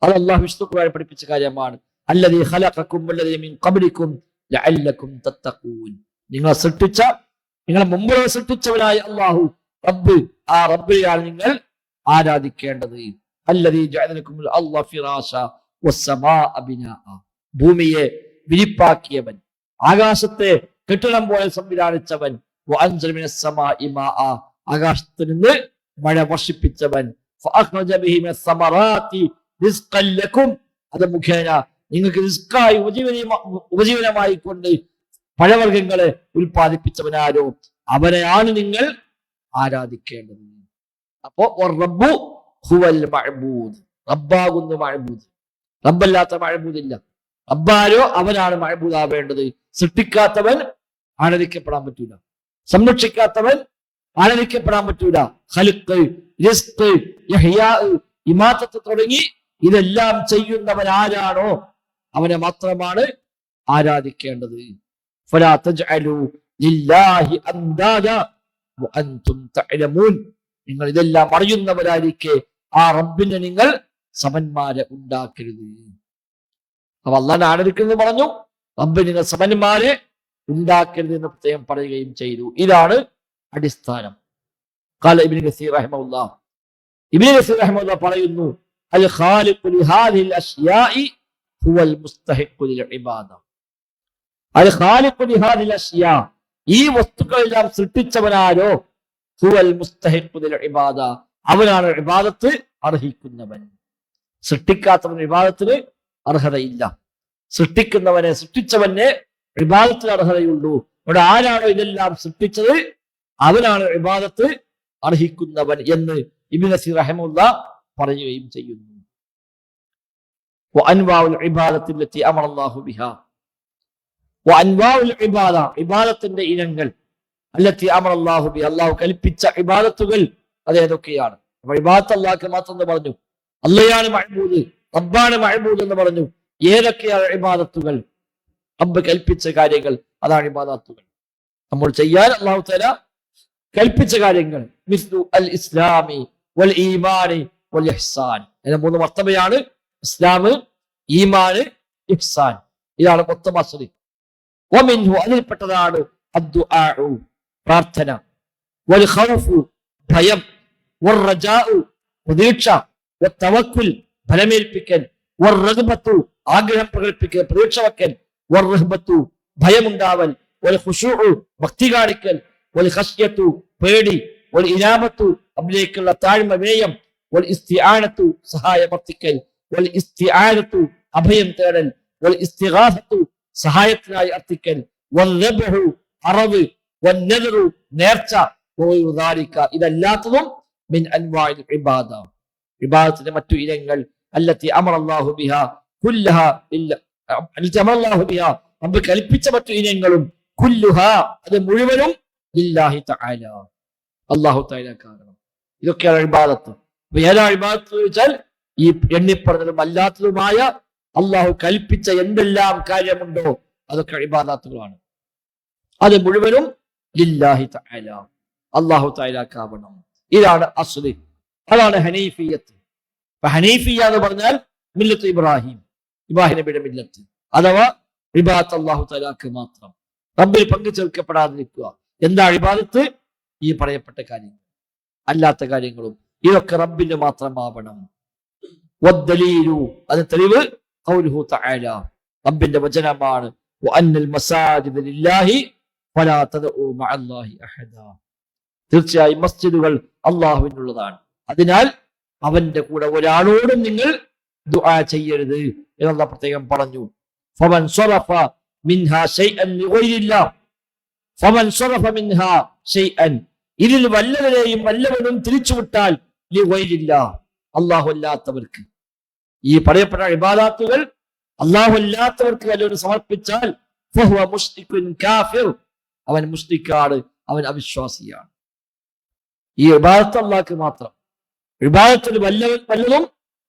അത് അല്ലാഹു വിശുദ്ധ ഖുർആനിൽ പഠിപ്പിച്ച കാര്യമാണ്. അല്ലദീ ഖലഖക്കും വല്ലദീ മിൻ ഖബ്ലിക്കും ലഅല്ലക്കും തത്തഖൂൻ. നിങ്ങളെ സൃഷ്ടിച്ച, നിങ്ങളെ മുമ്പ് സൃഷ്ടിച്ചവനായ അല്ലാഹു റബ്ബ്, ആ റബ്ബിനെയാണ് നിങ്ങൾ ആരാധിക്കേണ്ടത്. അല്ലദീ ജഅല ലക്കുമുൽ അർള ഫിറാശ വസ്സമാഅ ബിനാഅ, ഭൂമിയെ വിരിപ്പാക്കിയവൻ, ആകാശത്തെ കെട്ടിടം പോലെ സംവിധാനിച്ചവൻ. വഅൻസല മിനസ് സമാഇ മാഅ, ആകാശത്ത് നിന്ന് മഴ വർഷിപ്പിച്ചവൻ. ഫഅഖ്റജ ബിഹി മിനസ് സമറാത്തി റിസ്ഖൻ ലക്കും, അത് മുഖേന നിങ്ങൾക്ക് റിസ്ക്കായി ഉപജീവനമായി കൊണ്ട് പഴവർഗ്ഗങ്ങളെ ഉൽപ്പാദിപ്പിച്ചവനാരോ അവനെയാണ് നിങ്ങൾ ആരാധിക്കേണ്ടത്. അപ്പോ റബ്ബു ഹുവൽ മഅബൂദ്, റബ്ബാകുന്നു മഅബൂദ്. റബ്ബല്ലാത്ത മഅബൂദില്ല. റബ്ബാരോ അവനാണ് മഅബൂദാവേണ്ടത്. സൃഷ്ടിക്കാത്തവൻ ആരാധിക്കപ്പെടാൻ പറ്റൂല, സംരക്ഷിക്കാത്തവൻ ആരാധിക്കപ്പെടാൻ പറ്റൂല. ഖൽഖ്, റിസ്ക്, ഇഹ്യാ, ഇമാതത്ത് തുടങ്ങി ഇതെല്ലാം ചെയ്യുന്നവൻ ആരാണോ അവനെ മാത്രമാണ് ആരാധിക്കേണ്ടത്. ഫലാ തജ്അലു ലില്ലാഹി അൻദാദ വഅൻതും തഅലമൂൻ, നിങ്ങൾ ഇതെല്ലാം അറിയുന്നവരായിരിക്കെ ആ റബ്ബിനെ നിങ്ങൾ സമന്മാരെ ഉണ്ടാക്കരുത്. അപ്പൊ അല്ലാഹുവിനെ ആരാധിക്കുന്നത് പറഞ്ഞു, റബ്ബിന് നിങ്ങൾ സമന്മാരെ ഉണ്ടാക്കരുത് എന്ന് പ്രത്യേകം പറയുകയും ചെയ്തു. ഇതാണ് അടിസ്ഥാനം. ഖാല ഇബ്നു കസീർ റഹിമഹുല്ലാഹ്, ഇബ്നു കസീർ റഹിമഹുല്ലാഹ് പറയുന്നു, അൽ ഖാലിഖു ലിഹാദിഹിൽ അശ്യാഇ ഹുവൽ മുസ്തഹിഖു ലിൽ ഇബാദ. അൽ ഖാലിഖു ലിഹാദിഹിൽ അശ്യാ, ഈ വസ്തുക്കളെല്ലാം സൃഷ്ടിച്ചവനാരോ ഹുവൽ മുസ്തഹിഖു ലിൽ ഇബാദ, അവനാണ് ഇബാദത്ത് അർഹിക്കുന്നവൻ. സൃഷ്ടിക്കാത്തവന് ഇബാദത്തിന് അർഹതയില്ല. സൃഷ്ടിക്കുന്നവനെ, സൃഷ്ടിച്ചവനെ ഇബാദത്തിന് അർഹതയുള്ളൂ. ഇവിടെ ആരാണോ ഇതെല്ലാം സൃഷ്ടിച്ചത് അവനാണ് ഇബാദത്ത് അർഹിക്കുന്നവൻ എന്ന് ഇബ്നു കസീർ റഹിമഹുല്ലാഹ് പറയുകയും ചെയ്യുന്നു. വഅൻവാഉൽ ഇബാദത്തി അല്ലതി അമറല്ലാഹു ബിഹാ, വഅൻവാഉൽ ഇബാദ, ഇബാദത്തിന്റെ ഇനങ്ങൾ, അല്ലതി അമറല്ലാഹു ബിഹാ, അല്ലാഹു കൽപ്പിച്ച ഇബാദത്തുകൾ അതേതൊക്കെയാണ്? അപ്പോൾ ഇബാദത്ത് അല്ലാഹുക്ക് മാത്രം എന്ന് പറഞ്ഞു, അല്ലാഹയാണ് മഅബൂദ്, റബ്ബാണ് മഅബൂദ് എന്ന് പറഞ്ഞു. ഏതൊക്കെയാണ് ഇബാദത്തുകൾ? റബ്ബ് കൽപ്പിച്ച കാര്യങ്ങൾ, അതാണ് ഇബാദത്തുകൾ. നമ്മൾ ചെയ്യാൻ അല്ലാഹു തആല കൽപ്പിച്ച കാര്യങ്ങൾ. മിസ്ലു അൽ ഇസ്ലാമി വൽ ഈമാനി വൽ ഇഹ്സാൻ, ഇതിന്റെ മൂന്ന് മർത്തബയാണ് ഇസ്ലാം, ഈമാൻ, ഇഹ്സാൻ. ഇതാണ് മൊത്തം അസ്ലി. വമിൻഹു, അതിൽപ്പെട്ടതാണ് അദ്ദുആഉ, പ്രാർത്ഥന, വൽ ഖൗഫു, ഭയം, വൽ റജാഉ, പ്രതീക്ഷ, വത്തവക്കുൽ, ഫലമേൽപ്പിക്കൽ, വൽ റഗ്ബത്തു, ആഗ്രഹം പ്രകടിപ്പിക്കൽ, പ്രതീക്ഷ വയ്ക്കൽ, വൽ റഹ്ബത്തു, ഭയമുണ്ടാവൽ, വൽ ഖുശൂഉ, ഭക്തി കാണിക്കൽ, വൽ ഖശ്യത്തു, പേടി, വൽ ഇനാബത്തു, അതിലേക്കുള്ള താഴ്മ, വിനയം, വൽ ഇസ്തിആനത്തു, സഹായമർത്ഥിക്കൽ, വൽ ഇസ്തിആനത്തു, അഭയം തേടൽ, വൽ ഇസ്തിഗാസത്തു, സഹായത്തിനായി അർത്ഥിക്കൽ, വൽ റബ്ഹു, അറവ്, വൽ നദറു, നേർച്ച, വഗൈറുദാലിക, ഇതല്ലാത്തതും മിൻ അൻവാഇൽ ഇബാദ, ഇബാദത്തിന്റെ മറ്റു ഇനങ്ങൾ. അല്ലതി അമറല്ലാഹു ബിഹാ കുല്ലഹാ ഇല്ല, അല്ലതി അമറല്ലാഹു ബിഹാ, റബ്ബ് കൽപ്പിച്ച മറ്റു ഇനങ്ങളും, കുല്ലുഹാ, അത് മുഴുവനും ലില്ലാഹി തആല, അല്ലാഹു തആല കാരണം. ഇതൊക്കെയാണ് ഇബാദത്ത്. അപ്പൊ ഏതാണ് ഇബാദത്ത് എന്ന് ചോദിച്ചാൽ ഈ എണ്ണിപ്പറഞ്ഞതും അല്ലാത്തതുമായ അല്ലാഹു കൽപ്പിച്ച എന്തെല്ലാം കാര്യമുണ്ടോ അതൊക്കെ ഇബാദത്തുകളാണ്. അത് മുഴുവനും ലില്ലാഹി തആല, അല്ലാഹു തആലക്കാവണം. ഇതാണ് അസ്ലി, അതാണ് ഹനീഫിയത്ത്. അപ്പൊ ഹനീഫിയ എന്ന് പറഞ്ഞാൽ മില്ലത്ത് ഇബ്രാഹിം, ഇബ്രാഹിം നബിയുടെ മില്ലത്ത്. അഥവാ ഇബാദത്ത് അല്ലാഹു തആലാക്ക് മാത്രം, റബ്ബിൽ പങ്കു ചേർക്കപ്പെടാതിരിക്കുക. എന്താ ഇബാദത്ത്? ഈ പറയപ്പെട്ട കാര്യങ്ങൾ, അല്ലാത്ത കാര്യങ്ങളും ഇതൊക്കെ റബ്ബിന് മാത്രമാവണം. വദ്ദലീലു, അത് തെളിവ് ഖൗലുഹു തആല, റബ്ബിന്റെ വചനമാണ്, വഅന്നൽ മസാജിദ ലില്ലാഹി ഫലാ തദ്ഉ മഅല്ലാഹി അഹദാ. തീർച്ചയായും മസ്ജിദുകൾ അള്ളാഹുവിനുള്ളതാണ്, അതിനാൽ അവന്റെ കൂടെ ഒരാളോടും നിങ്ങൾ ദുആ ചെയ്യരുത് എന്നുള്ള പ്രത്യേകം പറഞ്ഞു. ഫമൻ സ്വറഫ മിൻഹാ ശൈഅൻ ലിഗൈരില്ലാഹ്, ഫമൻ സ്വറഫ മിൻഹാ ശൈഅൻ, ഇതിൽ വല്ലവരെയും വല്ലവനും തിരിച്ചുവിട്ടാൽ ലിഗൈരില്ലാഹ്, അല്ലാഹു അല്ലാത്തവർക്ക്, ഈ പറയപ്പെട്ട ഇബാദത്തുകൾ അല്ലാഹു അല്ലാത്തവർക്ക് വല്ലവരും സമർപ്പിച്ചാൽ ഫഹുവ മുശ്രികുൻ കാഫിർ, അവൻ മുശ്രിക്കാണ്, അവൻ അവിശ്വാസിയാണ്. ഈ ഇബാദത്ത് അല്ലാഹുക്ക് മാത്രം. ഇബാദത്തിന് വല്ലതും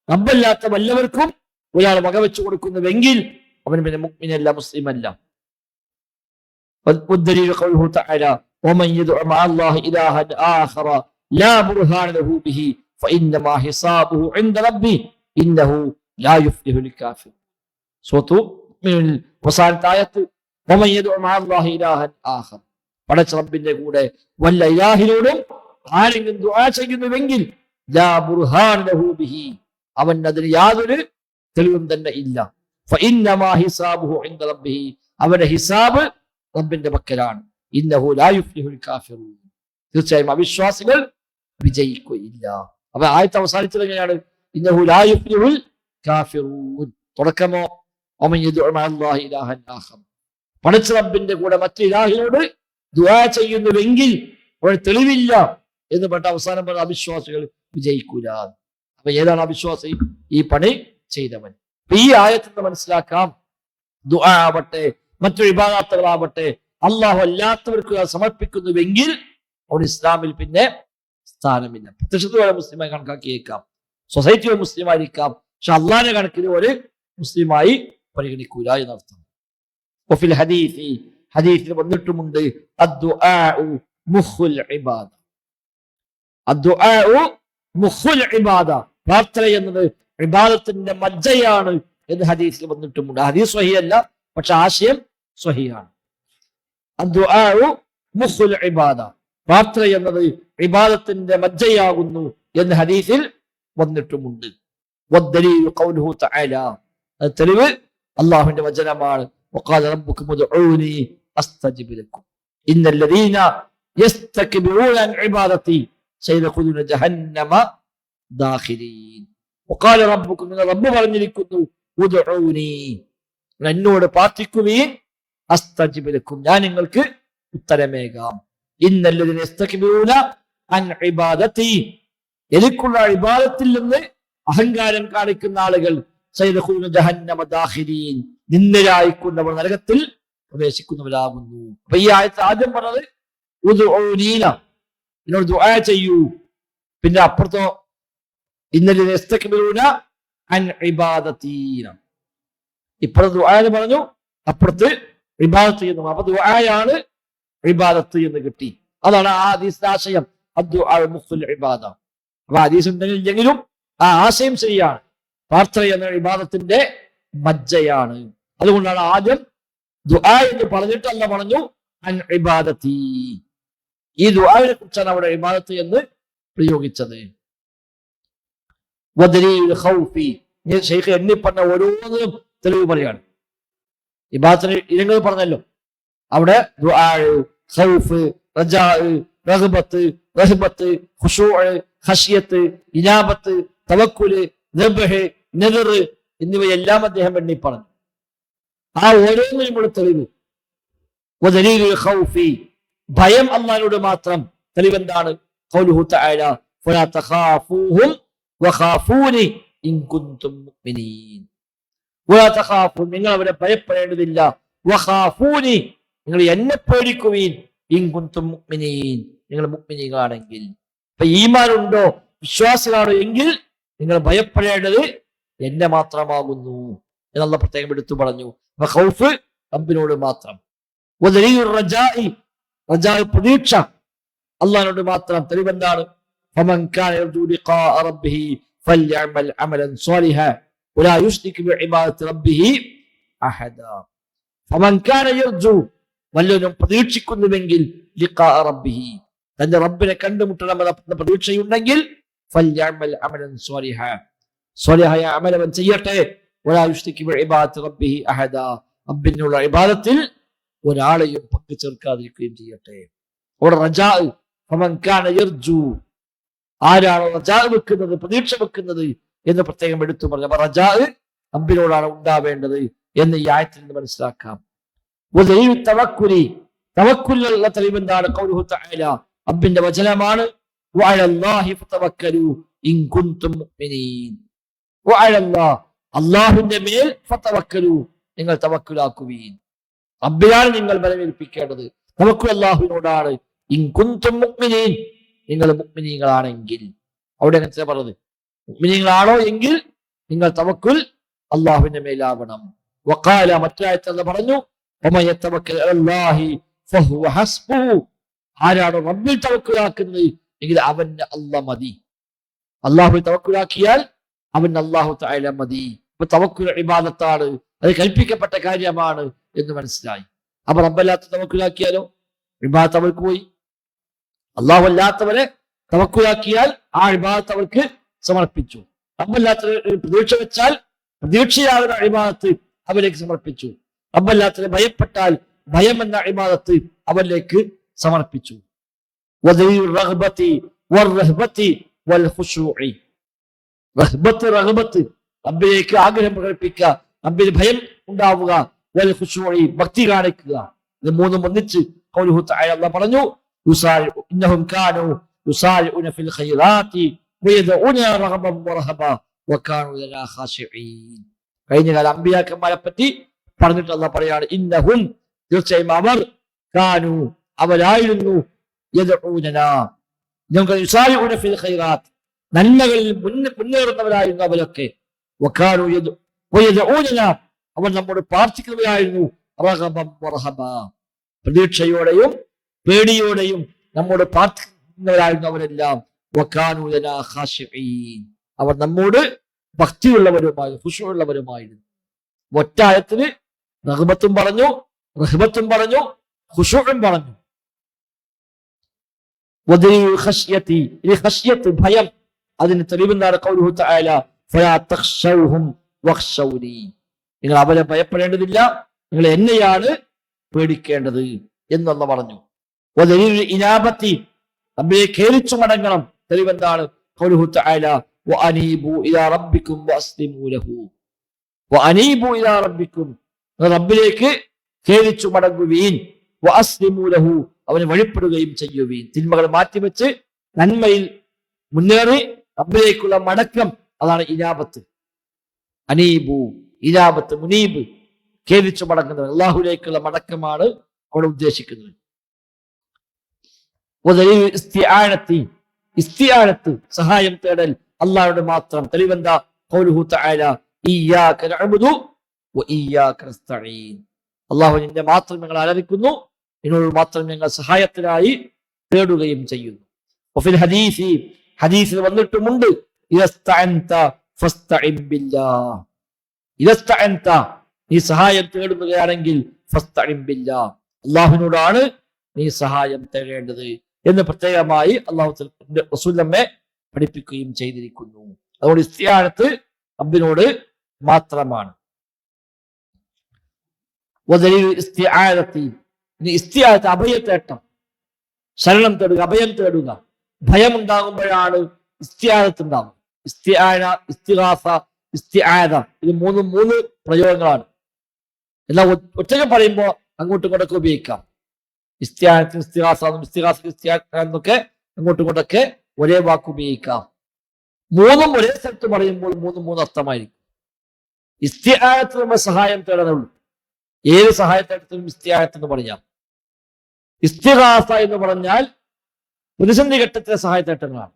റബ്ബല്ലാത്ത വല്ലവർക്കും ഒരാൾ വകവെച്ചു കൊടുക്കുന്നുവെങ്കിൽ അവൻ പിന്നെ മുഅ്മിനല്ല, മുസ്ലിമല്ല. والدليل قوله تعالى ومن يدع مع الله إلها آخر لا برهان له به فإنما حسابه عند ربه إنه لا يفلح الكافر. സൂറത്ത് മുഅ്മിനുൽ അവസാനത്തെ ആയത്ത് ومن يدع مع الله إلها آخر, പടച്ച റബ്ബിന്റെ കൂടെ വല്ല ഇലാഹിനോടും ആരെങ്കിലും ദുആ ചെയ്യുന്നുവെങ്കിൽ ലാ ബുർഹാന ലഹു ബിഹി, അവൻ അതിന് യാതൊരു തെളിവും തന്നെ ഇല്ല. ഫഇന്നമാ ഹിസാബുഹു ഇൻദ റബ്ബിഹി, അവന്റെ ഹിസാബ് റബ്ബിന്റെ പക്കലാണ്. ഇന്നഹു ലാ യുഫ്ലിഹുൽ കാഫിറൂൻ, തീർച്ചയായും അവിശ്വാസികൾ വിജയിക്കുകയില്ല. അപ്പൊ ആയത്ത് അവസാനിച്ചത് എങ്ങനെയാണ്? ഇന്നഹു ലാ യുഫ്ലിഹുൽ കാഫിറൂൻ. തുടക്കമോ വമൻ യദ്ഉ മഅല്ലാഹി ഇലാഹൻ ആഖർ, പടച്ച റബ്ബിന്റെ കൂടെ മറ്റു ഇലാഹിനോട് ദുആ ചെയ്യുന്നുവെങ്കിൽ അവൻ തെളിവില്ല എന്ന് പറഞ്ഞ അവസാനം പറഞ്ഞ അവിശ്വാസികൾ വിജയിക്കൂല. അപ്പൊ ഏതാണ് അവിശ്വാസി? ഈ പണി ചെയ്തവൻ. ഈ ആയത്തിൽ നിന്ന് മനസ്സിലാക്കാം, ദുആ ആവട്ടെ മറ്റു ഇബാദത്തുകളാവട്ടെ അല്ലാഹു അല്ലാത്തവർക്ക് സമർപ്പിക്കുന്നുവെങ്കിൽ അവൻ ഇസ്ലാമിൽ പിന്നെ സ്ഥാനമില്ല. പ്രത്യക്ഷത്തോടെ മുസ്ലിമായി കണക്കാക്കിയേക്കാം, സൊസൈറ്റിയോ മുസ്ലിമായിരിക്കാം, പക്ഷെ അള്ളാഹിന്റെ കണക്കിന് ഒരു മുസ്ലിമായി പരിഗണിക്കൂല എന്നർത്ഥം. വഫിൽ ഹദീസി, ഹദീസിൽ വന്നിട്ടുമുണ്ട് അദ്ദുആഉ മുഖുൽ ഇബാദ, അദ്ദുആഉ മുഖുൽ ഇബാദ, പ്രാർത്ഥന എന്നത് ഇബാദത്തിന്റെ മജ്ജയാണ് എന്ന് ഹദീസിൽ വന്നിട്ടുമുണ്ട്. ഹദീസ് സ്വഹീഹല്ല, പക്ഷെ ആശയം സ്വഹീഹാണ്. അദ്ദുആഉ മുഖുൽ ഇബാദ, പ്രാർത്ഥന എന്നത് ഇബാദത്തിന്റെ മജ്ജയാകുന്നു എന്ന് ഹദീസിൽ വന്നിട്ടുമുണ്ട്. വദ്ദലീലു ഖൗലുഹു തആല, അത് തെളിവ് അല്ലാഹുവിന്റെ വചനമാണ്. വഖാല റബ്ബുക്കും ഉദ്ഊനി അസ്തജിബ് ലക്കും ഇന്നല്ലദീന യസ്തക്ബിറൂന അൻ ഇബാദതി സയദ്ഖുലൂന ജഹന്നമ ദാഖിലീൻ. വഖാല റബ്ബുക്കും, റബ്ബ് പറഞ്ഞിരിക്കുന്നു, ഉദ്ഊനി, എന്നോട് പ്രാർത്ഥിക്കുവീൻ, അസ്തജിബ് ലക്കും, ഞാൻ നിങ്ങൾക്ക് ഉത്തരമേകാം. ഇന്നല്ലദീന യസ്തക്ബിറൂന അൻ ഇബാദതി, എനിക്കുള്ള ഇബാദത്തിൽ നിന്ന് അഹങ്കാരം കാണിക്കുന്ന ആളുകൾ സയദ്ഖുലൂന ജഹന്നമ ദാഖിലീൻ, നിന്ദരായിക്കുന്നവർ നരകത്തിൽ പ്രവേശിക്കുന്നവരാകുന്നു. അപ്പൊ ഈ ആയത്ത് ആദ്യം പറഞ്ഞത് ഉദ്ഊനീന, എന്നോട് ദുആ ചെയ്യൂ. പിന്നെ അപ്പുറത്തോ ഇന്നല്ലദീന യസ്തക്ബിറൂന അൻ ഇബാദതീന, ഇപ്പുറത്ത് ദുആ എന്ന് പറഞ്ഞു, അപ്പുറത്ത് ഇബാദത്ത് എന്ന്. അപ്പൊ ദുആയാണ് ഇബാദത്ത് എന്ന് കിട്ടി. അതാണ് ആ ഹദീസിന്റെ ആശയം, അദ്ദുആ മുഖുൽ ഇബാദ. അപ്പൊ ഹദീസ് ഉണ്ടെങ്കിലും ആ ആശയം ശരിയാണ്, പ്രാർത്ഥന എന്ന ഇബാദത്തിന്റെ മജ്ജയാണ്. അതുകൊണ്ടാണ് ആദ്യം ദുആ എന്ന് പറഞ്ഞിട്ട് അല്ല പറഞ്ഞു അൻ ഇബാദതി. ഈ ദുആവിനെ കുറിച്ചാണ് അവിടെ ഇബാദത്ത് എന്ന് പ്രയോഗിച്ചത്. വദലീൽ ഖൗഫി, ശൈഖ് എണ്ണി പറഞ്ഞ ഓരോന്നിനും തെളിവ് പറയാണ്. ഇബാദത്തിന് ഇനങ്ങൾ പറഞ്ഞല്ലോ, അവിടെ ദുആ, ഖൗഫ്, റജാ, റഗ്ബത്ത്, റഹ്ബത്ത്, ഖുശൂഅ്, ഖശിയത്ത്, ഇനാബത്ത്, തവക്കുല്, ദബ്ഹ്, നദർ എന്നിവയെല്ലാം അദ്ദേഹം എണ്ണി പറഞ്ഞു. ആ ഓരോന്നിനും കൂടെ തെളിവ്. വദലീലുൽ ഖൗഫി, ഭയം അല്ലാഹുവിനോട് മാത്രം. തെളിവെന്താണ്? ഖൗലുഹു തആല ഫലാ തഖാഫൂഹും വഖാഫൂനി ഇൻ കുൻതും മുഅ്മിനീൻ. വലാ തഖാഫൂ, നിങ്ങൾ അവരെ ഭയപ്പെടേണ്ടതില്ല. വഖാഫൂനി, നിങ്ങൾ എന്നെ പേടിക്കുവീൻ. ഇൻ കുൻതും മുഅ്മിനീൻ, നിങ്ങൾ മുഅ്മിനീങ്ങളാണെങ്കിൽ. അപ്പൊ ഈമാൻ ഉണ്ടോ, വിശ്വാസികളാണോ എങ്കിൽ നിങ്ങൾ ഭയപ്പെടേണ്ടത് എന്നെ മാത്രമാകുന്നു എന്നുള്ള പ്രത്യേകം എടുത്തു പറഞ്ഞു. ഖൗഫ് റബ്ബിനോട് മാത്രം. വദലീലുർ റജാഇ, റജാ പ്രതീക്ഷ അല്ലാഹുവിനോട് മാത്രം. തെളിവെന്താണ്? ഫമൻ കാന യർജു ലിഖാഅ റബ്ബിഹി ഫൽയഅമൽ അമലൻ സ്വാലിഹാ വലാ യുശ്രികു ബിഇബാദത്തി റബ്ബിഹി അഹദ. ഫമൻ കാന യർജു, വല്ലവനും പ്രതീക്ഷിക്കുന്നുവെങ്കിൽ ലിഖാഅ റബ്ബിഹി, തന്റെ റബ്ബിനെ കണ്ടുമുട്ടണമെന്ന പ്രതീക്ഷയുണ്ടെങ്കിൽ ഫൽയഅമൽ അമലൻ സ്വാലിഹ, സ്വാലിഹായ അമലവൻ ചെയ്യട്ടെ. വലാ യുശ്രികു ബിഇബാദത്തി റബ്ബിഹി അഹദ, റബ്ബിനുള്ള ഇബാദത്തിൽ ഒരാളെയും പങ്കു ചേർക്കാതിരിക്കുകയും ചെയ്യട്ടെ. അവിടെ റജാ, ഫമൻ കാന യർജു, ആരാണോ റജാ വെക്കുന്നത്, പ്രതീക്ഷ വെക്കുന്നത് എന്ന് പ്രത്യേകം എടുത്തു പറഞ്ഞു. അപ്പൊ റജാ റബ്ബിനോടാണ് ഉണ്ടാവേണ്ടത് എന്ന് ഈ ആയത്തിൽ നിന്ന് മനസ്സിലാക്കാം. തവക്കുലി, തവക്കുലിനുള്ള തെളിവെന്താണ്? ഖൗലുഹു തആല, റബ്ബിന്റെ വചനമാണ്, വഅലല്ലാഹി ഫതവക്കലു ഇൻ കുൻതും മുഅ്മിനീൻ. വഅലല്ലാഹ്, അല്ലാഹുവിന്റെ മേൽ ഫതവക്കലു, നിങ്ങൾ തവക്കുലാക്കുവീൻ. റബ്ബിലാണ് നിങ്ങൾ ബലമേൽപ്പിക്കേണ്ടത്. തവക്കുൽ അല്ലാഹുവിനോടാണ്. ഇൻ കുൻതും മുഅ്മിനീൻ, നിങ്ങൾ മുഅ്മിനീങ്ങളാണെങ്കിൽ. അവിടെ എങ്ങനെ പറഞ്ഞത്? മുഅ്മിനീങ്ങളാണോ എങ്കിൽ നിങ്ങൾ തവക്കുൽ അല്ലാഹുവിന്റെ മേലാവണം. വഖാല, മറ്റായത്തിൽ അല്ലാഹു പറഞ്ഞു, വമൻ യതവക്കൽ അലല്ലാഹി ഫഹുവ ഹസ്ബുഹു, ആരാണോ റബ്ബിൽ തവക്കുലാക്കുന്നത് എങ്കിൽ അവന് അല്ലാഹ് മതി. അല്ലാഹുവിൽ തവക്കുലാക്കിയാൽ അവൻ അല്ലാഹു തആല മതി. അപ്പൊ തവക്കുൽ ഇബാദത്താണ്, അത് കൽപ്പിക്കപ്പെട്ട കാര്യമാണ് എന്ന് മനസ്സിലായി. അപ്പൊ റബ്ബല്ലാത്ത തവക്കുലാക്കിയാലോ ഇബാദത്ത് അവർക്ക് പോയി. അല്ലാഹു അല്ലാത്തവരെ തവക്കുലാക്കിയാൽ ആ ഇബാദത്ത് അവർക്ക് സമർപ്പിച്ചു. റബ്ബല്ലാത്തവരെ പ്രതീക്ഷ വെച്ചാൽ പ്രതീക്ഷയാകുന്ന ഇബാദത്ത് അവരിലേക്ക് സമർപ്പിച്ചു. റബ്ബല്ലാത്തവരെ ഭയപ്പെട്ടാൽ ഭയം എന്ന ഇബാദത്ത് അവരിലേക്ക് സമർപ്പിച്ചു. റബ്ബിലേക്ക് ആഗ്രഹം പ്രകടിപ്പിക്കുക, റബ്ബിൽ ഭയം ഉണ്ടാവുക, വൽ ഖുശൂഇ, ഭക്തി കാണിക്കുക. ഇത് മൂന്നും ഒന്നിച്ച് ഖൗലുഹു തആല അല്ലാഹു പറഞ്ഞു, ഇന്നഹും കാനൂ യുസാരിഊന ഫിൽ ഖൈറാത്തി വയദഊന റഗബൻ വറഹബ വകാനൂ ലനാ ഖാശിഈൻ. കഴിഞ്ഞ കാല അമ്പിയാക്കന്മാരെ പറ്റി പറഞ്ഞിട്ട് അല്ലാഹു പറയാണ്, ഇന്നഹും, തീർച്ചയായും അവർ, കാനൂ, അവരായിരുന്നു, യദഊനനാ, ഞങ്ങൾ യുസാരിഊന ഫിൽ ഖൈറാത്ത്, നന്മകളിൽ മുന്നേറുന്നവരായിരുന്നു അവരൊക്കെ. വകാനൂ വയദഊനനാ, അവർ നമ്മോട് പ്രാർത്ഥിക്കുന്നവരായിരുന്നു. റഗബൻ വറഹബ, പ്രതീക്ഷയോടെയും പേടിയോടെയും നമ്മോട് പ്രാർത്ഥിക്കുന്നവരായിരുന്നു അവരെല്ലാം. വകാനൂ ലനാ ഖാശിഈൻ, അവർ നമ്മോട് ഭക്തിയുള്ളവരുമായിരുന്നു, ഖുശൂഉള്ളവരുമായിരുന്നു. ഒറ്റായത്തിന് റഗ്ബത്തും പറഞ്ഞു, റഹ്ബത്തും പറഞ്ഞു, ഖുശൂഉം പറഞ്ഞു. ഖശ്യതി, ഈ ഖശ്യത്ത് ഭയം, അതിന് തെളിവെന്താണ്? ഖൗലുഹു തആല, ഫലാ തഖ്ശൗഹും വഖ്ശൗനി, നിങ്ങൾ അവരെ ഭയപ്പെടേണ്ടതില്ല, നിങ്ങൾ എന്നെയാണ് പേടിക്കേണ്ടത് എന്നുള്ള പറഞ്ഞു. ഇനാബത്തി, റബ്ബിനെ ഖേദിച്ചു മടങ്ങണം. തെളിവെന്താണ്? ഖൗലുഹു തആല, വഅനീബു ഇലാ റബ്ബിക്കും വഅസ്ലിമൂ ലഹു. വഅനീബു ഇലാ റബ്ബിക്കും, റബ്ബിലേക്ക് ഖേദിച്ചു മടങ്ങുവീൻ. വഅസ്ലിമൂ ലഹു, അവനെ വഴിപ്പെടുകയും ചെയ്യുവീൻ. തിന്മകൾ മാറ്റിവെച്ച് നന്മയിൽ മുന്നേറി റബ്ബിലേക്കുള്ള മടക്കം, അതാണ് ഇനാബത്ത്. അനീബു, ഇനാബത്ത്, മുനീബ്, ഖേദിച്ചു മടങ്ങുന്നവൻ, അല്ലാഹുവിലേക്കുള്ള മടക്കമാണ് അവിടെ ഉദ്ദേശിക്കുന്നത്. ഇസ്തിആനത്ത്, സഹായം തേടൽ അല്ലാഹുവിനോട് മാത്രം. തെളിവെന്താ? ഖൗലുഹു തആല, ഇയ്യാക നഅ്ബുദു വഇയ്യാക നസ്തഈൻ, അല്ലാഹു നിന്നെ മാത്രം ഞങ്ങൾ ആരാധിക്കുന്നു, നിന്നോട് മാത്രം ഞങ്ങൾ സഹായത്തിനായി തേടുകയും ചെയ്യുന്നു. വഫിൽ ഹദീസി, ഹദീസിൽ വന്നിട്ടുമുണ്ട്, ഇദസ്തഅൻത ഫസ്തഇൻ ബില്ലാഹ്, ഇദസ്തഅൻത, നീ സഹായം തേടുകയാണെങ്കിൽ ഫസ്തഇൻ ബില്ലാഹ്, അല്ലാഹുവിനോടാണ് നീ സഹായം തേടേണ്ടത് എന്ന് പ്രത്യേകമായി അല്ലാഹു റസൂൽ നമ്മെ പഠിപ്പിക്കുകയും ചെയ്തിരിക്കുന്നു. അതുകൊണ്ട് ഇസ്തിആനത്ത് റബ്ബിനോട് മാത്രമാണ്. ഇസ്തിആനത്ത് അഭയത്തേട്ടം, ശരണം തേടുക, അഭയം തേടുക. ഭയം ഉണ്ടാകുമ്പോഴാണ് ഇസ്തിആനത്ത് ഉണ്ടാകും. ഇസ്തിആന, ഇസ്തിഗാസ, ഇസ്തിആദ, ഇത് മൂന്ന് പ്രയോഗങ്ങളാണ്. എന്നാൽ ഒറ്റയ്ക്ക് പറയുമ്പോൾ അങ്ങോട്ടും ഇങ്ങോട്ടൊക്കെ ഉപയോഗിക്കാം. ഇസ്തിആനത്തിന് ഇസ്തിഗാസ, ഇസ്തിഗാസക്ക് ഇസ്തിആന എന്നൊക്കെ അങ്ങോട്ടും ഇങ്ങോട്ടൊക്കെ ഒരേ വാക്ക് ഉപയോഗിക്കാം. മൂന്നും ഒരേ സ്ഥലത്ത് പറയുമ്പോൾ മൂന്ന് അർത്ഥമായിരിക്കും. ഇസ്തിആനത്ത് നമ്മൾ സഹായം തേടാനുള്ളൂ. ഏത് സഹായത്തേട്ടത്തിനും ഇസ്തിആനത്ത് എന്ന് പറയാം. ഇസ്തിഗാസ എന്ന് പറഞ്ഞാൽ പ്രതിസന്ധി ഘട്ടത്തിലെ സഹായത്തേട്ടങ്ങളാണ്.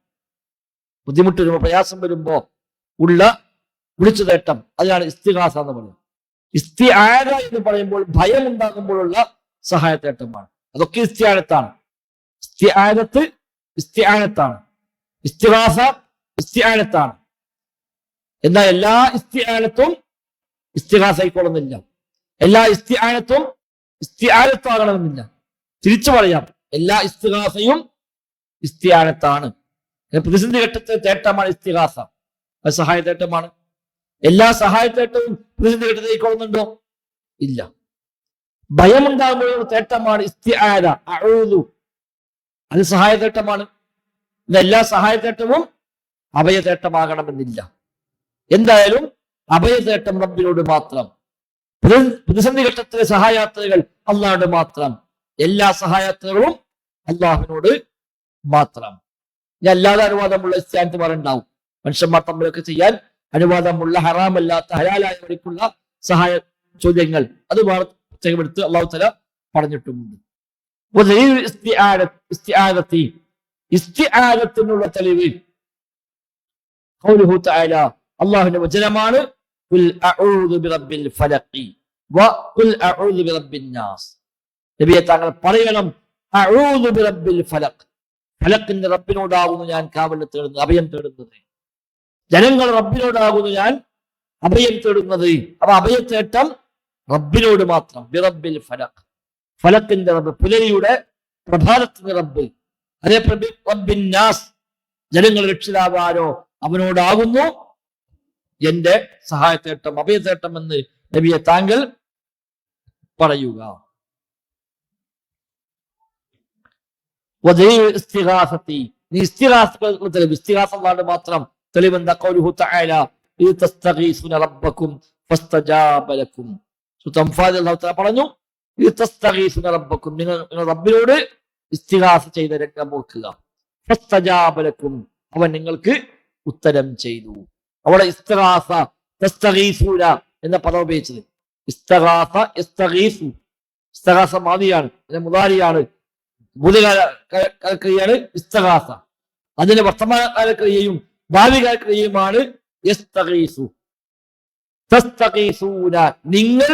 ബുദ്ധിമുട്ട് വരുമ്പോൾ, പ്രയാസം വരുമ്പോ ഉള്ള വിളിച്ചു തേട്ടം, അതിനാണ് ഇസ്തിഗാസ എന്ന് പറയുന്നത്. ഇസ്തിആന എന്ന് പറയുമ്പോൾ ഭയം ഉണ്ടാകുമ്പോഴുള്ള സഹായത്തേട്ടമാണ്. അതൊക്കെ ഇസ്തിആനത്താണ്. ഇസ്തിആനത്ത് ഇസ്തിആനത്താണ്, ഇസ്തിഗാസ ഇസ്തിആനത്താണ്. എന്നാൽ എല്ലാ ഇസ്തിആനത്തും ഇസ്തിഗാസയിക്കൊള്ളുന്നില്ല. എല്ലാ ഇസ്തിആനത്തും ഇസ്തിആനത്താകണമെന്നില്ല. തിരിച്ചു പറയാം, എല്ലാ ഇസ്തിഗാസയും ഇസ്തിആനത്താണ്. പ്രതിസന്ധി ഘട്ടത്തെ തേട്ടമാണ് ഇസ്തിഗാസ, അത് സഹായ തേട്ടമാണ്. എല്ലാ സഹായ തേട്ടവും പ്രതിസന്ധി ഘട്ടത്തേക്കൊള്ളുന്നുണ്ടോ? ഇല്ല. ഭയമുണ്ടാകുമ്പോഴുള്ള തേട്ടമാണ് ഇസ്തിആന, അഊദു, അത് സഹായ തേട്ടമാണ്. എല്ലാ സഹായ തേട്ടവും അഭയതേട്ടമാകണമെന്നില്ല. എന്തായാലും അഭയതേട്ടം റബ്ബിനോട് മാത്രം. പ്രതിസന്ധി ഘട്ടത്തിലെ സഹായാത്രകൾ അള്ളാഹുവിനോട് മാത്രം. എല്ലാ സഹായാത്രകളും അള്ളാഹുവിനോട് മാത്രം. അല്ലാതെ അനുവാദമുള്ള ഇസ്തിആനത്ത് ഉണ്ടാവും. മനുഷ്യന്മാർ തമ്മിലൊക്കെ ചെയ്യാൻ അനുവാദമുള്ള ഹറാമല്ലാത്ത ഹലാലായ വഴിക്കുള്ള സഹായ ചോദ്യങ്ങൾ അത് പ്രത്യേകമെടുത്ത് അള്ളാഹു തആല പറഞ്ഞിട്ടുമുണ്ട്. ഇസ്തിആനത്തിനുള്ള തെളിവ് ഖൗലുഹു തആല, അല്ലാഹുവിന്റെ വചനമാണ്, ഖുൽ അഊദു ബിറബ്ബിൽ ഫലഖി വഖുൽ അഊദു ബിറബ്ബിൻ നാസ്. നബിയെ താങ്കൾ പറയണം, അഊദു ബിറബ്ബിൽ ഫലഖ്, ഫലഖിന്റെ റബ്ബിനോടാകുന്നു ഞാൻ കാവൽ തേടുന്നത്, അഭയം തേടുന്നത്. ജനങ്ങൾ റബ്ബിനോടാകുന്നു ഞാൻ അഭയം തേടുന്നത്. അപ്പൊ അഭയത്തേട്ടം റബ്ബിനോട് മാത്രം. ബിറബ്ബിൽ ഫലഖ്, ഫലഖിന്റെ റബ്ബ്, പുലരിയുടെ പ്രഭാതത്തിന്റെ റബ്ബ്. അതേപോലെ റബ്ബിൻ നാസ്, ജനങ്ങൾ രക്ഷിതാവാരോ അവനോടാകുന്നു എന്റെ സഹായത്തേട്ടം, അഭയത്തേട്ടം എന്ന് നബിയെ താങ്കൾ പറയുക. ഇസ്തിഗാസ മാത്രം തെളിവെന്താ? ഖൗലുഹു തആല, ഇദ് തസ്തഗീസുന റബ്ബക്കും ഫസ്തജാബ ലക്കും. സൂറത്തുൽ അൻഫാൽ അല്ലാഹു തആല പറഞ്ഞു, ഇദ് തസ്തഗീസുന റബ്ബക്കും, നിങ്ങൾ റബ്ബിനോട് ഇസ്തിഗാസ ചെയ്ത രംഗം ഓർക്കുക. ഫസ്തജാബ ലക്കും, അവൻ നിങ്ങൾക്ക് ഉത്തരം ചെയ്തു. അവിടെ ഇസ്തിഗാസ, തസ്തഗീസൂന എന്ന പദം ഉപയോഗിച്ചത്. ഇസ്തിഗാസ, ഇസ്തഗീസു, ഇസ്തിഗാസ മാദിയാണ്, മുദാരിയാണ്, ഭൂതകാലക്രിയയാണ് ഇസ്തിഗാസ. അതിന്റെ വർത്തമാനകാലക്രിയയും ഭാവികാലക്രിയയുമാണ് യസ്തഗീസു. തസ്തഗീസൂന, നിങ്ങൾ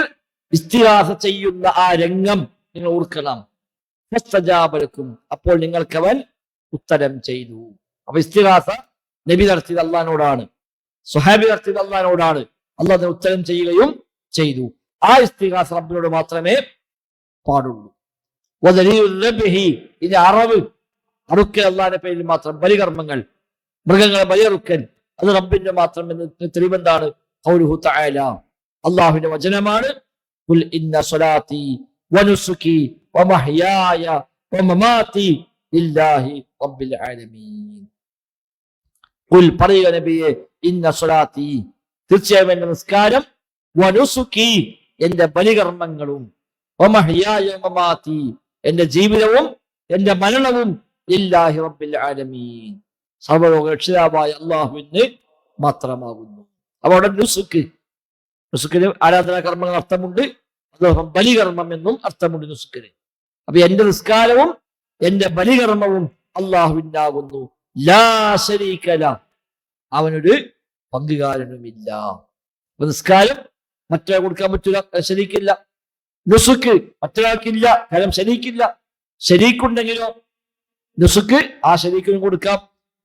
ഇസ്തിഗാസ ചെയ്യുന്ന ആ രംഗം നിങ്ങൾ ഓർക്കണം. ഫസ്തജാബ ലക്കും, അപ്പോൾ നിങ്ങൾക്ക് അവൻ ഉത്തരം ചെയ്തു. അപ്പൊ ഇസ്തിഗാസ നബി നടത്തിയത് അള്ളാഹിനോടാണ്, സ്വഹാബി നടത്തിയത് അള്ളാഹിനോടാണ്. അള്ളാഹ് ഉത്തരം ചെയ്യുകയും ചെയ്തു. ആ ഇസ്തിഗാസ റബ്ബിനോട് മാത്രമേ പാടുള്ളൂ. ഇനി അറുക്കൽ അള്ളാഹിന്റെ പേരിൽ മാത്രം, ബലികർമ്മങ്ങൾ, മൃഗങ്ങളെ ബലിയറുക്കൽ, അത് റബ്ബിന്റെ മാത്രം എന്ന് തെളിവെന്താണ്? ഖൗലുഹു തആല, അള്ളാഹുവിന്റെ വചനമാണ്, ഖുൽ ഇന്ന സ്വലാത്തി വനുസുകി വമഹ്യായ വമമാതി ലില്ലാഹി റബ്ബിൽ ആലമീൻ. ഖുൽ, പറയുക നബിയെ, ഇന്ന സ്വലാത്തി, തീർച്ചയായും എന്റെ നിസ്കാരം, വനുസുകി, എന്റെ ബലികർമ്മങ്ങളും, വമഹ്യായ വമമാതി, എന്റെ ജീവിതവും എന്റെ മരണവും, ലില്ലാഹി റബ്ബിൽ ആലമീൻ, സർവ്വലോക രക്ഷിതാവായ അള്ളാഹുവിന് മാത്രമാകുന്നു. അപ്പൊ അവിടെ നുസുക്ക്, നുസുക്കിന് ആരാധനാ കർമ്മങ്ങൾ അർത്ഥമുണ്ട്, അതോടൊപ്പം ബലികർമ്മം എന്നും അർത്ഥമുണ്ട് നുസുക്കിന്. അപ്പൊ എന്റെ നിസ്കാരവും എന്റെ ബലികർമ്മവും അള്ളാഹുവിനാകുന്നു. ലാ ശരീക ലഹ്, അവനൊരു പങ്കുകാരനുമില്ല. നിസ്കാരം മറ്റൊരാൾ കൊടുക്കാൻ പറ്റില്ല, ശരീക്കില്ല. നുസുക്ക് മറ്റൊരാൾക്കില്ല, കാരണം ശരീക്കില്ല. ശരീക്കുണ്ടെങ്കിലോ നുസുക്ക് ആ ശരീക്കിനും കൊടുക്കാം,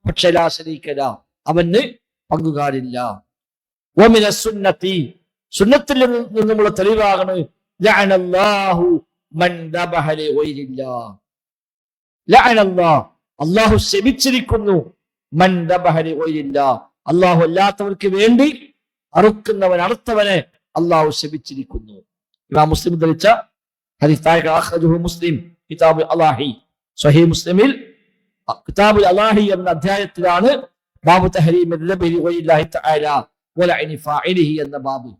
പക്ഷെ ലാ ശരീക ലഹ്, അവന് പങ്കുകാരില്ല. വമിന സുന്നത്തി, സുന്നത്തിൽ നിന്നുമുള്ള തെളിവാണ്, ലഅനല്ലാഹു മൻ ദബഹ ലിഗൈരില്ലാഹ്. ലഅനല്ലാഹ്, അല്ലാഹു ശപിച്ചിരിക്കുന്നു, മൻ ദബഹ ലിഗൈരില്ലാഹ്, അല്ലാഹു അല്ലാത്തവർക്ക് വേണ്ടി അറുക്കുന്നവൻ, അറുത്തവനെ അല്ലാഹു ശപിച്ചിരിക്കുന്നു. ഇമാം മുസ്ലിം ധരിച്ച ഹദീസ്, അഖ്റജഹു മുസ്ലിം കിതാബുൽ അലാഹി, സ്വഹീഹ് മുസ്ലിമിൽ കിതാബുൽ അലാഹി എന്ന അധ്യായത്തിലാണ് ബാബു തഹരീമി ദബഹി ലിഗൈരില്ലാഹി തആല വലഅനി ഫാഇലിഹി എന്ന ബാബ്.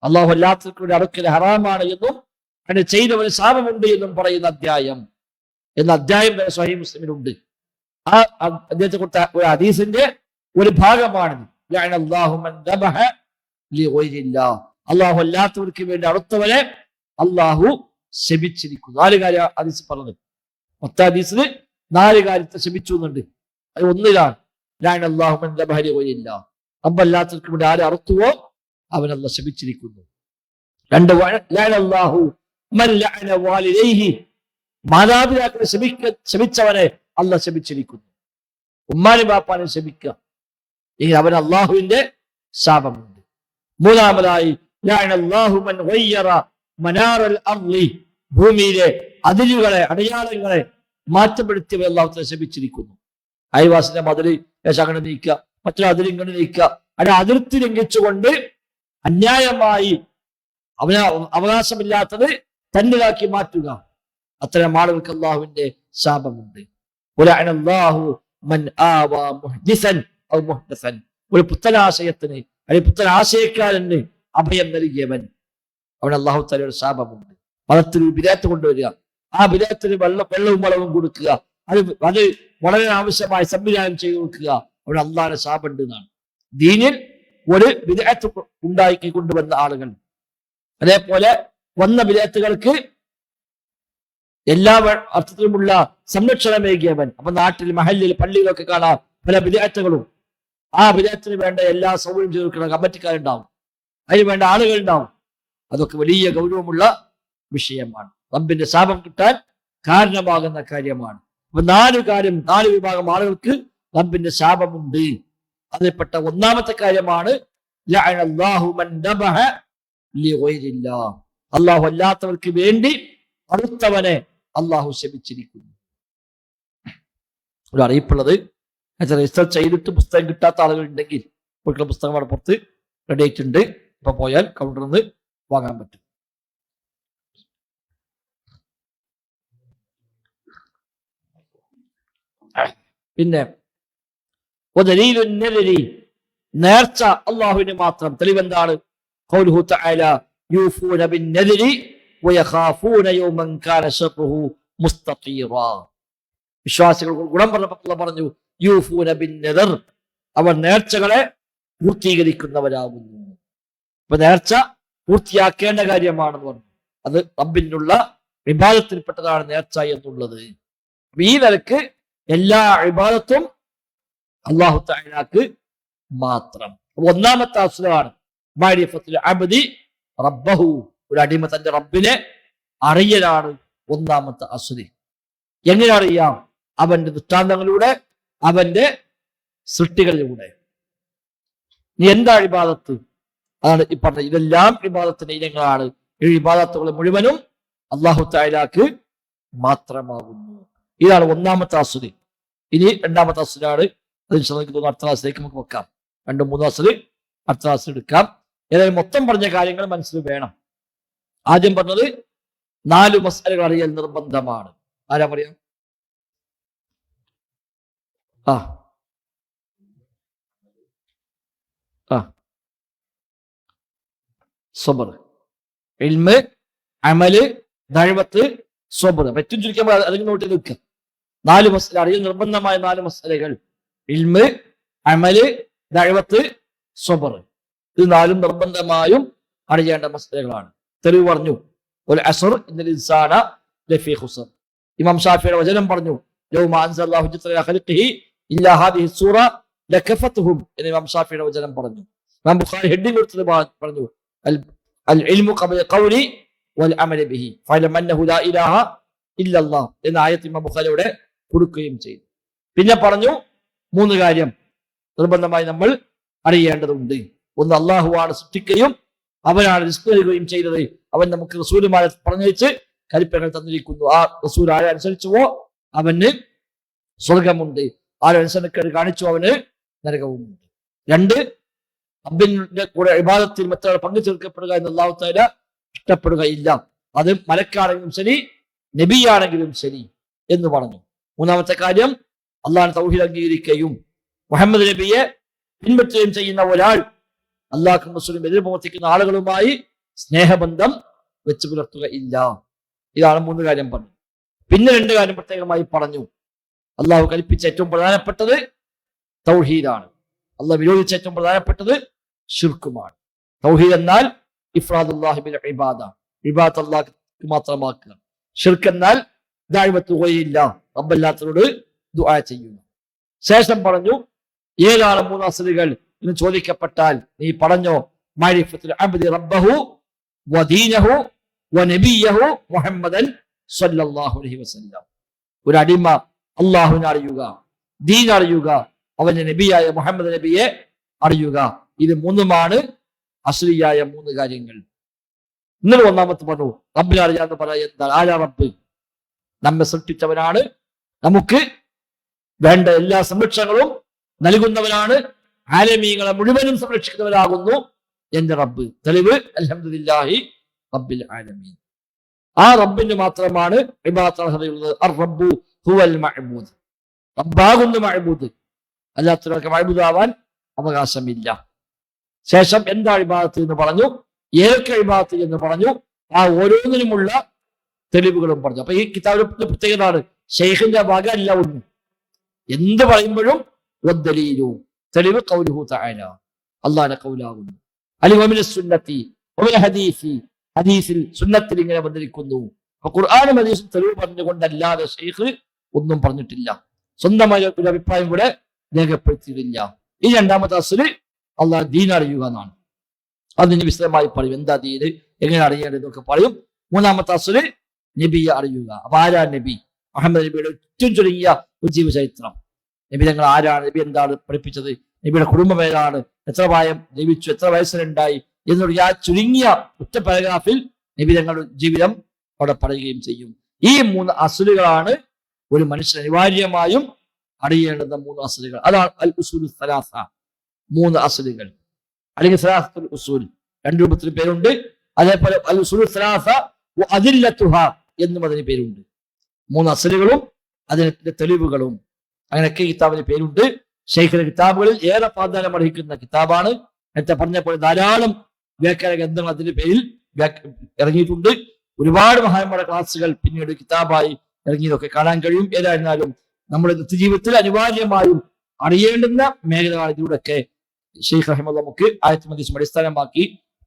അല്ലാഹു അല്ലാത്തവർക്ക് വേണ്ടി അറുക്കൽ ഹറാമാണ് എന്നും അങ്ങനെ ചെയ്തവന് ശാപമുണ്ട് എന്നും പറയുന്ന അധ്യായം എന്ന അധ്യായം വരെ സ്വഹീഹ് മുസ്ലിമിലുണ്ട്. ആ അദ്ദേഹത്തെ കൊടുത്ത ഒരു ഹദീസിന്റെ ഒരു ഭാഗമാണ് ലഅനല്ലാഹു മൻ ദബഹ ലിഗൈരില്ലാഹ്, അല്ലാഹു അല്ലാത്തവർക്ക് വേണ്ടി അറുത്തവനെ അല്ലാഹു ശപിച്ചിരിക്കുന്നു. 4 കാര്യം ഹദീസ് പറഞ്ഞത്. മൊത്തം ഹദീസിന് 4 കാര്യത്തെ ശപിച്ചു എന്നുണ്ട്. അത് ഒന്നിലാണ് ലഅനല്ലാഹു മൻ ദബഹ ലിഗൈരില്ലാഹ്, റബ്ബല്ലാത്തവർക്ക് വേണ്ടി ആരെ അറുത്തുവോ അവൻ അല്ലാഹു ശപിച്ചിരിക്കുന്നു. 2 ലഅനല്ലാഹു മൻ ലഅന വാലിദൈഹി, മാതാപിതാക്കളെ ശപിച്ചവനെ അല്ലാഹു ശപിച്ചിരിക്കുന്നു. ഉമ്മാനെ ബാപ്പാനെ ശപിക്കുക, അവൻ അള്ളാഹുവിന്റെ ശാപമുണ്ട്. മൂന്നാമതായി ഭൂമിയിലെ അതിരുകളെ അടയാളങ്ങളെ മാറ്റപ്പെടുത്തിയവർ അല്ലാഹു ശപിച്ചിരിക്കുന്നു. അയൽവാസിന്റെ മതില് അങ്ങനെ നീക്കുക, മറ്റൊരു അതിരിങ്ങനെ നീക്കുക, അവിടെ അതിർത്തി ലംഘിച്ചുകൊണ്ട് അന്യായമായി അവകാശമില്ലാത്തത് തന്നിലാക്കി മാറ്റുക, അത്തരം ആളുകൾക്ക് അള്ളാഹുവിന്റെ ശാപമുണ്ട്. ഒരു പുത്തനാശയത്തിന് അല്ലെങ്കിൽ പുത്തനാശയക്കാരന് അഭയം നൽകിയവൻ, അവൻ അള്ളാഹു തആലയുടെ ശാപമുണ്ട്. മതത്തിൽ ബിദഅത്ത് കൊണ്ടുവരിക, ആ ബിദഅത്തിന് വെള്ളവും വളവും കൊടുക്കുക, അത് വളരെ ആവശ്യമായി സംവിധാനം ചെയ്തു കൊടുക്കുക, അവിടെ അള്ളാഹുവിന്റെ ശാപമുണ്ട് എന്നാണ്. ദീനിൽ ഒരു ബിദഅത്ത് ഉണ്ടാക്കി കൊണ്ടുവന്ന ആളുകൾ, അതേപോലെ വന്ന ബിദഅത്തുകൾക്ക് എല്ലാ അർത്ഥത്തിലുമുള്ള സംരക്ഷണമേകിയവൻ. അപ്പൊ നാട്ടിൽ മഹല്ലിൽ പള്ളിയിലൊക്കെ കാണാം പല ബിദഅത്തുകളും. ആ ബിദഅത്തിന് വേണ്ട എല്ലാ സൗകര്യം ചെയ്തു കൊടുക്കുന്ന കമ്മിറ്റിക്കാരുണ്ടാവും, അതിന് വേണ്ട ആളുകളുണ്ടാവും. അതൊക്കെ വലിയ ഗൗരവമുള്ള വിഷയമാണ്, റബ്ബിന്റെ ശാപം കിട്ടാൻ കാരണമാകുന്ന കാര്യമാണ്. അപ്പൊ നാല് വിഭാഗം ആളുകൾക്ക് റബ്ബിന്റെ ശാപമുണ്ട്. അതിൽപ്പെട്ട ഒന്നാമത്തെ കാര്യമാണ് അള്ളാഹു അല്ലാത്തവർക്ക് വേണ്ടി അടുത്തവനെ അള്ളാഹു ശപിച്ചിരിക്കുന്നു. ഒരു അറിയിപ്പുള്ളത്, രജിസ്റ്റർ ചെയ്തിട്ട് പുസ്തകം കിട്ടാത്ത ആളുകൾ ഉണ്ടെങ്കിൽ പുസ്തകം അവിടെ പുറത്ത് റെഡി ആയിട്ടുണ്ട്, ഇപ്പൊ പോയാൽ കൗണ്ടറിൽ നിന്ന് വാങ്ങാൻ പറ്റും. പിന്നെ നേർച്ച അള്ളാഹുവിന് മാത്രം തെളിവെന്താണ്? ഖൗലുഹു തആല യൂഫൂന ബിന്നദരി വയഖാഫൂന യൗമൻ കാന ശർറുഹു മുസ്തഖീറാ. വിശ്വാസികൾക്ക് ഗുണം പറഞ്ഞപ്പോൾ പറഞ്ഞു യൂഫൂന ബിന്നദർ, അവർ നേർച്ചകളെ പൂർത്തീകരിക്കുന്നവരാകുന്നു. അപ്പൊ നേർച്ച പൂർത്തിയാക്കേണ്ട കാര്യമാണെന്ന് പറഞ്ഞു. അത് റബ്ബിനുള്ള ഇബാദത്തിൽപ്പെട്ടതാണ് നേർച്ച എന്നുള്ളത്. ഈ നിലക്ക് എല്ലാ ഇബാദത്തും അല്ലാഹു തആലക്ക് മാത്രം. ഒന്നാമത്തെ അസ്ലാണ് മഅരിഫത്തുൽ അബ്ദി റബ്ബഹു, ഒരു അടിമ തന്റെ റബ്ബിനെ അറിയലാണ് ഒന്നാമത്തെ അസ്ല്. എങ്ങനെ അറിയാം? അവന്റെ ദൃഷ്ടാന്തങ്ങളിലൂടെ, അവന്റെ സൃഷ്ടികളിലൂടെ. നീ എന്താ ഇബാദത്ത്? അതാണ് ഈ പറഞ്ഞത്. ഇതെല്ലാം ഇബാദത്തിന്റെ ഇനങ്ങളാണ്. ഈ ഇബാദത്തുകൾ മുഴുവനും അല്ലാഹു തആലക്ക് മാത്രമാകുന്നു. ഇതാണ് ഒന്നാമത്തെ അസ്ല്. ഇനി രണ്ടാമത്തെ അസ്ലാണ്. അതിന് തോന്നുന്നു അടുത്ത ക്ലാസ്സിലേക്ക് നമുക്ക് വെക്കാം. 2-3 അസ്ല് അടുത്ത ക്ലാസ്സിൽ എടുക്കാം. ഏതായാലും മൊത്തം പറഞ്ഞ കാര്യങ്ങൾ മനസ്സിൽ വേണം. ആദ്യം പറഞ്ഞത് 4 മസ്അലകൾ അറിയൽ നിർബന്ധമാണ്. ആരാ പറയാം? സബർ, ഇൽമ്, അമല്, ദഅവത്ത്, സബർ. ഏറ്റവും ചുരുക്കുമ്പോൾ അതിന് നോട്ട് നിൽക്കുക. 4 മസ്അല അറിയൽ നിർബന്ധമായ 4 മസ്അലകൾ: ഇൽമ്, അമല്, ദഅവത്ത്, സബർ. ഇത് 4 നിർബന്ധമായും അറിയേണ്ട മസ്അലകളാണ്. തെളിവ് പറഞ്ഞു വൽ അസ്ർ ഇന്നൽ ഇൻസാന ലഫീ ഖുസ്ർ. ഇമാം ഷാഫിഈയുടെ വചനം പറഞ്ഞു ലൗ മാ അൻസലല്ലാഹു ഹുജ്ജത്തൻ അലാ ഖൽഖിഹി ഇല്ലാ ഹാദിഹി സൂറ ലകഫത്തുഹും എന്ന് ഇമാം ഷാഫിഈയുടെ വചനം പറഞ്ഞു. ഇമാം ബുഖാരി ഹെഡിങ് കൊടുത്തത് പറഞ്ഞു അൽ ഇൽമു ഖബല ഖൗലി വൽ അമല ബിഹി ഫഅലം അന്നഹു ലാ ഇലാഹ ഇല്ലല്ലാഹ് എന്ന ആയത്ത് ഇമാം ബുഖാരിയുടെ കൊടുക്കുകയും ചെയ്തു. പിന്നെ പറഞ്ഞു 3 കാര്യം നിർബന്ധമായി നമ്മൾ അറിയേണ്ടതുണ്ട്. ഒന്ന്, അള്ളാഹുവാണ് സൃഷ്ടിക്കുകയും അവനാണ് റിസ്ക് നൽകുകയും ചെയ്തത്. അവൻ നമുക്ക് റസൂലുമാരെ പറഞ്ഞയച്ച് കൽപ്പനകൾ തന്നിരിക്കുന്നു. ആ റസൂൽ ആരനുസരിച്ചുവോ അവന് സ്വർഗമുണ്ട്, ആരനുസരണക്കേട് കാണിച്ചു അവന് നരകവുമുണ്ട്. 2, റബ്ബിന്റെ കൂടെ ഇബാദത്തിൽ മറ്റൊരാൾ പങ്കു ചേർക്കപ്പെടുക എന്ന് അല്ലാഹു തആല ഇഷ്ടപ്പെടുകയില്ല. അത് മലക്കാണെങ്കിലും ശരി, നബിയാണെങ്കിലും ശരി എന്ന് പറഞ്ഞു. 3-ാമത്തെ കാര്യം, അള്ളാഹുവിനെ തൗഹീദ് അംഗീകരിക്കുകയും മുഹമ്മദ് നബിയെ പിൻപറ്റുകയും ചെയ്യുന്ന ഒരാൾ അള്ളാഹുക്കും റസൂലിനും എതിർ പ്രവർത്തിക്കുന്ന ആളുകളുമായി സ്നേഹബന്ധം വെച്ച് പുലർത്തുകയില്ല. ഇതാണ് 3 കാര്യം പറഞ്ഞു. പിന്നെ 2 കാര്യം പ്രത്യേകമായി പറഞ്ഞു. അള്ളാഹു കൽപ്പിച്ച ഏറ്റവും പ്രധാനപ്പെട്ടത് തൗഹീദാണ്. അള്ളാഹു വിരോധിച്ച ഏറ്റവും പ്രധാനപ്പെട്ടത് ശിർക്കുമാണ്. തൗഹീദ് എന്നാൽ ഇഫ്റാദുല്ലാഹി ബിൽ ഇബാദ, ഇബാദത്ത് അല്ലാഹുക്ക് മാത്രമാക്കുക. ശിർക്ക് എന്നാൽ ദഅവത്തു ഗൈരില്ലാഹ്, റബ്ബല്ലാത്തവരോട് ദുആ ചെയ്യുക. ശേഷം പറഞ്ഞു ഏതാണ് 3 അസ്ലുകൾ എന്ന് ചോദിക്കപ്പെട്ടാൽ നീ പറഞ്ഞോ മഅരിഫത്തുൽ അബ്ദി റബ്ബഹു വദീനഹു വനബിയഹു മുഹമ്മദൻ സ്വല്ലല്ലാഹു അലൈഹി വസല്ലം. ഒരു അടിമ അല്ലാഹുവിനെ അറിയുക, ദീൻ അറിയുക, അവന്റെ നബിയായ മുഹമ്മദ് നബിയെ അറിയുക. ഇത് മൂന്നുമാണ് അസ്ലിയായ മൂന്ന് കാര്യങ്ങൾ. ഇന്നലെ ഒന്നാമത്തെ പറഞ്ഞു റബ്ബിനെ അറിയാന്ന് പറയാ. എന്താ? ആരാ റബ്ബ്? നമ്മെ സൃഷ്ടിച്ചവനാണ്, നമുക്ക് വേണ്ട എല്ലാ സംരക്ഷണങ്ങളും നൽകുന്നവനാണ്, ആലമീങ്ങളെ മുഴുവനും സംരക്ഷിക്കുന്നവരാകുന്നു എന്റെ റബ്ബ്. തെളിവ് അൽഹംദുലില്ലാഹി റബ്ബിൽ ആലമീൻ. ആ റബ്ബിന് മാത്രമാണ് ഇബാദത്ത്. അർ റബ്ബു ഹുവൽ മഅബൂദ്. റബ്ബാകുന്നു മഅബൂദ്, അല്ലാത്തവർക്ക് മഅബൂദ് ആവാൻ അവകാശമില്ല. ശേഷം എന്താ ഇബാദത്ത് എന്ന് പറഞ്ഞു, ഏതൊക്കെ ഇബാദത്ത് എന്ന് പറഞ്ഞു, ആ ഓരോന്നിനുമുള്ള തെളിവുകളും പറഞ്ഞു. അപ്പൊ ഈ കിതാബിന്റെ പ്രത്യേകതയാണ്, ശൈഖിന്റെ വക അല്ല ഒന്നും. എന്ത് പറയുമ്പോഴും തെളിവ് ഖൗലുഹു തആല, അല്ലാഹുവിന്റെ ഖൗലാകുന്നു. അലിവമിന സുന്നത്തി വമിന ഹദീസി, ഹദീസിൽ സുന്നത്തിൽ ഇങ്ങനെ വന്നിരിക്കുന്നു. അപ്പൊ ഖുർആനും ഹദീസും തെളിവ് പറഞ്ഞുകൊണ്ടല്ലാതെ ശൈഖ് ഒന്നും പറഞ്ഞിട്ടില്ല. സ്വന്തമായ ഒരു അഭിപ്രായം കൂടെ രേഖപ്പെടുത്തിയിട്ടില്ല. ഈ രണ്ടാമത്തെ അസ്ല് അള്ളാഹ് ദീൻ അറിയുക എന്നാണ്. അതിന് വിശദമായി പറയും, എന്താ ദീന്, എങ്ങനെ അറിയേണ്ടതെന്നൊക്കെ പറയും. മൂന്നാമത്തെ അസ്ല് നബിയെ അറിയുക. അപ്പൊ ആരാ നബി? മുഹമ്മദ് നബിയുടെ ഏറ്റവും ചുരുങ്ങിയ ഒരു ജീവചരിത്രം. നബി തങ്ങൾ ആരാണ്, നബി എന്താണ് പഠിപ്പിച്ചത്, നബിയുടെ കുടുംബം ഏതാണ്, എത്ര പ്രായം ജീവിച്ചു, എത്ര വയസ്സിലുണ്ടായി എന്നുള്ള ആ ചുരുങ്ങിയ ഒറ്റ പാരഗ്രാഫിൽ നബി തങ്ങളുടെ ജീവിതം അവിടെ പറയുകയും ചെയ്യും. ഈ മൂന്ന് അസ്ലുകളാണ് ഒരു മനുഷ്യൻ അനിവാര്യമായും അറിയേണ്ടുന്ന മൂന്ന് അസ്ലുകൾ. അതാണ് അൽ ഉസൂൽ സലാസ, മൂന്ന് അസ്ലുകൾ, അല്ലെങ്കിൽ സലാസത്തുൽ ഉസൂൽ. രണ്ട് രൂപത്തിൽ പേരുണ്ട്. അതേപോലെ അൽ ഉസൂൽ സലാസ വ അദില്ലതുഹ എന്നും അതിന് പേരുണ്ട്. മൂന്ന് അസ്ലുകളും അതിന്റെ തെളിവുകളും, അങ്ങനെയൊക്കെ കിതാബിന് പേരുണ്ട്. ശൈഖിന്റെ കിതാബുകളിൽ ഏറെ പ്രാധാന്യം അർഹിക്കുന്ന കിതാബാണ്. നേരത്തെ പറഞ്ഞപ്പോൾ ധാരാളം വ്യാഖ്യാന ഗ്രന്ഥങ്ങൾ അതിന്റെ പേരിൽ ഇറങ്ങിയിട്ടുണ്ട്. ഒരുപാട് മഹാന്മാരുടെ ക്ലാസുകൾ പിന്നീട് കിതാബായി ഇറങ്ങിയതൊക്കെ കാണാൻ കഴിയും. ഏതായിരുന്നാലും നമ്മുടെ നിത്യജീവിതത്തിൽ അനിവാര്യമായും അറിയേണ്ടുന്ന മേഖലകൾ ഇതിലൂടെയൊക്കെ ഷെയ്ഖ് റഹിമഹുല്ലാഹ് നമുക്ക് ആയത്തുൽ ഹദീസും അടിസ്ഥാനമാക്കി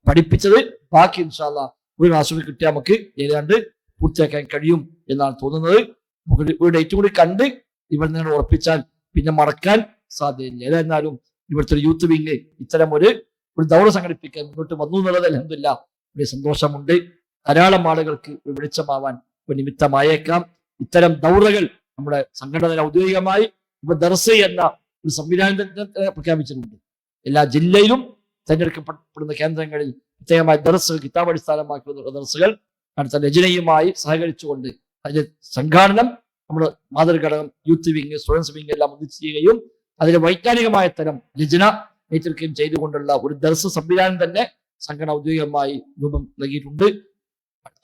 പഠിപ്പിച്ചത്. ബാക്കി ഇൻഷാ അല്ലാഹ് ഒരു ക്ലാസ് കിട്ടിയാൽ നമുക്ക് ഏതാണ്ട് പൂർത്തിയാക്കാൻ കഴിയും എന്നാണ് തോന്നുന്നത്. നമുക്ക് ഒരു ഡേറ്റ് കൂടി കണ്ട് ഇവിടെ നിങ്ങൾ ഉറപ്പിച്ചാൽ പിന്നെ മറക്കാൻ സാധ്യതയില്ല. ഏതായിരുന്നാലും ഇവിടുത്തെ ഒരു യൂത്ത് വിങ് ഇത്തരം ഒരു ദൗറ സംഘടിപ്പിക്കാൻ മുന്നോട്ട് വന്നു എന്നുള്ളത് അൽഹംദുലില്ലാഹ് വലിയ സന്തോഷമുണ്ട്. ധാരാളം ആളുകൾക്ക് ഒരു വെളിച്ചമാവാൻ ഒരു നിമിത്തമായേക്കാം. ഇത്തരം ദൗറകൾ നമ്മുടെ സംഘടന ഔദ്യോഗികമായി ഇപ്പൊ ദർസ് എന്ന ഒരു സംവിധാനം പ്രഖ്യാപിച്ചിട്ടുണ്ട്. എല്ലാ ജില്ലയിലും തെരഞ്ഞെടുക്കപ്പെടുന്ന കേന്ദ്രങ്ങളിൽ പ്രത്യേകമായി ദർസ്, കിതാബ് അടിസ്ഥാനമാക്കിയുള്ള ദർസുകൾ അടുത്ത രചനയുമായി സഹകരിച്ചുകൊണ്ട് അതിന്റെ സംഘാടനം നമ്മുടെ മാതൃഘടകം, യൂത്ത് വിങ്, സ്റ്റുഡൻസ് വിങ് എല്ലാം ഒന്നിച്ച് ചെയ്യുകയും അതിന് വൈജ്ഞാനികമായ തരം രചന ഏറ്റെടുക്കുകയും ചെയ്തുകൊണ്ടുള്ള ഒരു ദർസ് സംവിധാനം തന്നെ സംഘടന ഔദ്യോഗികമായി രൂപം നൽകിയിട്ടുണ്ട്.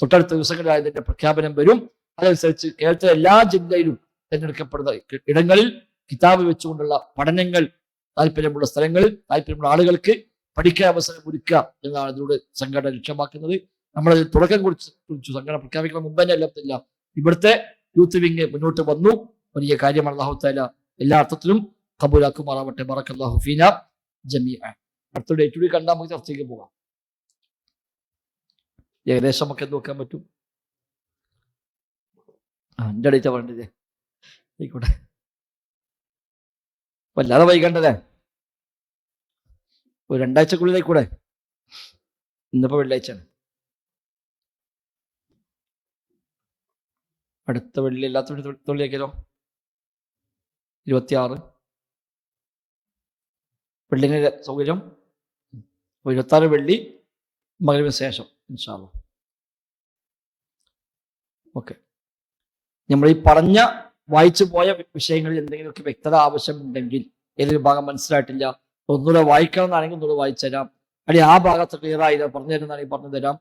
തൊട്ടടുത്ത ദിവസങ്ങളിലായി അതിന്റെ പ്രഖ്യാപനം വരും. അതനുസരിച്ച് കേരളത്തിലെ എല്ലാ ജില്ലയിലും തിരഞ്ഞെടുക്കപ്പെടുന്ന ഇടങ്ങളിൽ കിതാബ് വെച്ചുകൊണ്ടുള്ള പഠനങ്ങൾ താല്പര്യമുള്ള സ്ഥലങ്ങളിൽ താല്പര്യമുള്ള ആളുകൾക്ക് പഠിക്കാൻ അവസരം ഒരുക്കുക എന്നാണ് ഇതിലൂടെ സംഘടന ലക്ഷ്യമാക്കുന്നത്. നമ്മളതിൽ തുടക്കം കുറിച്ചു സംഘടന പ്രഖ്യാപിക്കുന്ന മുമ്പ് തന്നെ അല്ലത്തില്ല. ഇവിടുത്തെ യൂത്ത് വിങ് മുന്നോട്ട് വന്നു. വലിയ കാര്യമാണ്. അല്ലാഹു തആല എല്ലാ അർത്ഥത്തിലും ഖബൂലാക്കുമാറാവട്ടെ. ബറക്കല്ലാഹു ഫീന ജമീഅൻ. അടുത്ത ഡേറ്റ് കൂടി കണ്ടാൽ നമുക്ക് ചർച്ചയ്ക്ക് പോകാം. ഏകദേശം നമുക്ക് എന്ത് നോക്കാൻ പറ്റും? എന്റെ ഡേറ്റ് പറഞ്ഞില്ലേ, ആയിക്കോട്ടെ, വല്ലാതെ വൈകണ്ടല്ലേ, ഒരു 2 ആഴ്ചക്കുള്ളിലായിക്കൂടെ? ഇന്നിപ്പോ വെള്ളിയാഴ്ചയാണ്. അടുത്ത വെള്ളി അല്ലാത്ത വെള്ളിയാക്കിയാലോ? 26 വെള്ളിങ്ങനെ സൗകര്യം. 26 വെള്ളി മഗ്‌രിബിന് ശേഷം ഇൻഷാ അല്ലാഹ്. ഓക്കെ. നമ്മൾ ഈ പറഞ്ഞ വായിച്ചു പോയ വിഷയങ്ങളിൽ എന്തെങ്കിലുമൊക്കെ വ്യക്തത ആവശ്യമുണ്ടെങ്കിൽ, ഏതൊരു ഭാഗം മനസ്സിലായിട്ടില്ല, ഒന്നുകൂടെ വായിക്കണം എന്നാണെങ്കിൽ ഒന്നുകൂടെ വായിച്ചു തരാം. അല്ലെങ്കിൽ ആ ഭാഗത്ത് ക്ലിയർ ആയി പറഞ്ഞു തരുന്നതാണെങ്കിൽ പറഞ്ഞു തരാം.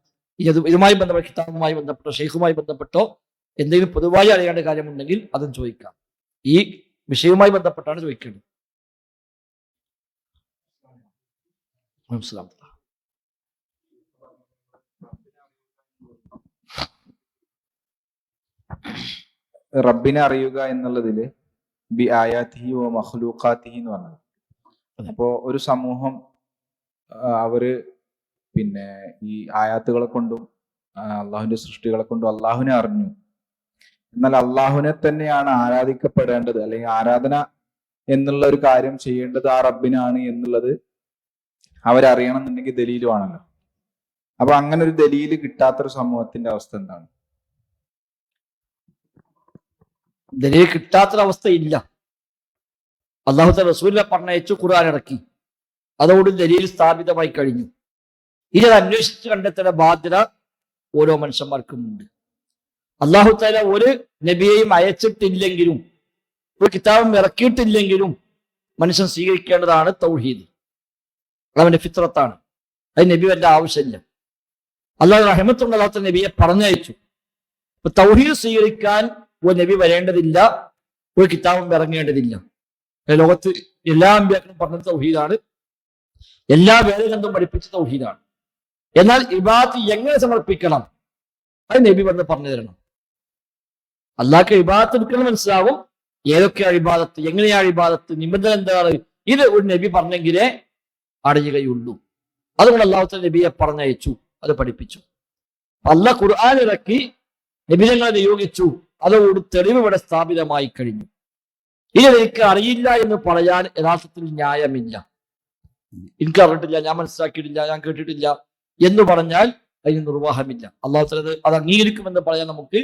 ഇതുമായി ബന്ധപ്പെട്ട കിതാബുമായി ബന്ധപ്പെട്ടോ ഷെയ്ഖുമായി ബന്ധപ്പെട്ടോ എന്തെങ്കിലും പൊതുവായി അറിയേണ്ട കാര്യമുണ്ടെങ്കിൽ അതും ചോദിക്കാം. ഈ വിഷയവുമായി ബന്ധപ്പെട്ടാണ് ചോദിക്കേണ്ടത്. മനസ്സിലാവും. റബ്ബിനെ അറിയുക എന്നുള്ളതില് ബി ആയാത്തിഹി വ മഖ്ലൂഖാത്തിഹി എന്ന് പറഞ്ഞത്. അപ്പോ ഒരു സമൂഹം അവര് ഈ ആയാത്തുകളെ കൊണ്ടും അള്ളാഹുവിന്റെ സൃഷ്ടികളെ കൊണ്ടും അള്ളാഹുവിനെ അറിഞ്ഞു. എന്നാൽ അള്ളാഹുവിനെ തന്നെയാണ് ആരാധിക്കപ്പെടേണ്ടത്, അല്ലെങ്കിൽ ആരാധന എന്നുള്ള ഒരു കാര്യം ചെയ്യേണ്ടത് ആ റബ്ബിനാണ് എന്നുള്ളത് അവരറിയണം എന്നുണ്ടെങ്കിൽ ദലീലുമാണല്ലോ. അപ്പൊ അങ്ങനെ ഒരു ദലീല് കിട്ടാത്തൊരു സമൂഹത്തിന്റെ അവസ്ഥ എന്താണ്? ദലീൽ കിട്ടാത്തൊരവസ്ഥയില്ല. അല്ലാഹു തആല റസൂലിനെ പറഞ്ഞയച്ചു, ഖുർആൻ ഇറക്കി. അതോട് ദലീൽ സ്ഥാപിതമായി കഴിഞ്ഞു. ഇനി അത് അന്വേഷിച്ച് കണ്ടെത്തേണ്ട ബാധ്യത ഓരോ മനുഷ്യന്മാർക്കും ഉണ്ട്. അല്ലാഹു തആല ഒരു നബിയെയും അയച്ചിട്ടില്ലെങ്കിലും ഒരു കിതാബും ഇറക്കിയിട്ടില്ലെങ്കിലും മനുഷ്യൻ സ്വീകരിക്കേണ്ടതാണ് തൗഹീദ്. അവന്റെ ഫിത്രത്താണ്. അത് നബി വല്ല ആവശ്യമില്ല. അല്ലാഹു റഹ്മത്തുള്ളാഹു നബിയെ പറഞ്ഞയച്ചു. അപ്പൊ തൗഹീദ് സ്വീകരിക്കാൻ ഒരു നബി വരേണ്ടതില്ല, ഒരു കിതാബും ഇറങ്ങേണ്ടതില്ല. ലോകത്ത് എല്ലാ അമ്പിയാക്കളും പറഞ്ഞ തൗഹീദാണ്, എല്ലാ വേദഗ്രന്ഥവും പഠിപ്പിച്ച തൗഹീദാണ്. എന്നാൽ ഇബാദത്ത് എങ്ങനെ സമർപ്പിക്കണം അത് നബി വന്ന് പറഞ്ഞു തരണം. അല്ലാഹ്ക്ക് ഇബാദത്ത് എടുക്കണം മനസ്സിലാവും, ഏതൊക്കെയാണ് ഇബാദത്ത്, എങ്ങനെയാണ് ഇബാദത്ത്, നിബന്ധന എന്താണ്, ഇത് ഒരു നബി പറഞ്ഞെങ്കിലേ അറിയുകയുള്ളൂ. അതുകൊണ്ട് അല്ലാഹു തആല നബിയെ പറഞ്ഞയച്ചു, അത് പഠിപ്പിച്ചു. അല്ലാഹ് ഖുർആൻ ഇറക്കി, നബിതങ്ങളെ നിയോഗിച്ചു. അതോട് തെളിവ് ഇവിടെ സ്ഥാപിതമായി കഴിഞ്ഞു. ഇനി എനിക്ക് അറിയില്ല എന്ന് പറയാൻ യഥാർത്ഥത്തിൽ ന്യായമില്ല. എനിക്ക് അറിഞ്ഞിട്ടില്ല, ഞാൻ മനസ്സിലാക്കിയിട്ടില്ല, ഞാൻ കേട്ടിട്ടില്ല എന്ന് പറഞ്ഞാൽ അതിന് നിർവാഹമില്ല. അല്ലാഹു തആല അത് അംഗീകരിക്കുമെന്ന് പറയാൻ നമുക്ക്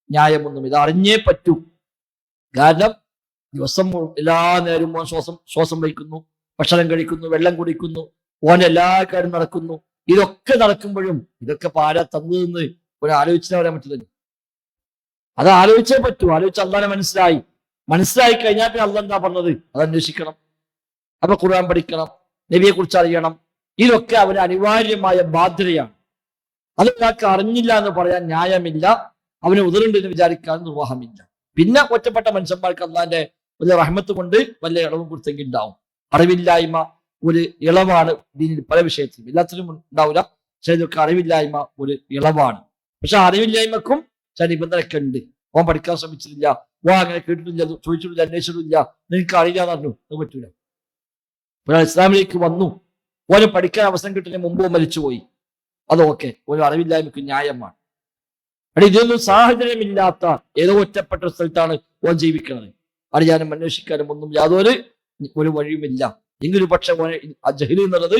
ന്യായമൊന്നും ഇത് അറിഞ്ഞേ പറ്റൂ. കാരണം ദിവസം എല്ലാ നേരവും ഓൻ ശ്വാസം വഹിക്കുന്നു, ഭക്ഷണം കഴിക്കുന്നു, വെള്ളം കുടിക്കുന്നു, ഓൻ എല്ലാ കാര്യം നടക്കുന്നു. ഇതൊക്കെ നടക്കുമ്പോഴും ഇതൊക്കെ പാര തന്നതെന്ന് ഒരു ആലോചിച്ചാൽ പറയാൻ പറ്റില്ലല്ലോ. അത് ആലോചിച്ചേ പറ്റൂ. ആലോചിച്ച് അള്ളാനെ മനസ്സിലായി കഴിഞ്ഞാൽ പിന്നെ അള്ളാഹ് എന്താ പറഞ്ഞത് അത് അന്വേഷിക്കണം. അപ്പൊ ഖുർആൻ പഠിക്കണം, നബിയെ കുറിച്ച് അറിയണം. ഇതൊക്കെ അവന് അനിവാര്യമായ ബാധ്യതയാണ്. അത് ഒരാൾക്ക് അറിഞ്ഞില്ല എന്ന് പറയാൻ ന്യായമില്ല, അവന് ഉദറുണ്ട് എന്ന് വിചാരിക്കാൻ നിർവാഹമില്ല. പിന്നെ ഒറ്റപ്പെട്ട മനുഷ്യന്മാർക്ക് അള്ളാന്റെ വലിയ റഹ്മത്ത് കൊണ്ട് വലിയ ഇളവും കൊടുത്തെങ്കിൽ ഉണ്ടാവും. അറിവില്ലായ്മ ഒരു ഇളവാണ് ദീനിൽ പല വിഷയത്തിലും, എല്ലാത്തിലും ഉണ്ടാവില്ല. പക്ഷെ ഇതൊക്കെ അറിവില്ലായ്മ ഒരു ഇളവാണ്. പക്ഷെ അറിവില്ലായ്മക്കും ചില നിബന്ധനയൊക്കെ ഉണ്ട്. ഓൻ പഠിക്കാൻ ശ്രമിച്ചിട്ടില്ല, അങ്ങനെ കേട്ടിട്ടില്ല, ചോദിച്ചിട്ടില്ല, അന്വേഷിച്ചിട്ടില്ല, നിനക്ക് അറിയില്ലാന്ന് പറഞ്ഞു, അത് പറ്റൂല. ഒരാൾ ഇസ്ലാമിലേക്ക് വന്നു, ഓന് പഠിക്കാൻ അവസരം കിട്ടുന്നതിന് മുമ്പ് മരിച്ചുപോയി, അതൊക്കെ ഒരു അറിവില്ലായ്മക്ക് ന്യായമാണ്. അടി ഇതൊന്നും സാഹചര്യമില്ലാത്ത ഏതോ ഒറ്റപ്പെട്ട സ്ഥലത്താണ് ഓൻ ജീവിക്കുന്നത്. അറിയാനും അന്വേഷിക്കാനും ഒന്നും യാതൊരു വഴിയുമില്ല. എങ്കിലും പക്ഷെ ജഹ്ല് എന്നുള്ളത്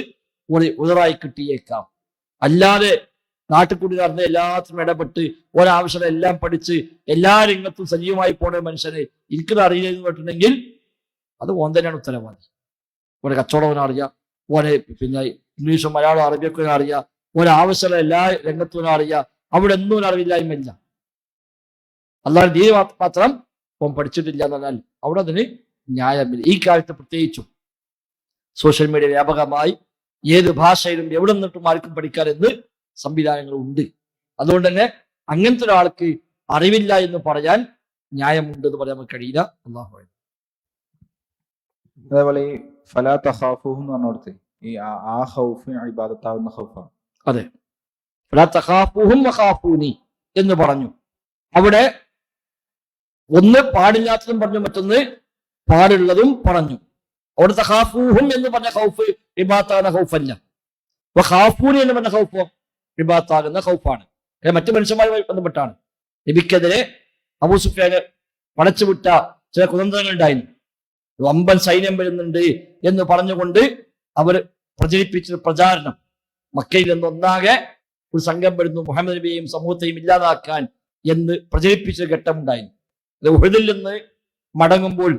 ഓന് ഉദറായി കിട്ടിയേക്കാം. അല്ലാതെ നാട്ടിൽ കൂടി നടന്ന് എല്ലാത്തിനും ഇടപെട്ട് ഒരാവശ്യം എല്ലാം പഠിച്ച് എല്ലാ രംഗത്തും സജീവമായി പോണ മനുഷ്യനെ എനിക്കത് അറിയില്ല എന്ന് പറഞ്ഞിട്ടുണ്ടെങ്കിൽ അത് ഓൻ തന്നെയാണ് ഉത്തരവാദി. ഓനെ കച്ചവടം അറിയാം, ഓനെ പിന്നെ ഇംഗ്ലീഷും മലയാളം അറബിയൊക്കെ അറിയാം, ഒരാവശ്യം എല്ലാ രംഗത്തും അറിയാം. അവിടെ ഒന്നും അറിവില്ലായ്മയില്ല. അല്ലാതെ ദീന് മാത്രം ഓൻ പഠിച്ചിട്ടില്ല എന്ന് പറഞ്ഞാൽ അവിടെ അതിന് ന്യായമില്ല. ഈ കാലത്ത് പ്രത്യേകിച്ചും സോഷ്യൽ മീഡിയ വ്യാപകമായി ഏത് ഭാഷയിലും എവിടെ നിന്നിട്ടും ആർക്കും പഠിക്കാനെന്ന് സംവിധാനങ്ങളുണ്ട്. അതുകൊണ്ട് തന്നെ അങ്ങനത്തെ ഒരാൾക്ക് അറിവില്ല എന്ന് പറയാൻ ന്യായമുണ്ട് എന്ന് പറയാൻ കഴിയില്ല. അല്ലാഹു അക്ബർ. അതേപോലെ ഈ ഫലാ തഖാഫൂഹു എന്ന് പറഞ്ഞോടത്ത് ഈ ആ ഖൗഫ് ഇബാദത്താവുന്ന ഖൗഫാണ്. അതെ, ഫലാ തഖാഫൂഹും വഖാഫൂനി എന്ന് പറഞ്ഞു. അവിടെ ഒന്ന് പാടില്ലാത്തതും പറഞ്ഞു, മറ്റൊന്ന് പാടുള്ളതും പറഞ്ഞു. അവിടെ തഖാഫൂഹും എന്ന് പറഞ്ഞ ഖൗഫ് ഇബാദത്താകുന്ന ഖൗഫല്ല. വഖാഫൂനി എന്ന് പറഞ്ഞ ഖൗഫ് ഇബാദത്താകുന്ന ഖൗഫാണ്. മറ്റു മനുഷ്യന്മാരുമായി ബന്ധപ്പെട്ടാണ്. നബിക്കെതിരെ അബൂ സുഫ്യാന് പടച്ചുവിട്ട ചില കുതന്ത്രങ്ങൾ ഉണ്ടായിരുന്നു. വമ്പൻ സൈന്യം വരുന്നുണ്ട് എന്ന് പറഞ്ഞുകൊണ്ട് അവർ പ്രചരിപ്പിച്ച പ്രചാരണം, മക്കയിൽ നിന്ന് ഒന്നാകെ ഒരു സംഘം വരുന്നു, മുഹമ്മദ് നബിയെയും സമൂഹത്തെയും ഇല്ലാതാക്കാൻ എന്ന് പ്രചരിപ്പിച്ച ഘട്ടമുണ്ടായിരുന്നു. ഉഹദിൽ നിന്ന് മടങ്ങുമ്പോൾ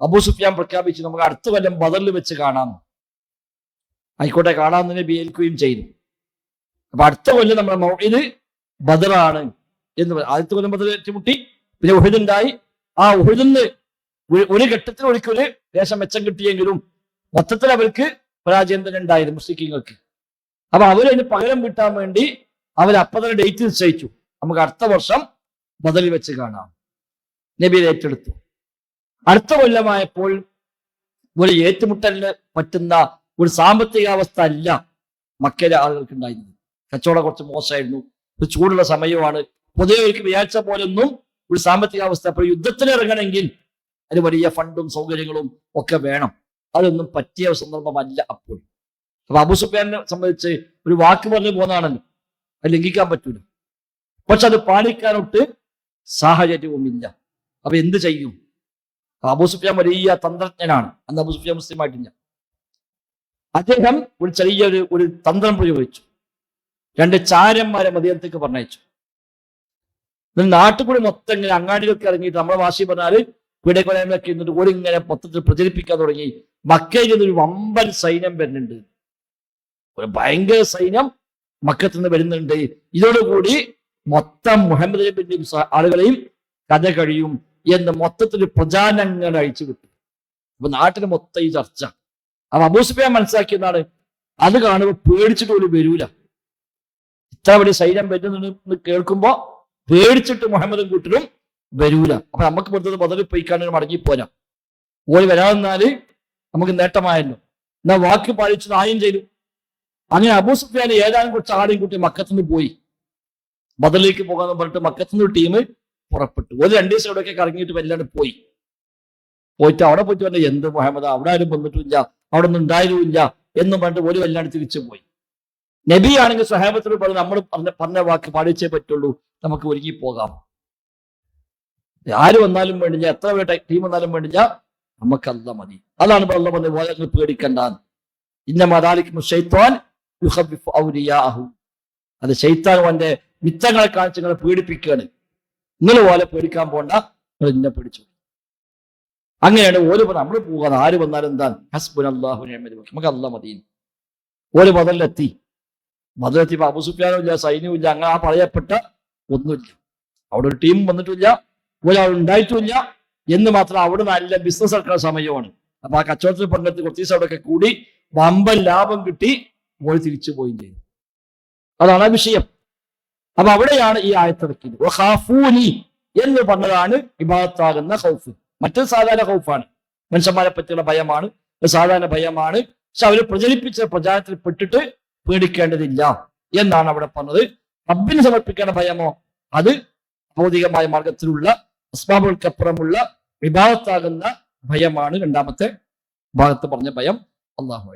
അബൂ സുഫ്യാൻ പ്രഖ്യാപിച്ചു, നമുക്ക് അടുത്ത കൊല്ലം ബദറിൽ വെച്ച് കാണാം. ആയിക്കോട്ടെ, കാണാമെന്ന് നബി ഏൽക്കുകയും ചെയ്തു. അപ്പൊ അടുത്ത കൊല്ലം നമ്മുടെ മൗഇദ് ബദറാണ് എന്ന് ആദ്യത്തെ കൊല്ലം ബദർ ഏറ്റുമുട്ടി, പിന്നെ ഉഹദ് ഉണ്ടായി. ആ ഉഹദിന്ന് ഒരു ഘട്ടത്തിൽ ഒരിക്കൽ ദേശം മെച്ചം കിട്ടിയെങ്കിലും മൊത്തത്തിൽ അവർക്ക് പരാജയം തന്നെ ഉണ്ടായിരുന്നു മുസ്ലിങ്ങൾക്ക്. അപ്പൊ അവരതിന് പകരം കിട്ടാൻ വേണ്ടി അവരപ്പം തന്നെ ഡേറ്റ് നിശ്ചയിച്ചു, നമുക്ക് അടുത്ത വർഷം ബദറിൽ വെച്ച് കാണാം. നബി ഏറ്റെടുത്തു. അടുത്ത കൊല്ലമായപ്പോൾ ഒരു ഏറ്റുമുട്ടലിന് പറ്റുന്ന ഒരു സാമ്പത്തിക അവസ്ഥ അല്ല മക്കയിലെ ആളുകൾക്ക് ഉണ്ടായിരുന്നത്. കച്ചവടം കുറച്ച് മോശമായിരുന്നു, ഒരു ചൂടുള്ള സമയമാണ്. പൊതുവെ അവർക്ക് വിചാരിച്ച പോലൊന്നും ഒരു സാമ്പത്തിക അവസ്ഥ, അപ്പോൾ യുദ്ധത്തിന് ഇറങ്ങണമെങ്കിൽ അതിന് വലിയ ഫണ്ടും സൗകര്യങ്ങളും ഒക്കെ വേണം. അതൊന്നും പറ്റിയ സന്ദർഭമല്ല അപ്പോൾ. അപ്പൊ അബൂ സുഫ്യാനെ സംബന്ധിച്ച് ഒരു വാക്ക് പറഞ്ഞു പോകുന്നതാണല്ലോ, അത് ലംഘിക്കാൻ പറ്റൂല. പക്ഷെ അത് പാലിക്കാനൊട്ട് സാഹചര്യവുമില്ല. അപ്പൊ എന്ത് ചെയ്യും? അബൂ സുഫ്യാൻ വലിയ തന്ത്രജ്ഞനാണ്. അന്ന് അബൂ സുഫ്യാൻ മുസ്ലിം ആയിട്ടില്ല. അദ്ദേഹം ഒരു ചെറിയൊരു തന്ത്രം പ്രയോഗിച്ചു. 2 ചാരന്മാരെ മദീനത്തേക്ക് പറഞ്ഞയച്ചു. നാട്ടിൽ കൂടി മൊത്തം ഇങ്ങനെ അങ്ങാടിയിലൊക്കെ ഇറങ്ങിയിട്ട്, നമ്മുടെ ഭാഷയിൽ പറഞ്ഞാല് പീഡകൊലയൊക്കെ എന്നിട്ട് കൂടി ഇങ്ങനെ മൊത്തത്തിൽ പ്രചരിപ്പിക്കാൻ തുടങ്ങി. മക്കയിൽ നിന്നൊരു വമ്പൻ സൈന്യം വരുന്നുണ്ട്, ഒരു ഭയങ്കര സൈന്യം മക്കത്ത് നിന്ന് വരുന്നുണ്ട്, ഇതോടുകൂടി മൊത്തം മുഹമ്മദ് നബിന്റെയും ആളുകളെയും കഥ കഴിയും എന്ന് മൊത്തത്തിൽ പ്രചാരണങ്ങൾ അയച്ചു വിട്ടു. അപ്പൊ നാട്ടിന് മൊത്തം ഈ ചർച്ച. അപ്പൊ അബൂ സുഫിയാൻ മനസ്സിലാക്കിയതാണ്, അത് കാണുമ്പോൾ പേടിച്ചിട്ട് പോലും വരൂല. ഇത്ര വലിയ സൈന്യം വരുന്നെന്ന് കേൾക്കുമ്പോ പേടിച്ചിട്ട് മുഹമ്മദും കൂട്ടരും വരൂല. അപ്പൊ നമുക്ക് പുറത്തത് ബദറിൽ പോയിക്കാണ്ട് മടങ്ങിപ്പോരാ. ഓടി വരാതെന്നാല് നമുക്ക് നേട്ടമായല്ലോ. എന്നാ വാക്ക് പാലിച്ചത് ആയും ചെയ്തു. അങ്ങനെ അബൂ സുഫിയാൻ ഏതാനും കുറച്ച് ആടെയും കൂട്ടി മക്കത്തുനിന്ന് പോയി. ബദറിലേക്ക് പോകാന്ന് പറഞ്ഞിട്ട് മക്കത്തുനിന്ന് ടീം പുറപ്പെട്ടു. ഒരു 2 ദിവസം ഇവിടെയൊക്കെ കറങ്ങിയിട്ട് വല്ലാണ്ട് പോയിട്ട് അവിടെ പോയിട്ട് പറഞ്ഞ എന്ത് മുഹമ്മദ്, അവിടെ ആരും വന്നിട്ടില്ല, അവിടെ ഒന്നും ഉണ്ടായിരുന്നില്ല എന്നും പറഞ്ഞിട്ട് ഒരു വല്ലാണ്ട് തിരിച്ചു പോയി. നബി ആണെങ്കിൽ സ്വഹാബത്തോട് പറഞ്ഞു, നമ്മൾ പറഞ്ഞ വാക്ക് പാലിച്ചേ പറ്റുള്ളൂ, നമുക്ക് ഒരുങ്ങി പോകാം. ആര് വന്നാലും വേണ്ടില്ല, എത്ര പേരുടെ ടീം വന്നാലും വേണ്ടില്ല, നമുക്ക് അല്ല മതി. അതാണ് അല്ല പറഞ്ഞത്, നിങ്ങൾ പേടിക്കണ്ടാന്ന്. ഇന്ന മദാലിക്കും ശൈത്വാൻ യുഖബ്ബിഫു ഔലിയാഹു. അത് ശൈത്താൻ അവന്റെ മിത്രങ്ങളെ കാണിച്ച് നിങ്ങളെ പേടിപ്പിക്കുകയാണ്. നിങ്ങൾ പോലെ പേടിക്കാൻ പോണ്ട, നിങ്ങൾ ഇന്നെ പേടിച്ചു. അങ്ങനെയാണ് ഓരോ നമ്മൾ പോകാതെ ആര് വന്നാലും എന്താണ് ഹസ്ബുനല്ലാഹു നിഅമൽ വക്കീൽ, നമുക്ക് അല്ല മതി. ഓരോ ബദറിലെത്തി. ബദറിലെത്തിയപ്പോ അബൂ സുഫിയാനും ഇല്ല, സൈന്യവും ഇല്ല, അങ്ങനെ ആ പറയപ്പെട്ട ഒന്നുമില്ല. അവിടെ ഒരു ടീം വന്നിട്ടില്ല, ഒരാൾ ഉണ്ടായിട്ടുമില്ല എന്ന് മാത്രം. അവിടെ നല്ല ബിസിനസ് നടക്കുന്ന സമയമാണ്. അപ്പൊ ആ കച്ചവടത്തിൽ പങ്കെടുത്ത് കുറച്ച് ദിവസം അവിടെയൊക്കെ കൂടി വമ്പൻ ലാഭം കിട്ടി, പോയി തിരിച്ചു പോയി ചെയ്തു. അതാണ് ആ വിഷയം. അപ്പൊ അവിടെയാണ് ഈ ആയത്തിറക്കിയത്. വഖാഫൂനി എന്ന് പറഞ്ഞതാണ് ഇബാദത്താകുന്ന ഖൗഫ്. മറ്റൊരു സാധാരണ ഖൗഫാണ്, മനുഷ്യന്മാരെ പറ്റിയുള്ള ഭയമാണ്, സാധാരണ ഭയമാണ്. പക്ഷെ അവര് പ്രചരിപ്പിച്ച പ്രചാരത്തിൽ പെട്ടിട്ട് പേടിക്കേണ്ടതില്ല എന്നാണ് അവിടെ പറഞ്ഞത്. റബ്ബിന് സമർപ്പിക്കേണ്ട ഭയമോ അത് ഭൗതികമായ മാർഗത്തിലുള്ള അസ്ബാബുകൾക്കപ്പുറമുള്ള ഇബാദത്താകുന്ന ഭയമാണ്. രണ്ടാമത്തെ ഭാഗത്ത് പറഞ്ഞ ഭയം അല്ലാഹു.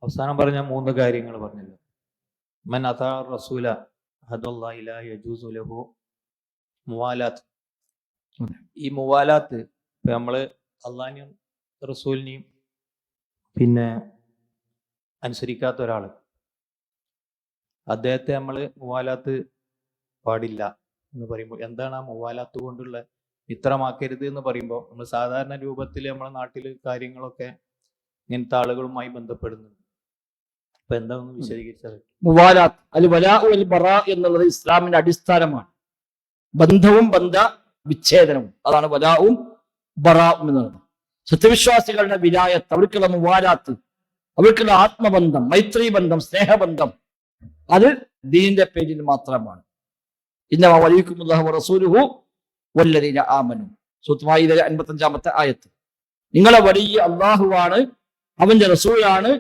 അവസാനം പറഞ്ഞ 3 കാര്യങ്ങൾ പറഞ്ഞല്ലോ. മൻ അതാ റസൂല ഹദല്ലാഹി ലാ യജൂസു ലഹു മുവാലാത്ത്. ഈ മുവാലാത്ത് ഇപ്പൊ നമ്മള് അള്ളാഹിനെയും റസൂലിനെയും പിന്നെ അനുസരിക്കാത്ത ഒരാള്, അദ്ദേഹത്തെ നമ്മള് മുവാലാത്ത് പാടില്ല എന്ന് പറയുമ്പോൾ എന്താണ് ആ മുവാലാത്ത് കൊണ്ടുള്ള മിത്രമാക്കരുത് എന്ന് പറയുമ്പോൾ നമ്മൾ സാധാരണ രൂപത്തിൽ നമ്മുടെ നാട്ടില് കാര്യങ്ങളൊക്കെ ഇങ്ങനത്തെ ആളുകളുമായി ബന്ധപ്പെടുന്നുണ്ട്. അപ്പൊ എന്താണെന്ന് വിശദീകരിച്ചത്? മുവാലാത്ത് അൽ വലാഉ വൽ ബറാ എന്നുള്ളത് ഇസ്ലാമിന്റെ അടിസ്ഥാനമാണ്. ബന്ധവും ബന്ധ വിച്ഛേദനവും, അതാണ് വലാഉം ബറാഉം എന്നുള്ളത്. സത്യവിശ്വാസികളുടെ വിലായത്ത്, അവർക്കുള്ള മുവാലാത്ത്, അവർക്കുള്ള ആത്മബന്ധം, മൈത്രി ബന്ധം, സ്നേഹബന്ധം, അത് ദീനിന്റെ പേരിൽ മാത്രമാണ്. ഇന്നമാ വലിയക്കുമുല്ലാഹു വറസൂലുഹു വല്ലദീന ആമനു. സൂറത്ത് മാഇദയിലെ 55-ാമത്തെ ആയത്ത്. നിങ്ങളെ വലിയ അള്ളാഹുവാണ്, അവന്റെ റസൂലാണ്,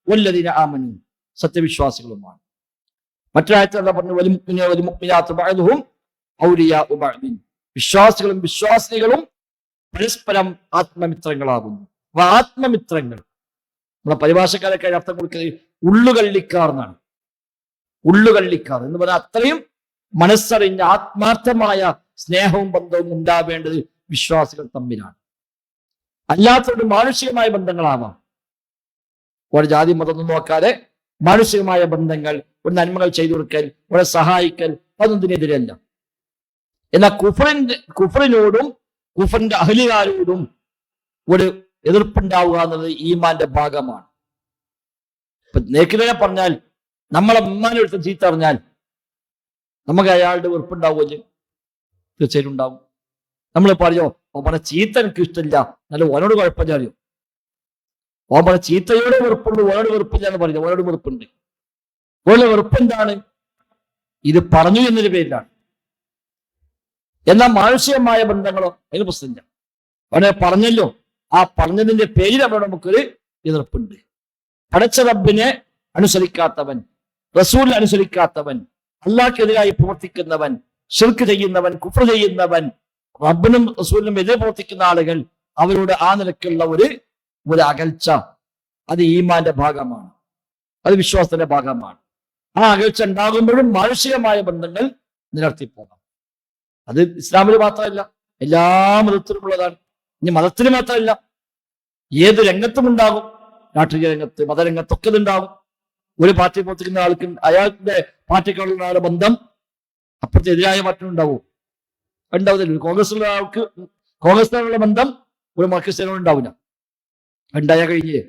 വല്ലദീന ആമനു, സത്യവിശ്വാസികളുമാണ്. മറ്റൊരായത്തിൽ അല്ലാഹു പറഞ്ഞു വൽമുഅ്മിനാത്തു ബഅ്ദുഹും ഔലിയാഉ ബഅ്ദിൻ. വിശ്വാസികളും വിശ്വാസിനികളും പരസ്പരം ആത്മമിത്രങ്ങളാകുന്നു. ആത്മമിത്രങ്ങൾ നമ്മളെ പരിഭാഷക്കാരൊക്കെ അർത്ഥം കൊടുക്കുന്നത് ഉള്ളുകള്ളിക്കാർ എന്നാണ്. ഉള്ളുകള്ളിക്കാർ എന്ന് പറഞ്ഞാൽ അത്രയും മനസ്സറിഞ്ഞ ആത്മാർത്ഥമായ സ്നേഹവും ബന്ധവും ഉണ്ടാവേണ്ടത് വിശ്വാസികൾ തമ്മിലാണ്. അല്ലാത്തവരുടെ മാനുഷികമായ ബന്ധങ്ങളാവാം. ഒരു ജാതി മതമൊന്നും നോക്കാതെ മാനുഷികമായ ബന്ധങ്ങൾ, ഒരു നന്മകൾ ചെയ്തു കൊടുക്കൽ, ഒരു സഹായിക്കൽ, അതൊന്നിനെതിരല്ല. എന്നാൽ കുഫറിനോടും കുഫറിന്റെ അഹ്ലികാരോടും ഒരു എതിർപ്പുണ്ടാവുക എന്നത് ഈമാന്റെ ഭാഗമാണ്. ഇപ്പൊ നേക്കിനെ പറഞ്ഞാൽ, നമ്മളെ ഉമ്മാനെ എടുത്ത് ചീത്ത അറിഞ്ഞാൽ നമുക്ക് അയാളുടെ വെറുപ്പുണ്ടാവുമല്ലേ? തീർച്ചയായിട്ടും ഉണ്ടാവും. നമ്മൾ പറയോ ഓ പറഞ്ഞ ചീത്ത എനിക്ക് ഇഷ്ടമില്ല, നല്ല ഓനോട് കുഴപ്പമില്ല അറിയോ? ഓ പറഞ്ഞ ചീത്തയോട് വെറുപ്പുണ്ട്, ഓനോട് വെറുപ്പില്ല എന്ന് പറയുന്നത്. ഓനോട് വെറുപ്പുണ്ട്. ഓരോ വെറുപ്പ് എന്താണ്? ഇത് പറഞ്ഞു എന്നൊരു പേരിലാണ്. എന്നാൽ മാനുഷികമായ ബന്ധങ്ങളോ അതിന് പ്രശ്നമില്ല. അവനെ പറഞ്ഞല്ലോ, ആ പറഞ്ഞതിന്റെ പേരിൽ അവിടെ നമുക്കൊരു എതിർപ്പുണ്ട്. പടച്ച റബ്ബിനെ അനുസരിക്കാത്തവൻ, റസൂൽ അനുസരിക്കാത്തവൻ, അള്ളാഹ്ക്കെതിരായി പ്രവർത്തിക്കുന്നവൻ, ശിർക്ക് ചെയ്യുന്നവൻ, കുഫ്ർ ചെയ്യുന്നവൻ, റബ്ബിനും റസൂലിനും എതിരെ പ്രവർത്തിക്കുന്ന ആളുകൾ, അവരോട് ആ നിലക്കുള്ള ഒരു അകൽച്ച, അത് ഈമാന്റെ ഭാഗമാണ്, അത് വിശ്വാസത്തിന്റെ ഭാഗമാണ്. ആ അകൽച്ച ഉണ്ടാകുമ്പോഴും മാനുഷികമായ ബന്ധങ്ങൾ നിലനിർത്തിപ്പോകാം. അത് ഇസ്ലാമിൽ മാത്രമല്ല, എല്ലാ മതത്തിലുമുള്ളതാണ്. ഇനി മതത്തിന് മാത്രമല്ല, ഏത് രംഗത്തും ഉണ്ടാകും. രാഷ്ട്രീയ രംഗത്ത്, മതരംഗത്തൊക്കെ ഇതുണ്ടാകും. ഒരു പാർട്ടി പ്രവർത്തിക്കുന്ന ആൾക്ക് അയാളുടെ പാർട്ടിക്കുള്ള ആളുടെ ബന്ധം അപ്പുറത്തെ എതിരായ പാർട്ടി ഉണ്ടാവും? ഉണ്ടാവുന്നില്ല. കോൺഗ്രസിലുള്ള ആൾക്ക് കോൺഗ്രസിനുള്ള ബന്ധം ഒരു മാർക്സിസ്റ്റിനോട് ഉണ്ടാവില്ല. ഉണ്ടായാൽ കഴിഞ്ഞില്ലേ?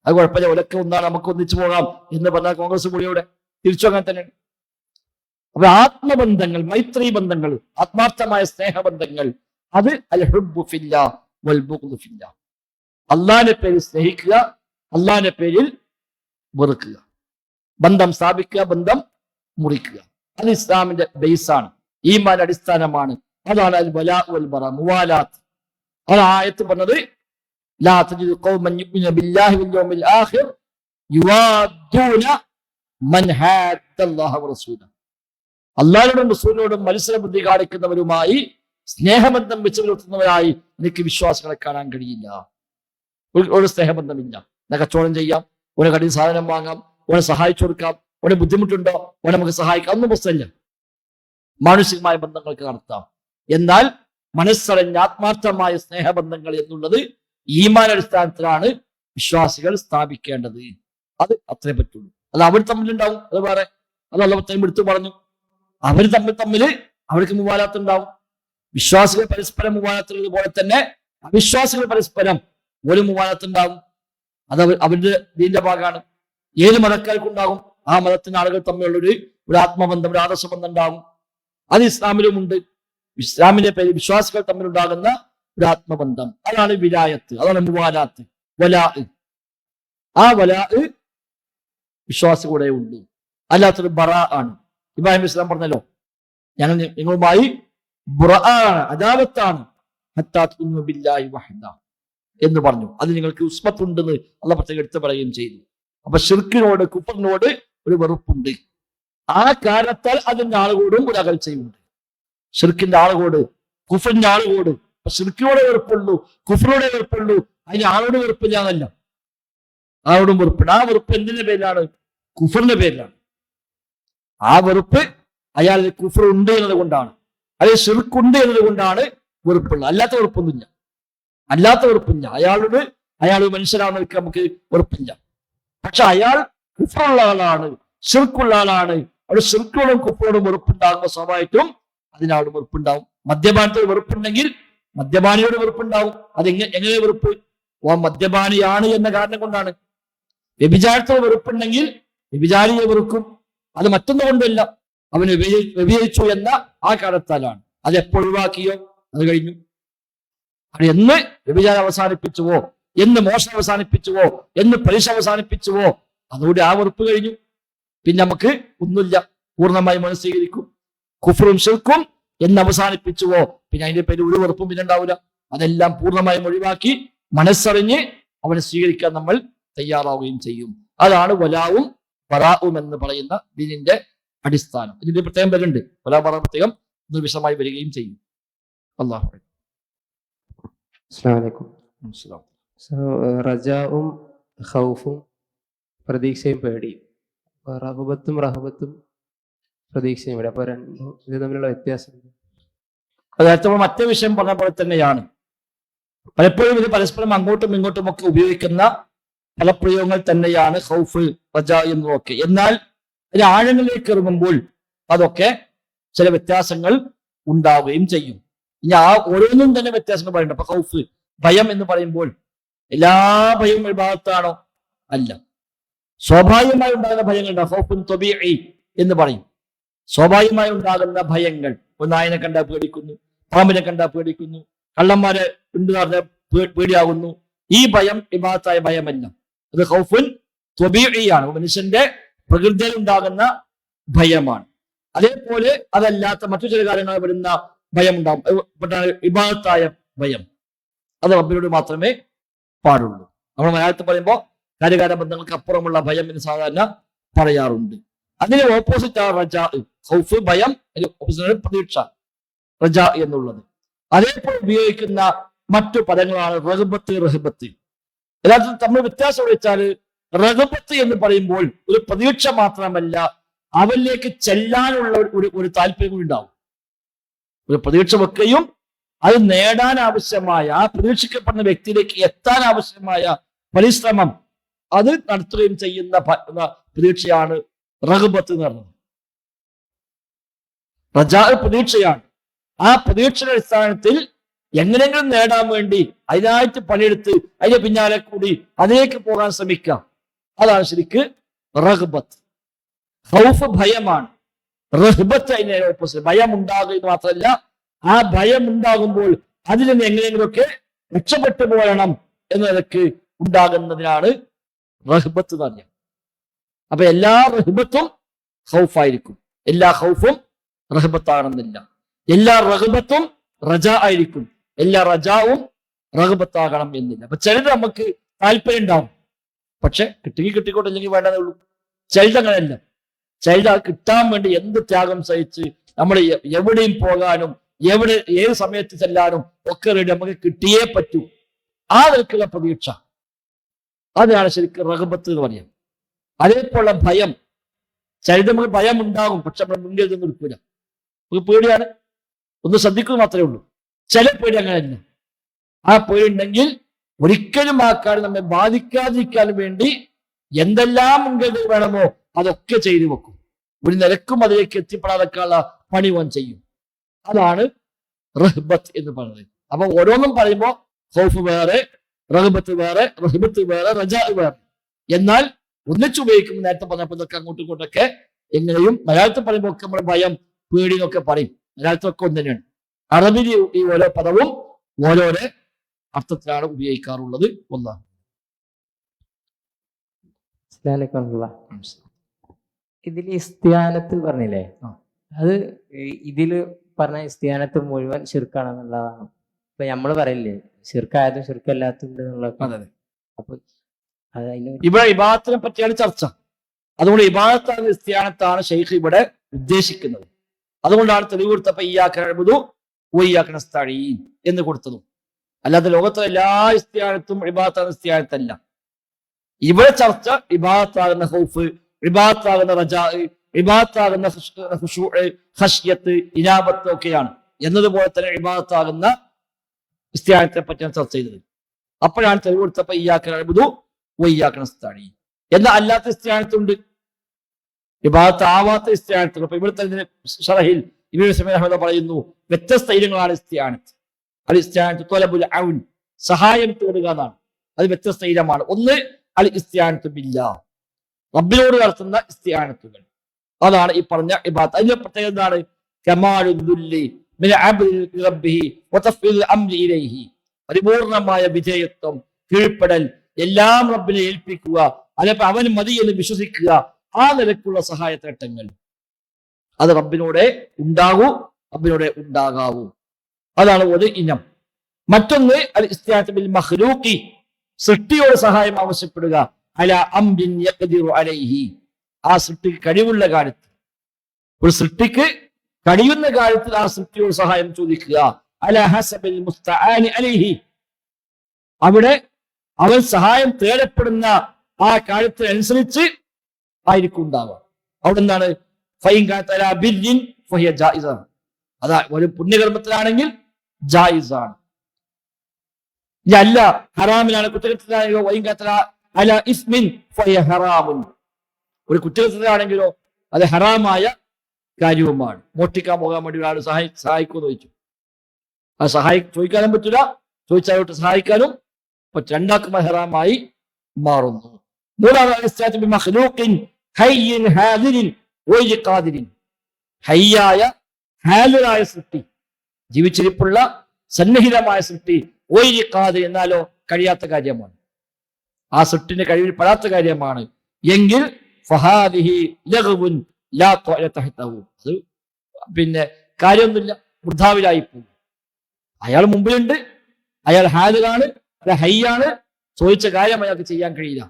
അത് കുഴപ്പമില്ല, ഒലക്കെ ഒന്നാണ്, നമുക്ക് ഒന്നിച്ചു പോകാം എന്ന് പറഞ്ഞാൽ കോൺഗ്രസ് കൂടിയോടെ തിരിച്ചു അങ്ങനെ തന്നെയാണ്. അപ്പൊ ആത്മബന്ധങ്ങൾ, മൈത്രി ബന്ധങ്ങൾ, ആത്മാർത്ഥമായ സ്നേഹബന്ധങ്ങൾ, അത് അൽ ഹുബ്ബു ഫില്ലാ വൽ ബുഗ്ദു ഫില്ലാ. അള്ളാഹിന്റെ പേരിൽ സ്നേഹിക്കുക, അള്ളാഹിന്റെ പേരിൽ വെറുക്കുക, ബന്ധം സ്ഥാപിക്കുക, ബന്ധം മുറിക്കുക. അത് ഇസ്ലാമിന്റെ ബേസാണ്, ഈമാന്റെ അടിസ്ഥാനമാണ്. അതാണ് അൽ വലാ വൽ ബറാ, മുവാലാത്ത്. അത് ആയത്ത് പറഞ്ഞത് ലാ തജിദു ഖൗമൻ യുമിനൂന ബില്ലാഹി വൽ യൗമിൽ ആഖിർ യുവാദ്ദൂന മൻ ഹാദ്ദല്ലാഹു വറസൂലഹു. അള്ളാഹിനോടും റസൂലിനോടും മത്സരബുദ്ധി കാണിക്കുന്നവരുമായി സ്നേഹബന്ധം വെച്ച് പുലർത്തുന്നവരായി എനിക്ക് വിശ്വാസികളെ കാണാൻ കഴിയില്ല. ഒരു സ്നേഹബന്ധമില്ല. ഞാൻ കച്ചവടം ചെയ്യാം, ഒരു കടയിൽ സാധനം വാങ്ങാം, ഓനെ സഹായിച്ചു കൊടുക്കാം, ഓനെ ബുദ്ധിമുട്ടുണ്ടോ ഓനെ നമുക്ക് സഹായിക്കാം, ഒന്നും പ്രശ്നമില്ല. മാനുഷികമായ ബന്ധങ്ങൾക്ക് നടത്താം. എന്നാൽ മനസ്സറിഞ്ഞ ആത്മാർത്ഥമായ സ്നേഹബന്ധങ്ങൾ എന്നുള്ളത് ഈമാൻ അടിസ്ഥാനത്തിലാണ് വിശ്വാസികൾ സ്ഥാപിക്കേണ്ടത്. അത് അത്രേ പറ്റുള്ളൂ. അത് അവർ തമ്മിലുണ്ടാവും, അത് വേറെ. അത് അള്ളാഹു എടുത്തു പറഞ്ഞു. അവർ തമ്മിൽ അവർക്ക് മുവാലാത്ത് ഉണ്ടാവും. വിശ്വാസികൾ പരസ്പരം മുവാലാത്തുള്ളത് പോലെ തന്നെ അവിശ്വാസികൾ പരസ്പരം ഒരു മുവാലാത്ത് ഉണ്ടാവും. അത് അവരുടെ ദീന്റെ ഭാഗമാണ്. ഏത് മതക്കാർക്കുണ്ടാകും. ആ മതത്തിന്റെ ആളുകൾ തമ്മിലുള്ളൊരു ആത്മബന്ധം, ഒരു ആദർശബന്ധം ഉണ്ടാകും. അത് ഇസ്ലാമിലുമുണ്ട്. ഇസ്ലാമിന്റെ പേരിൽ വിശ്വാസികൾ തമ്മിലുണ്ടാകുന്ന ഒരു ആത്മബന്ധം, അതാണ് വിലായത്ത്, അതാണ് മുവാലാത്ത്, വലാ. ആ വലാ വിശ്വാസി കൂടെ ഉണ്ട്. അല്ലാത്തൊരു ബറാ ആണ്. ഇബ്രാഹിം ഇസ്ലാം പറഞ്ഞല്ലോ, ഞങ്ങൾ നിങ്ങളുമായി ബുറാഅാണ്, അദാവത്താണ്, ഹത്താ തുഅ്മിനൂ ബില്ലാഹി വഹദ എന്ന് പറഞ്ഞു. അത് നിങ്ങൾക്ക് ഉസ്മത്തുണ്ടെന്ന് അള്ളാഹു പ്രത്യേകം എടുത്തു പറയുകയും ചെയ്തു. അപ്പൊ ശിർക്കിനോട്, കുഫറിനോട് ഒരു വെറുപ്പുണ്ട്. ആ കാരണത്താൽ അതിന്റെ ആളുകളോടും ഒരു അകൽച്ചയുണ്ട്. ശിർക്കിന്റെ ആളുകളോട്, കുഫറിന്റെ ആളുകളോട്. അപ്പൊ ശിർക്കിനോടെ വെറുപ്പുള്ളൂ, കുഫറിനോടെ വെറുപ്പുള്ളൂ, അതിന് ആളോട് വെറുപ്പില്ല എന്നല്ല, ആളോടും വെറുപ്പുണ്ട്. ആ വെറുപ്പ് എന്തിന്റെ പേരിലാണ്? കുഫറിന്റെ പേരിലാണ്. ആ വെറുപ്പ് അയാളിൽ കുഫർ ഉണ്ട് എന്നത് കൊണ്ടാണ്, അയാൾ ശിർക്കുണ്ട് എന്നത് കൊണ്ടാണ് വെറുപ്പുള്ളത്. അല്ലാത്ത വെറുപ്പൊന്നുമില്ല, അല്ലാത്ത വെറുപ്പില്ല. അയാൾ മനുഷ്യരാണെന്ന് നമുക്ക് വെറുപ്പില്ല. പക്ഷെ അയാൾ കുഫറുള്ള ആളാണ്, ശിർക്കുള്ള ആളാണ്. അവിടെ ശിർക്കോടും കുഫറോടും വെറുപ്പുണ്ടാകുമ്പോൾ സ്വാഭാവികമായിട്ടും അതിനാളും വെറുപ്പുണ്ടാവും. മദ്യപാനത്തിൽ വെറുപ്പുണ്ടെങ്കിൽ മദ്യപാനിയോട് വെറുപ്പുണ്ടാവും. എങ്ങനെ വെറുപ്പ്? ഓ മദ്യപാനിയാണ് എന്ന കാരണം കൊണ്ടാണ്. വ്യഭിചാരത്തിൽ വെറുപ്പുണ്ടെങ്കിൽ വ്യഭിചാരിയെ വെറുക്കും. അത് മറ്റൊന്നും കൊണ്ടല്ല, അവന് വ്യഭിചരിച്ചു എന്ന ആ കാരണത്താലാണ്. അത് എപ്പോൾ ഒഴിവാക്കിയോ അത് കഴിഞ്ഞു. അത് എന്ന് വ്യഭിചാരം അവസാനിപ്പിച്ചുവോ, എന്ന് മോശം അവസാനിപ്പിച്ചുവോ, എന്ന് പലിശ അവസാനിപ്പിച്ചുവോ, അതുകൂടി ആ വെറുപ്പ് കഴിഞ്ഞു. പിന്നെ നമുക്ക് ഒന്നുമില്ല, പൂർണ്ണമായി മനസ്സീകരിക്കും. കുഫറും ശിർക്കും എന്ന് അവസാനിപ്പിച്ചുവോ പിന്നെ അതിന്റെ പേര് ഒരു വെറുപ്പും പിന്നെ ഉണ്ടാവില്ല. അതെല്ലാം പൂർണ്ണമായും ഒഴിവാക്കി മനസ്സറിഞ്ഞ് അവനെ സ്വീകരിക്കാൻ നമ്മൾ തയ്യാറാവുകയും ചെയ്യും. അതാണ് വലാവും ബറാവും എന്ന് പറയുന്ന ദീനിന്റെ അടിസ്ഥാനം. ഇതിന്റെ പ്രത്യേകം പേരുണ്ട്, വലാ ബറാ പ്രത്യേകം വിശദമായി വരികയും ചെയ്യും. അല്ലാഹു അസ്സലാമു അലൈക്കും. റജാവും ഖൗഫും പ്രതീക്ഷയും പേടിയും, റഹബത്തും പ്രതീക്ഷയും പേടി, അപ്പൊ രണ്ടും ഇത് തമ്മിലുള്ള വ്യത്യാസം? അതായത് മറ്റേ വിഷയം പറഞ്ഞ പോലെ തന്നെയാണ്. പലപ്പോഴും ഇത് പരസ്പരം അങ്ങോട്ടും ഇങ്ങോട്ടും ഒക്കെ ഉപയോഗിക്കുന്ന ഫലപ്രയോഗങ്ങൾ തന്നെയാണ് ഖൗഫ്, റജാ എന്നതൊക്കെ. എന്നാൽ അതിന് ആഴങ്ങളിലേക്ക് ഇറങ്ങുമ്പോൾ അതൊക്കെ ചില വ്യത്യാസങ്ങൾ ഉണ്ടാവുകയും ചെയ്യും. ഇനി ആ ഓരോന്നും തന്നെ വ്യത്യാസങ്ങൾ പറയുന്നുണ്ട്. അപ്പൊ ഖൗഫ്, ഭയം എന്ന് പറയുമ്പോൾ എല്ലാ ഭയവും ഒരു ഭാഗത്താണോ? അല്ല. സ്വാഭാവികമായി ഉണ്ടാകുന്ന ഭയങ്ങളുണ്ട്. ഖൗഫുൻ ത്വബീഇ എന്ന് പറയും. സ്വാഭാവികമായി ഉണ്ടാകുന്ന ഭയങ്ങൾ, ഒരു നായനെ കണ്ടാൽ പേടിക്കുന്നു, പാമ്പിനെ കണ്ടാൽ പേടിക്കുന്നു, കള്ളന്മാരെ ഉണ്ട് പറഞ്ഞാൽ പേടിയാകുന്നു. ഈ ഭയം ഇബാദത്തായ ഭയമല്ല, അത് ഖൗഫുൻ ത്വബീഇയാണ്, മനുഷ്യന്റെ പ്രകൃതിയിൽ ഉണ്ടാകുന്ന ഭയമാണ്. അതേപോലെ അതല്ലാത്ത മറ്റു ചില കാര്യങ്ങൾ വരുന്ന ഭയം ഉണ്ടാകും, ഇബാദത്തായ ഭയം. അത് റബ്ബിനോട് മാത്രമേ പാടുള്ളൂ. നമ്മൾ മലയാളത്തിൽ പറയുമ്പോൾ കാര്യകാര ബന്ധങ്ങൾക്ക് അപ്പുറമുള്ള ഭയം എന്ന് സാധാരണ പറയാറുണ്ട്. അതിന് ഓപ്പോസിറ്റ് ആണ് റജാ. ഖൗഫ് ഭയം, ഓപ്പോസിറ്റ് പ്രതീക്ഷ, റജാ എന്നുള്ളത്. അതേപോലെ ഉപയോഗിക്കുന്ന മറ്റു പദങ്ങളാണ് റഗ്ബത്ത്, റഹബത്ത്. യഥാർത്ഥത്തിൽ തമ്മിൽ വ്യത്യാസം വെച്ചാൽ റഗ്ബത്ത് എന്ന് പറയുമ്പോൾ ഒരു പ്രതീക്ഷ മാത്രമല്ല, അവനിലേക്ക് ചെല്ലാനുള്ള ഒരു താല്പര്യം കൂടി ഉണ്ടാവും. ഒരു പ്രതീക്ഷ വെക്കുകയും അത് നേടാൻ ആവശ്യമായ, ആ പ്രതീക്ഷിക്കപ്പെടുന്ന വ്യക്തിയിലേക്ക് എത്താൻ ആവശ്യമായ പരിശ്രമം അത് നടത്തുകയും ചെയ്യുന്ന പ്രതീക്ഷയാണ് റഗ്ബത്ത് എന്ന് പറഞ്ഞത്. റജാ പ്രതീക്ഷയാണ്. ആ പ്രതീക്ഷയുടെ അടിസ്ഥാനത്തിൽ എങ്ങനെയെങ്കിലും നേടാൻ വേണ്ടി അതിനായിട്ട് പണിയെടുത്ത് അതിന്റെ പിന്നാലെ കൂടി അതിലേക്ക് പോകാൻ ശ്രമിക്കാം. അതാണ് ശരിക്ക് റഗ്ബത്ത്. ഖൗഫ് ഭയമാണ്. റഹ്ബത്ത് അതിന്റെ ഓപ്പോസിറ്റ്. ഭയം ഉണ്ടാകുക മാത്രമല്ല, ആ ഭയം ഉണ്ടാകുമ്പോൾ അതിൽ നിന്ന് എങ്ങനെയെങ്കിലുമൊക്കെ രക്ഷപ്പെട്ടു പോകണം എന്നതൊക്കെ ഉണ്ടാകുന്നതിനാണ് റഹ്ബത്ത് എന്ന് പറഞ്ഞത്. അപ്പൊ എല്ലാ റഹ്ബത്തും ഖൗഫായിരിക്കും, എല്ലാ ഖൗഫും റഹ്ബത്താകണമെന്നില്ല. എല്ലാ റഹ്ബത്തും റജാ ആയിരിക്കും, എല്ലാ റജാവും റഹ്ബത്താകണം എന്നില്ല. അപ്പൊ ചിലത് നമുക്ക് താല്പര്യം ഉണ്ടാവും, പക്ഷെ കിട്ടിയെങ്കിൽ കിട്ടിക്കോട്ടെ, ഇല്ലെങ്കിൽ വേണ്ടതേ ഉള്ളൂ. ചിലത് അങ്ങനെയല്ല. ചിലത് കിട്ടാൻ വേണ്ടി എന്ത് ത്യാഗം സഹിച്ച് നമ്മൾ എവിടെയും പോകാനും ഏത് സമയത്ത് ചെല്ലാനും ഒക്കെ റെഡി, നമുക്ക് കിട്ടിയേ പറ്റൂ. ആ നിലക്കുള്ള പ്രതീക്ഷ, അതിനാണ് ശരിക്കും റഗ്ബത്ത് എന്ന് പറയാം. അതേപോലെ ഭയം, ചിലത് നമുക്ക് ഭയം ഉണ്ടാകും, പക്ഷെ നമ്മൾ മുന്നിൽ നിന്ന് എടുക്കൂല. നമുക്ക് പേടിയാണ്, ഒന്ന് ശ്രദ്ധിക്കുക മാത്രമേ ഉള്ളൂ. ചില പേടി അങ്ങനെയല്ല. ആ പേടി ഉണ്ടെങ്കിൽ ഒരിക്കലും ആ കാര്യം നമ്മെ ബാധിക്കാതിരിക്കാൻ വേണ്ടി എന്തെല്ലാം മുൻകരുതൽ വേണമോ അതൊക്കെ ചെയ്തു വെക്കും. ഒരു നിലക്കും അതിലേക്ക് എത്തിപ്പെടാതൊക്കെയുള്ള പണി വൻ ചെയ്യും. അതാണ് റഹ്ബത്ത് എന്ന് പറയുന്നത്. അപ്പൊ ഓരോന്നും പറയുമ്പോൾ ഖൗഫ് വേറെ, റഹ്ബത്ത് വേറെ, റഹ്ബത്ത് വേറെ, റജാ വേറെ. എന്നാൽ ഒന്നിച്ചുപയോഗിക്കുമ്പോൾ നേരത്തെ പറഞ്ഞപ്പോൾ ഇതൊക്കെ അങ്ങോട്ടും ഇങ്ങോട്ടൊക്കെ എങ്ങനെയും മലയാളത്തിൽ പറയുമ്പോൾ ഒക്കെ നമ്മുടെ ഭയം, പേടി എന്നൊക്കെ പറയും. മലയാളത്തിലൊക്കെ ഒന്ന് തന്നെയാണ്. അറബിൽ ഈ ഓരോ പദവും ഓരോരോ അർത്ഥത്തിലാണ് ഉപയോഗിക്കാറുള്ളത്. ഒന്നാണ് ഇതിൽ ഇസ്തിയാനത്ത് പറഞ്ഞില്ലേ, അത് ഇതില് പറഞ്ഞ ഇസ്തിയാനത്ത് മുഴുവൻ ശിർക്കാണെന്നുള്ളതാണ്. ഇപ്പൊ നമ്മള് പറയില്ലേ ശിർക്കായതും ശിർക്കല്ലാത്തുണ്ട് എന്നുള്ളത്. അപ്പൊ ഇവിടെ ഇബാദത്തിനെ പറ്റിയാണ് ചർച്ച. അതുകൊണ്ട് ഇബാദത്താണ് ഇസ്തിയാനത്താണ് ഷെയ്ഖ് ഇവിടെ ഉദ്ദേശിക്കുന്നത്. അതുകൊണ്ടാണ് തെളിവ് കൊടുത്തപ്പോ ഇയ്യാക നഅ്ബുദു വ ഇയ്യാക നസ്തഈൻ എന്ന് കൊടുത്തതും. അല്ലാതെ ലോകത്തിലെ എല്ലാ ഇസ്തിയാനത്തും ഇബാദത്താണ് ഇസ്തിയാനത്തല്ല. ഇവിടെ ചർച്ച ഇബാദത്താകുന്ന ഖൗഫ്, ഇബാദത്താകുന്ന റജാ, ഇബാദത്താകുന്ന ഖുശൂഅ്, ഖശ്യത്ത്, ഇനാബത്ത് ഒക്കെയാണ്. എന്നതുപോലെ തന്നെ ഇബാദത്താകുന്ന ഇസ്തിയാനത്തെ പറ്റിയാണ് ചർച്ച ചെയ്തത്. അപ്പോഴാണ് തെളിവ് കൊടുത്തപ്പോ ഇയ്യാക നഅ്ബുദു വ ഇയ്യാക നസ്തഈൻ. എന്നാൽ അല്ലാത്ത ഇസ്തിയാനത്തുണ്ട്, ഇബാദത്ത് ആവാത്ത ഇസ്തിയാനത്തുണ്ട്. അപ്പൊ ഇവിടെ തന്നെ ശറഹിൽ ഇബ്നു ഉസൈമീൻ റഹിമഹുല്ലാഹ് പറയുന്നു, വ്യത്യസ്ത ഇനങ്ങളാണ് ഇസ്തിയാനത്ത്. അൽ ഇസ്തിയാനത്ത് ത്വലബുൽ ഔൻ, സഹായം തേടുക എന്നാണ്. അത് വ്യത്യസ്ത ഇനമാണ്. ഒന്ന് അൽ ഇസ്തിയാനത്തു ബില്ലാഹ്, റബ്ബിനോട് നടത്തുന്ന ഇസ്തിയാനത്തുകൾ, അതാണ് ഈ പറഞ്ഞ ഇബാദത്ത്. അതിന്റെ പ്രത്യേകത എന്താണ്? കമാലുൽ ദുല്ലി മിൻ അബ്ദിൽ റബ്ബിഹി വ തഫ്വീദുൽ അംരി ഇലൈഹി, പരിപൂർണമായ വിധേയത്വം, കീഴ്പ്പെടൽ, എല്ലാം റബ്ബിനെ ഏൽപ്പിക്കുക, അല്ലെങ്കിൽ അവൻ മതി എന്ന് വിശ്വസിക്കുക. ആ നിലക്കുള്ള സഹായത്തേട്ടങ്ങൾ അത് റബ്ബിനോടെ ഉണ്ടാകൂ, റബ്ബിനോടെ ഉണ്ടാകാവൂ. അതാണ് ഒരു ഇനം. മറ്റൊന്ന് അൽ ഇസ്തിയാനത്ത് ബിൽ മഖ്ലൂഖി, സൃഷ്ടിയോട് സഹായം ആവശ്യപ്പെടുക. അലാ അംരിൻ യഖ്ദിറു അലൈഹി, ആ സൃഷ്ടിക്ക് കഴിവുള്ള കാര്യത്തിൽ, ഒരു സൃഷ്ടിക്ക് കഴിയുന്ന കാര്യത്തിൽ ആ സൃഷ്ടിയോട് സഹായം ചോദിക്കുക. അലാ ഹസബിൽ മുസ്തആനി അലൈഹി, അവിടെ അവൻ സഹായം തേടപ്പെടുന്ന ആ കാര്യത്തിനനുസരിച്ച് ആയിരിക്കും ഉണ്ടാവുക. അവിടെ എന്താണ്? ഫൈൻ കാനത് അലാ ബിർരിൻ ഫഹിയ ജായിസാണ്. അതാ ഒരു പുണ്യകർമ്മത്തിലാണെങ്കിൽ ജായിസാണ്. ഇനി അല്ല ഹറാമിലാണ്, കുറ്റകൃത്യത്തിലാണെങ്കിലോ വൈൻ കാനത് അലാ ഇസ്മിൻ ഫഹിയ ഹറാമുൻ, ഒരു കുറ്റകൃത്യത്തിലാണെങ്കിലോ അത് ഹറാമായ കാര്യവുമാണ്. മോഷ്ടിക്കാൻ പോകാൻ വേണ്ടി ഒരാൾ സഹായിക്കുമെന്ന് ചോദിച്ചു. അത് ചോദിക്കാനും പറ്റില്ല, ചോദിച്ചാലോട്ട് സഹായിക്കാനും പറ്റും. രണ്ടാക്കും ഹറാമായി മാറുന്നു. ഹയ്യായ ഹാലിറായ സൃഷ്ടി, ജീവിച്ചിരിപ്പുള്ള സന്നിഹിതമായ സൃഷ്ടി, ഒയ്രി ഖാദിർ എന്നാലോ കഴിയാത്ത കാര്യമാണ്, ആ സൃഷ്ടിന്റെ കഴിവിൽ പെടാത്ത കാര്യമാണ് എങ്കിൽ ഫഹാദിഹി ലഗ്വുൻ ലാ ത്വഅല തഹ്തഹു, അത് പിന്നെ കാര്യമൊന്നുമില്ല, വൃഥാവിലായി പോകും. അയാൾ മുമ്പിലുണ്ട്, അയാൾ ഹാലിറാണ്, ഹയ്യാണ്, ചോദിച്ച കാര്യം അയാൾക്ക് ചെയ്യാൻ കഴിയില്ല.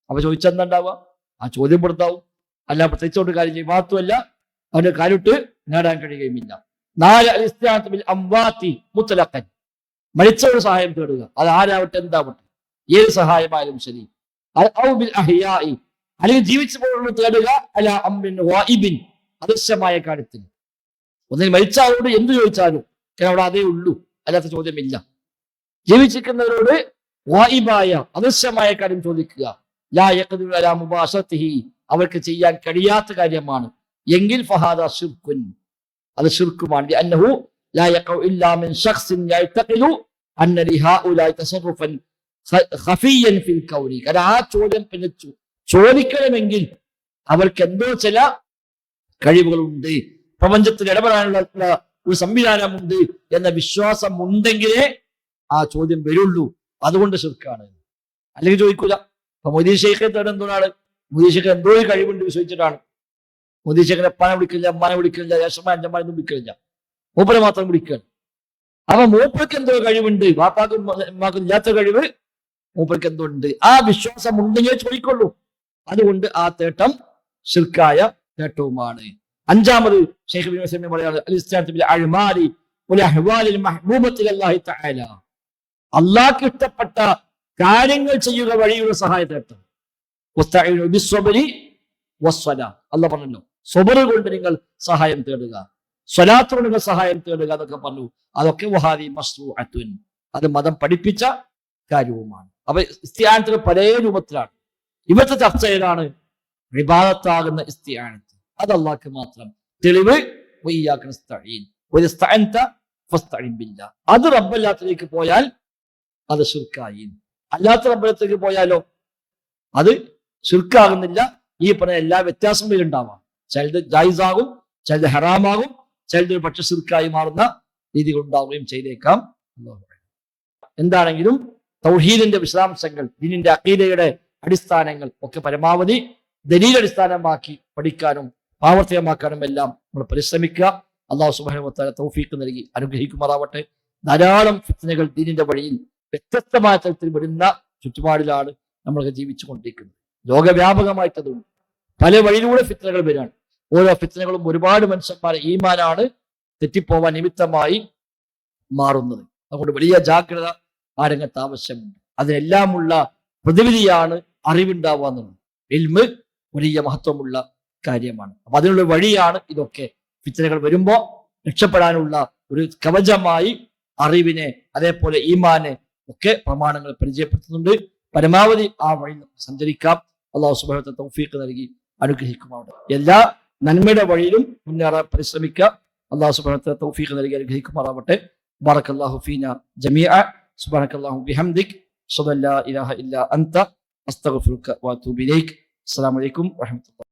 അപ്പൊ ചോദിച്ചെന്താ ഉണ്ടാവുക? ആ ചോദ്യം പുറത്താവും. അല്ല പ്രത്യേകിച്ചോണ്ട് കാര്യം ചെയ്യും മാത്രമല്ല അവന്റെ കാര്യമിട്ട് നേടാൻ കഴിയുകയുമില്ല. 4 ബിൽ അംവാതി മുത്ലഖൻ, മരിച്ചവരുടെ സഹായം തേടുക, അത് ആരാവട്ടെ എന്താവട്ടെ, ഏത് സഹായമായാലും ശരി. ഔ ബിൽ അഹ്യാഇ, അല്ലെങ്കിൽ ജീവിച്ചു പോകുന്നത് തേടുക. അല അംറിൻ ഗായിബിൻ, അദൃശ്യമായ കാര്യത്തിൽ. ഒന്നിന് മരിച്ച ആളോട് എന്ത് ചോദിച്ചാലും അവിടെ അതേ ഉള്ളൂ, അല്ലാത്ത ചോദ്യമില്ല. ജീവിച്ചിരിക്കുന്നവരോട് ഗായിബായ അദൃശ്യമായ കാര്യം ചോദിക്കുക. ലാ യഖ്ദിറു അലാ മുബാശറതിഹി, അവർക്ക് ചെയ്യാൻ കഴിയാത്ത കാര്യമാണ് എങ്കിൽ ഫഹാദ ശിർക്കുൻ, അത് ശിർക്കുമാണ്. അന്നഹു ലാ യഖഉ ഇല്ലാ മിൻ ശഖ്സിൻ യഅ്തഖിദു അന്ന ലിഹാഉലായി തസറുഫൻ ഖഫിയൻ ഫിൽ കൗനി. കാരണം ആ ചോദ്യം പിന്നെ ചോദിക്കണമെങ്കിൽ അവർക്ക് എന്തോ ചില കഴിവുകളുണ്ട്, പ്രപഞ്ചത്തിൽ ഇടപെടാനുള്ള ഒരു സംവിധാനമുണ്ട് എന്ന വിശ്വാസം ഉണ്ടെങ്കിലേ ആ ചോദ്യം വരുള്ളൂ. അതുകൊണ്ട് ശിർക്കാണ്, അല്ലെങ്കിൽ ചോദിക്കൂല. അപ്പൊ മൊയ്തീൻ ശൈഖെ തേടുന്നതാണ്, മൊയ്തീൻ ശൈഖ് എന്തോ ഒരു കഴിവുണ്ട് വിശ്വസിച്ചിട്ടാണ്. മൊയ്തീൻ ശൈഖിനെ അപ്പാനെ വിളിക്കില്ല, അമ്മാനെ വിളിക്കില്ല, ജ്യേഷ്ഠന്മാരെ അഞ്ചന്മാരൊന്നും വിളിക്കില്ല, മൂപ്പരെ മാത്രം വിളിക്കുകയാണ്. അപ്പൊ മൂപ്പർക്ക് എന്തോ കഴിവുണ്ട്, വാപ്പാക്കും ഉമ്മാക്കും ഇല്ലാത്ത കഴിവ് മൂപ്പർക്ക് എന്തോ ഉണ്ട്. ആ വിശ്വാസം ഉണ്ടെങ്കിൽ ചോദിക്കുള്ളൂ. അതുകൊണ്ട് ആ തേട്ടം ശിർക്കായ തേട്ടവുമാണ്. അഞ്ചാമത് ശൈഖ് ഇബ്നു ഉസൈമീൻ പറയാണ് അൽ-ഇസ്തിആനത്ത് ബിൽ അഅ്മാലി വൽ അഹ്വാലിൽ മഹ്ബൂബത്തി ലല്ലാഹി തആല. അല്ലാഹ്ക്ക് ഇഷ്ടപ്പെട്ട കാര്യങ്ങൾ ചെയ്യുക വഴിയുള്ള സഹായ തേട്ടം. വസ്തഈനു ബിസ്സബ്രി വസ്സലാ. അല്ലാഹ് പറഞ്ഞല്ലോ സബർ കൊണ്ട് നിങ്ങൾ സഹായം തേടുക, സ്വലാത്ത് കൊണ്ട് നിങ്ങൾ സഹായം തേടുക എന്നൊക്കെ പറഞ്ഞു. അതൊക്കെ വഹാദി മശ്റൂഅത്തുൻ, അത് മതം പഠിപ്പിച്ച കാര്യവുമാണ്. അപ്പൊ ഇസ്തിആനത്തിന് പല രൂപത്തിലാണ്. ഇവിടുത്തെ ചർച്ച ഏതാണ്? ഇബാദത്താകുന്ന ഇസ്തിആനത്ത്, അത് അല്ലാഹ്ക്ക് മാത്രം. തെളിവ് വഇയ്യാക നസ്തഈൻ വഇസ്തഅൻത ഫസ്തഈൻ ബില്ലാഹ്. അത് റബ്ബല്ലാത്തതിലേക്ക് പോയാൽ അത് ശിർക്കായി. അല്ലാത്ത റബ്ബിലേക്ക് പോയാലോ അത് ശിർക്കാകുന്നില്ല. ഈ പറഞ്ഞ എല്ലാ വ്യത്യാസങ്ങളും ഉണ്ടാവാം. ചിലത് ജായിസാകും, ചിലത് ഹറാമാകും, ചിലത് ഒരു പക്ഷെ ശിർക്കായി മാറുന്ന രീതികൾ ഉണ്ടാവുകയും ചെയ്തേക്കാം. എന്താണെങ്കിലും തൗഹീദിന്റെ വിശദാംശങ്ങൾ, ദീനിന്റെ അഖീദയുടെ അടിസ്ഥാനങ്ങൾ ഒക്കെ പരമാവധി ദലീൽ അടിസ്ഥാനമാക്കി പഠിക്കാനും പ്രാവർത്തികമാക്കാനും എല്ലാം നമ്മൾ പരിശ്രമിക്കുക. അല്ലാഹു സുബ്ഹാനഹു വ തആല തൗഫീഖ് നൽകി അനുഗ്രഹിക്കുമാറാവട്ടെ. ധാരാളം ഫിത്നകൾ ദീനിന്റെ വഴിയിൽ വ്യത്യസ്തമായ തരത്തിൽ വരുന്ന ചുറ്റുപാടിലാണ് നമ്മളൊക്കെ ജീവിച്ചു കൊണ്ടിരിക്കുന്നത്. ലോകവ്യാപകമായിട്ടതും പല വഴിയിലൂടെ ഫിത്നകൾ വരികയാണ്. ഓരോ ഫിത്നകളും ഒരുപാട് മനുഷ്യന്മാരെ ഈമാനാണ് തെറ്റിപ്പോവാൻ നിമിത്തമായി മാറുന്നത്. അതുകൊണ്ട് വലിയ ജാഗ്രത ആ രംഗത്ത് ആവശ്യമുണ്ട്. അതിനെല്ലാമുള്ള പ്രതിവിധിയാണ് അറിവുണ്ടാവുക എന്നുള്ളത്. ഇൽമ് വലിയ മഹത്വമുള്ള കാര്യമാണ്. അപ്പൊ അതിനുള്ള വഴിയാണ് ഇതൊക്കെ. ഫിത്നകൾ വരുമ്പോൾ രക്ഷപ്പെടാനുള്ള ഒരു കവചമായി അറിവിനെ, അതേപോലെ ഈമാനെ ഒക്കെ പ്രമാണങ്ങൾ പരിചയപ്പെടുത്തുന്നുണ്ട്. പരമാവധി ആ വഴി സഞ്ചരിക്കാം. അല്ലാഹു സുബ്ഹാനഹു വ തആല തൗഫീഖ് നൽകി അനുഗ്രഹിക്കുമാറാവട്ടെ. എല്ലാ നന്മയുടെ വഴിയിലും മുന്നേറാൻ പരിശ്രമിക്കുക. അല്ലാഹു സുബ്ഹാനഹു വ തആല തൗഫീഖ് നൽകി അനുഗ്രഹിക്കുമാറാവട്ടെ. ബറക്കല്ലാഹു ഫീന ജമീഅ. സുബ്ഹാനക്കല്ലാഹു ബിഹംദിക് അശ്ഹദു അൻ ലാ ഇലാഹ ഇല്ലാ അൻത അസ്തഗ്ഫിറുക വ അതൂബു ഇലൈക്. അസ്സലാമു അലൈക്കും വറഹ്മത്തുള്ളാഹി.